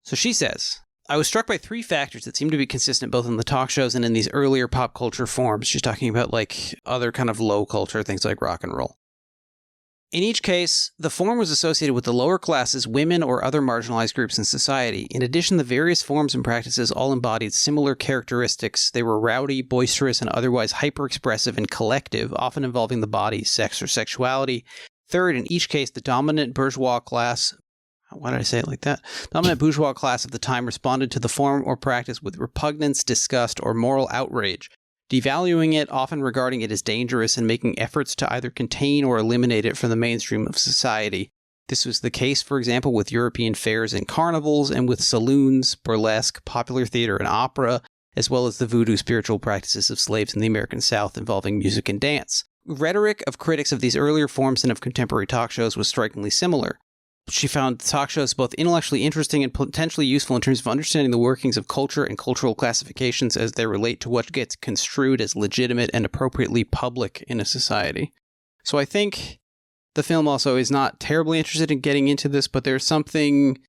So she says, I was struck by three factors that seem to be consistent both in the talk shows and in these earlier pop culture forms. She's talking about like other kind of low culture, things like rock and roll. In each case, the form was associated with the lower classes, women, or other marginalized groups in society. In addition, the various forms and practices all embodied similar characteristics. They were rowdy, boisterous, and otherwise hyper-expressive and collective, often involving the body, sex, or sexuality. Third, in each case, the dominant bourgeois class... Why did I say it like that? Dominant bourgeois class of the time responded to the form or practice with repugnance, disgust, or moral outrage, devaluing it, often regarding it as dangerous, and making efforts to either contain or eliminate it from the mainstream of society. This was the case, for example, with European fairs and carnivals, and with saloons, burlesque, popular theater, and opera, as well as the voodoo spiritual practices of slaves in the American South involving music and dance. Rhetoric of critics of these earlier forms and of contemporary talk shows was strikingly similar. She found talk shows both intellectually interesting and potentially useful in terms of understanding the workings of culture and cultural classifications as they relate to what gets construed as legitimate and appropriately public in a society. So I think the film also is not terribly interested in getting into this, but there's something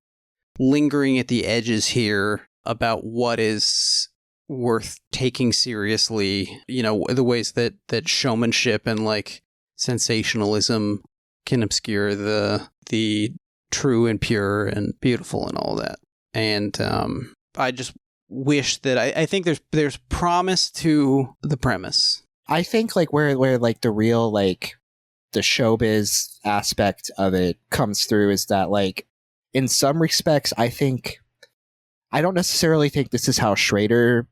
lingering at the edges here about what is worth taking seriously, the ways that showmanship and like sensationalism can obscure the true and pure and beautiful and all that. And I just wish that I think there's promise to the premise. I think like where like the real like the showbiz aspect of it comes through is that like in some respects I don't necessarily think this is how Schrader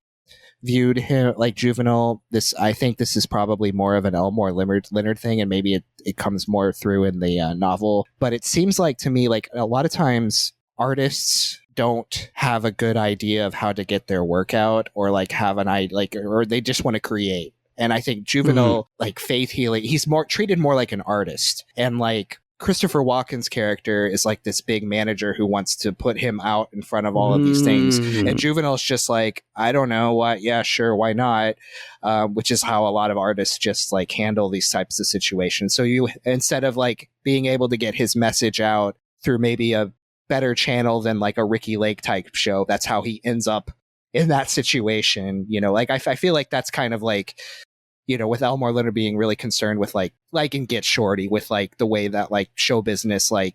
viewed him, like Juvenile. I think this is probably more of an Elmore Leonard thing, and maybe it comes more through in the novel. But it seems like to me, like a lot of times artists don't have a good idea of how to get their work out, or like have an idea, like, or they just want to create. And I think Juvenile, like Faith Healy, he's more treated more like an artist, and like Christopher Walken's character is like this big manager who wants to put him out in front of all of these things. And Juvenile's just like, I don't know what, yeah, sure, why not? Which is how a lot of artists just like handle these types of situations. So you, instead of like being able to get his message out through maybe a better channel than like a Ricky Lake type show, that's how he ends up in that situation. Like I feel like that's kind of like, with Elmore Leonard being really concerned with like in Get Shorty, with like the way that like show business like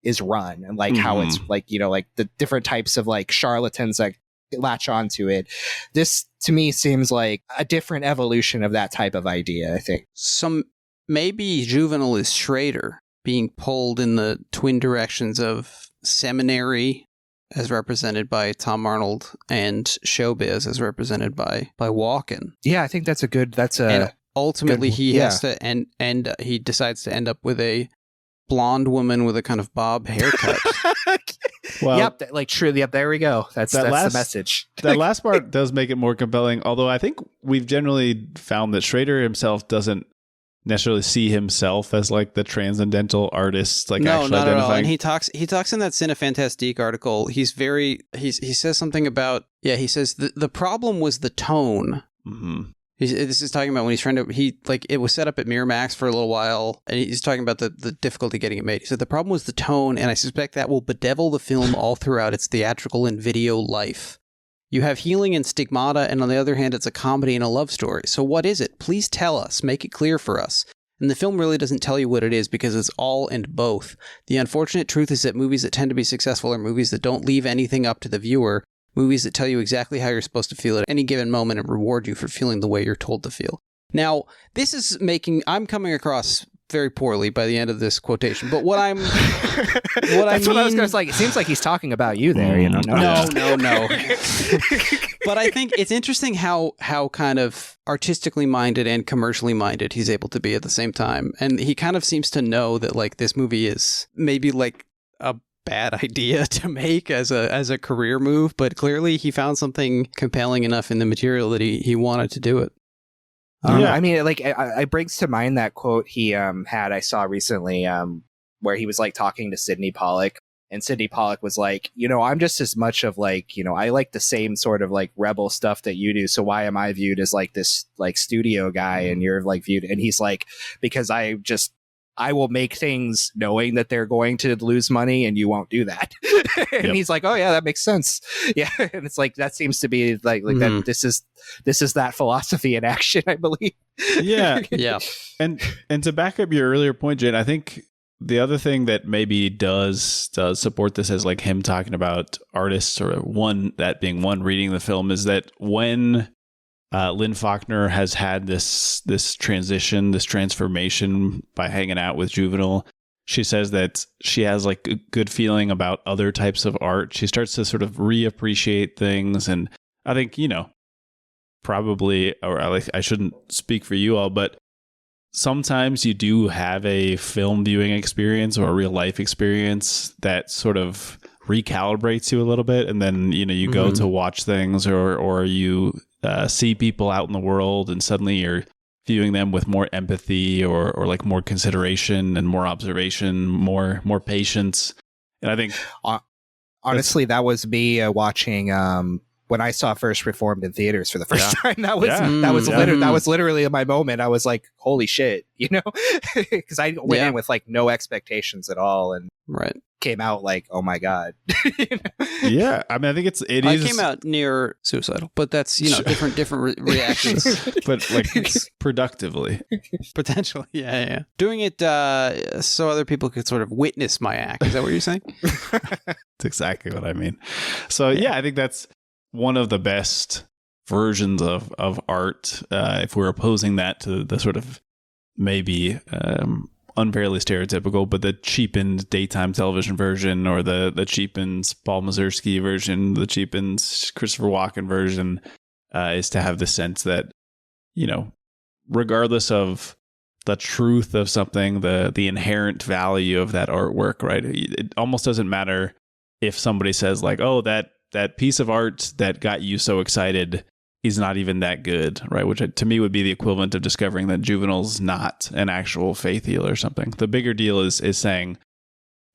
is run, and like how it's like, like the different types of like charlatans that latch onto it. This to me seems like a different evolution of that type of idea, I think. So maybe Juvenile is Schrader being pulled in the twin directions of seminary as represented by Tom Arnold and showbiz as represented by Walken. Yeah, I think and ultimately he has to and he decides to end up with a blonde woman with a kind of bob haircut. Well, yep, there we go. That's the message. That last part does make it more compelling, although I think we've generally found that Schrader himself doesn't necessarily see himself as like the transcendental artist, like no, actually not identifying. At all. And he talks in that Cinefantastique article. He says something about, he says the problem was the tone. This is talking about when he's trying to, it was set up at Miramax for a little while, and he's talking about the difficulty getting it made. He said the problem was the tone, and I suspect that will bedevil the film all throughout its theatrical and video life. You have healing and stigmata, and on the other hand, it's a comedy and a love story. So what is it? Please tell us. Make it clear for us. And the film really doesn't tell you what it is because it's all and both. The unfortunate truth is that movies that tend to be successful are movies that don't leave anything up to the viewer, movies that tell you exactly how you're supposed to feel at any given moment and reward you for feeling the way you're told to feel. Now, this is I'm coming across very poorly by the end of this quotation. But what I was going to say. It seems like he's talking about you there. You know? No. But I think it's interesting how kind of artistically minded and commercially minded he's able to be at the same time. And he kind of seems to know that like this movie is maybe like a bad idea to make as a career move, but clearly he found something compelling enough in the material that he wanted to do it. I mean, like, it brings to mind that quote he had I saw recently, where he was like talking to Sidney Pollack, and Sidney Pollack was like, I'm just as much of like, I like the same sort of like rebel stuff that you do. So why am I viewed as like this like studio guy, and you're like viewed? And he's like, because I will make things knowing that they're going to lose money, and you won't do that. And he's like, oh yeah, that makes sense. Yeah. And it's like, that seems to be like that. This is that philosophy in action, I believe. Yeah. Yeah. And to back up your earlier point, Jane, I think the other thing that maybe does support this as like him talking about artists, or that being one reading the film, is that when Lynn Faulkner has had this transition, this transformation by hanging out with Juvenile. She says that she has like a good feeling about other types of art. She starts to sort of reappreciate things. And I think, probably, or I shouldn't speak for you all, but sometimes you do have a film viewing experience or a real life experience that sort of recalibrates you a little bit. And then, you go to watch things or you see people out in the world, and suddenly you're viewing them with more empathy or like more consideration and more observation, more patience. And I think honestly, that was me watching when I saw First Reformed in theaters for the first time. That was literally my moment. I was like, holy shit, because I went in with like no expectations at all, and came out like, oh my god. Yeah, I mean, I think it is. I came out near suicidal, but that's different reactions. But like productively, potentially, yeah. Doing it so other people could sort of witness my act. Is that what you're saying? That's exactly what I mean. So yeah, I think that's one of the best versions of art. If we're opposing that to the sort of maybe unfairly stereotypical, but the cheapened daytime television version, or the cheapened Paul Mazursky version, the cheapened Christopher Walken version, is to have the sense that, regardless of the truth of something, the inherent value of that artwork, right? It almost doesn't matter if somebody says like, oh, that piece of art that got you so excited is not even that good, right? Which to me would be the equivalent of discovering that Juvenile's not an actual faith healer or something. The bigger deal is saying,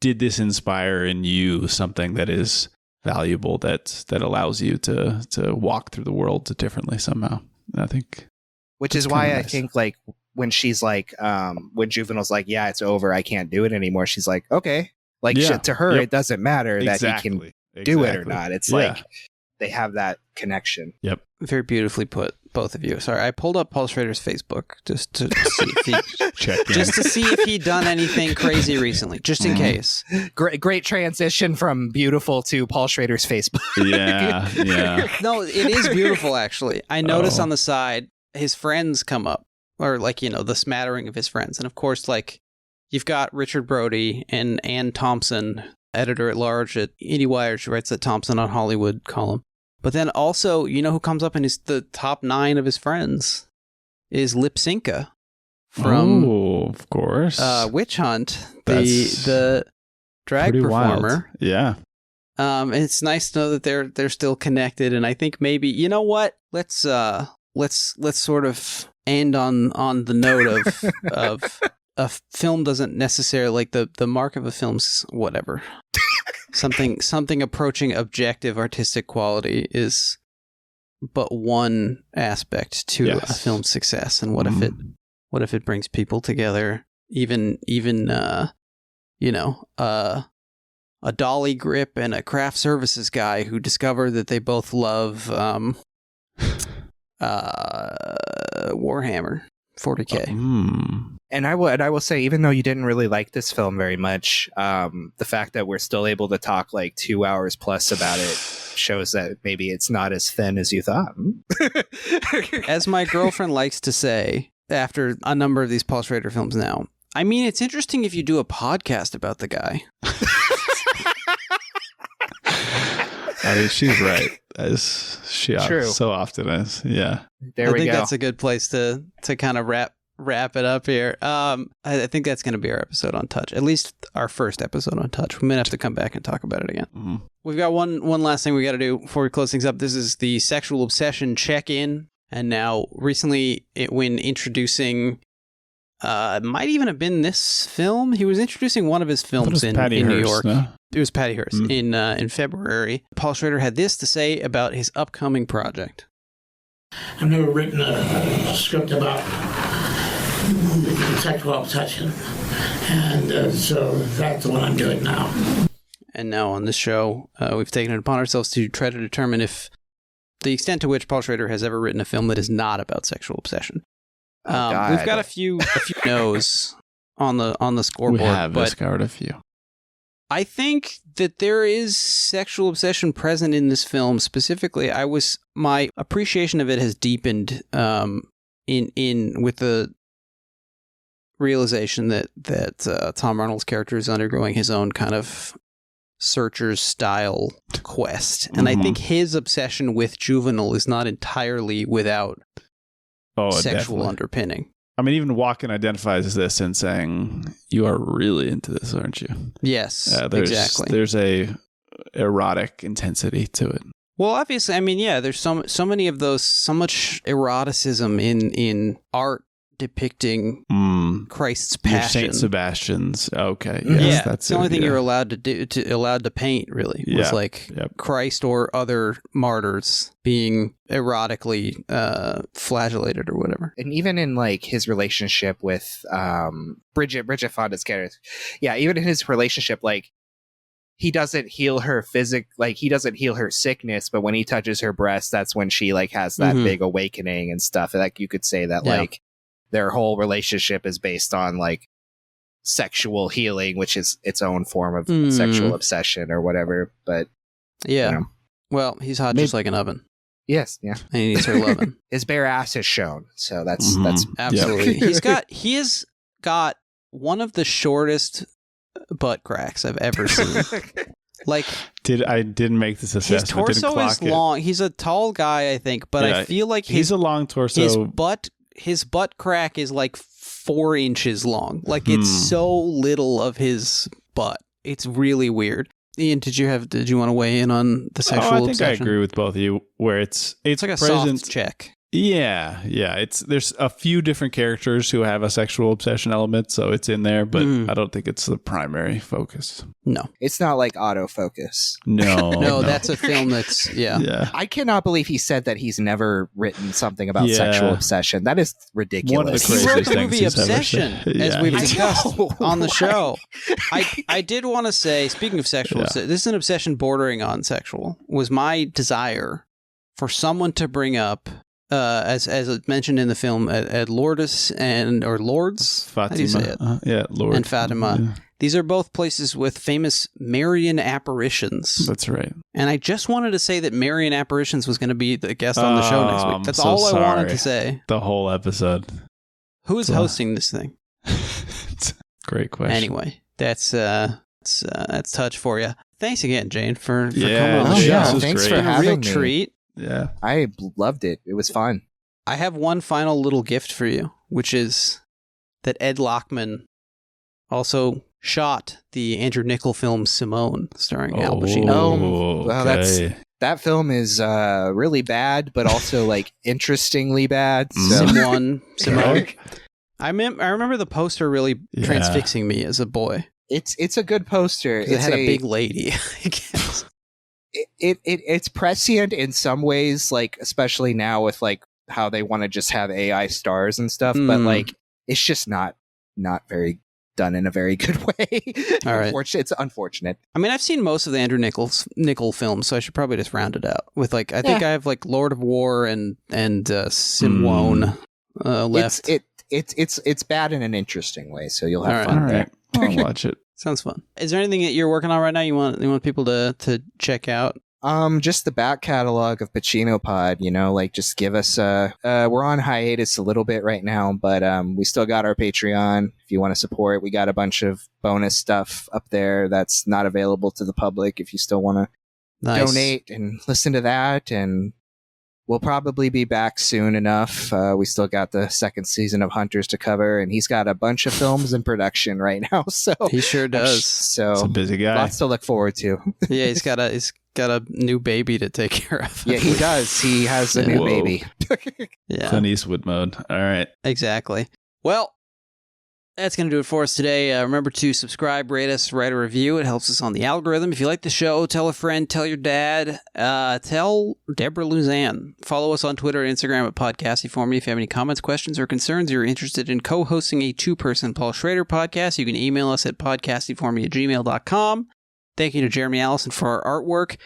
did this inspire in you something that is valuable, that allows you to walk through the world differently somehow? And I think, which is why I think like when she's like, when Juvenile's like, yeah, it's over, I can't do it anymore. She's like, okay, like to her, it doesn't matter that he can do it or not. It's like they have that connection. Yep. Very beautifully put, both of you. Sorry, I pulled up Paul Schrader's Facebook just to see if he'd done anything crazy recently, just in case. Great transition from beautiful to Paul Schrader's Facebook. Yeah. No, it is beautiful, actually. I notice on the side, his friends come up, or like, the smattering of his friends. And of course, like, you've got Richard Brody and Ann Thompson, editor-at-large at IndieWire. She writes that Thompson on Hollywood column. But then also, who comes up in the top 9 of his friends is Lipsinka from, of course, Witch Hunt, the drag performer. Wild. Yeah. It's nice to know that they're still connected, and I think maybe let's sort of end on the note of a film doesn't necessarily, like, the mark of a film's whatever. Something approaching objective artistic quality is but one aspect to a film's success. And what if it brings people together, even a dolly grip and a craft services guy who discover that they both love Warhammer 40K. And I will say, even though you didn't really like this film very much, the fact that we're still able to talk like 2 hours plus about it shows that maybe it's not as thin as you thought. As my girlfriend likes to say, after a number of these Paul Schrader films now, I mean, it's interesting if you do a podcast about the guy. I mean, she's right, as she so often is. Yeah. There we go. I think that's a good place to kind of wrap it up here. I think that's going to be our episode on touch, at least our first episode on touch. We might have to come back and talk about it again. Mm-hmm. We've got one last thing we got to do before we close things up. This is the sexual obsession check-in. And now, recently, when introducing, it might even have been this film. He was introducing one of his films in New York. No? It was Patty Hearst in February. Paul Schrader had this to say about his upcoming project. I've never written a script about sexual obsession, and so that's what I'm doing now. And now on this show, we've taken it upon ourselves to try to determine if the extent to which Paul Schrader has ever written a film that is not about sexual obsession. We've got a few no's on the scoreboard. We have discovered a few. I think that there is sexual obsession present in this film. Specifically, my appreciation of it has deepened with the realization that Tom Arnold's character is undergoing his own kind of Searchers style quest, and I think his obsession with Juvenile is not entirely without sexual underpinning. I mean, even Walken identifies this in saying, "You are really into this, aren't you?" Yes, exactly. There's a erotic intensity to it. Well, obviously, I mean, yeah, there's so many of those, so much eroticism in art depicting Christ's passion. Saint Sebastian's. Okay, yes, that's the only thing you're allowed to do, allowed to paint. Really, was Christ or other martyrs being erotically flagellated or whatever. And even in like his relationship with Bridget Fonda's character, even in his relationship, like he doesn't heal her he doesn't heal her sickness, but when he touches her breast, that's when she like has that big awakening and stuff. Like you could say that like their whole relationship is based on like sexual healing, which is its own form of sexual obsession or whatever. But well, he's hot just like an oven. Yes, yeah, and he needs her loving. His bare ass is shown, so that's absolutely. He has got one of the shortest butt cracks I've ever seen. Like, I didn't make this assessment. His torso is long. He's a tall guy, I think, but I feel like he's a long torso. His butt crack is like 4 inches long. Like it's so little of his butt. It's really weird. Ian, did you want to weigh in on the sexual obsession? I think I agree with both of you. Where it's like a soft check. Yeah. There's a few different characters who have a sexual obsession element, so it's in there, but I don't think it's the primary focus. No, it's not like autofocus. No, that's a film that's I cannot believe he said that he's never written something about sexual obsession. That is ridiculous. One of the he wrote the things movie Obsession, as we've discussed on the show. I did want to say, speaking of sexual, this is an obsession bordering on sexual. Was my desire for someone to bring up. As mentioned in the film, at Lourdes or Lourdes, Fatima. How do you say it? Lourdes and Fatima. Yeah. These are both places with famous Marian apparitions. That's right. And I just wanted to say that Marian apparitions was going to be the guest on the show next week. That's all I wanted to say. The whole episode. Who is hosting this thing? Great question. Anyway, that's touch for you. Thanks again, Jane, for coming on the show. Yeah, thanks for having me. A real treat. Yeah. I loved it. It was fun. I have one final little gift for you, which is that Ed Lachman also shot the Andrew Niccol film Simone, starring Al Pacino. Well, that film is really bad, but also like interestingly bad. So. Simone. I remember the poster really transfixing me as a boy. It's a good poster. It had a big lady, I guess. It's prescient in some ways, like especially now with like how they want to just have AI stars and stuff, but like it's just not very done in a very good way. All right. It's unfortunate. I mean, I've seen most of the Andrew Niccol films, so I should probably just round it out with like I think I have like Lord of War and Simone left. It's bad in an interesting way, so you'll have fun. All right. I'll watch it. Sounds fun. Is there anything that you're working on right now you want people to check out? Just the back catalog of Pacino Pod, like just give us we're on hiatus a little bit right now, but we still got our Patreon if you want to support. We got a bunch of bonus stuff up there that's not available to the public if you still want to donate and listen to that. And we'll probably be back soon enough. We still got the second season of Hunters to cover, and he's got a bunch of films in production right now. So he sure does. So he's a busy guy. Lots to look forward to. Yeah, he's got a new baby to take care of. Yeah, he does. He has a new baby. Yeah, Clint Eastwood mode. All right, exactly. Well, that's going to do it for us today. Remember to subscribe, rate us, write a review. It helps us on the algorithm. If you like the show, tell a friend, tell your dad, tell Deborah Luzanne. Follow us on Twitter and Instagram at Podcasty for me. If you have any comments, questions, or concerns, you're interested in co-hosting a two-person Paul Schrader podcast, you can email us at podcastyforme@gmail.com. Thank you to Jeremy Allison for our artwork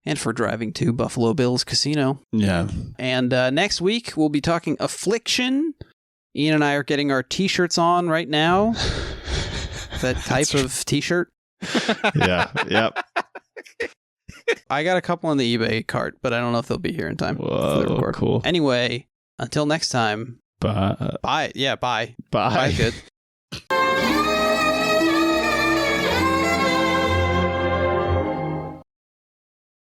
and for driving to Buffalo Bills Casino. Yeah. And next week, we'll be talking Affliction. Ian and I are getting our T-shirts on right now. That type of T-shirt. Yeah. Yep. I got a couple on the eBay cart, but I don't know if they'll be here in time. Whoa, cool. Anyway, until next time. Bye. Bye. Yeah, bye. Bye. Bye, good.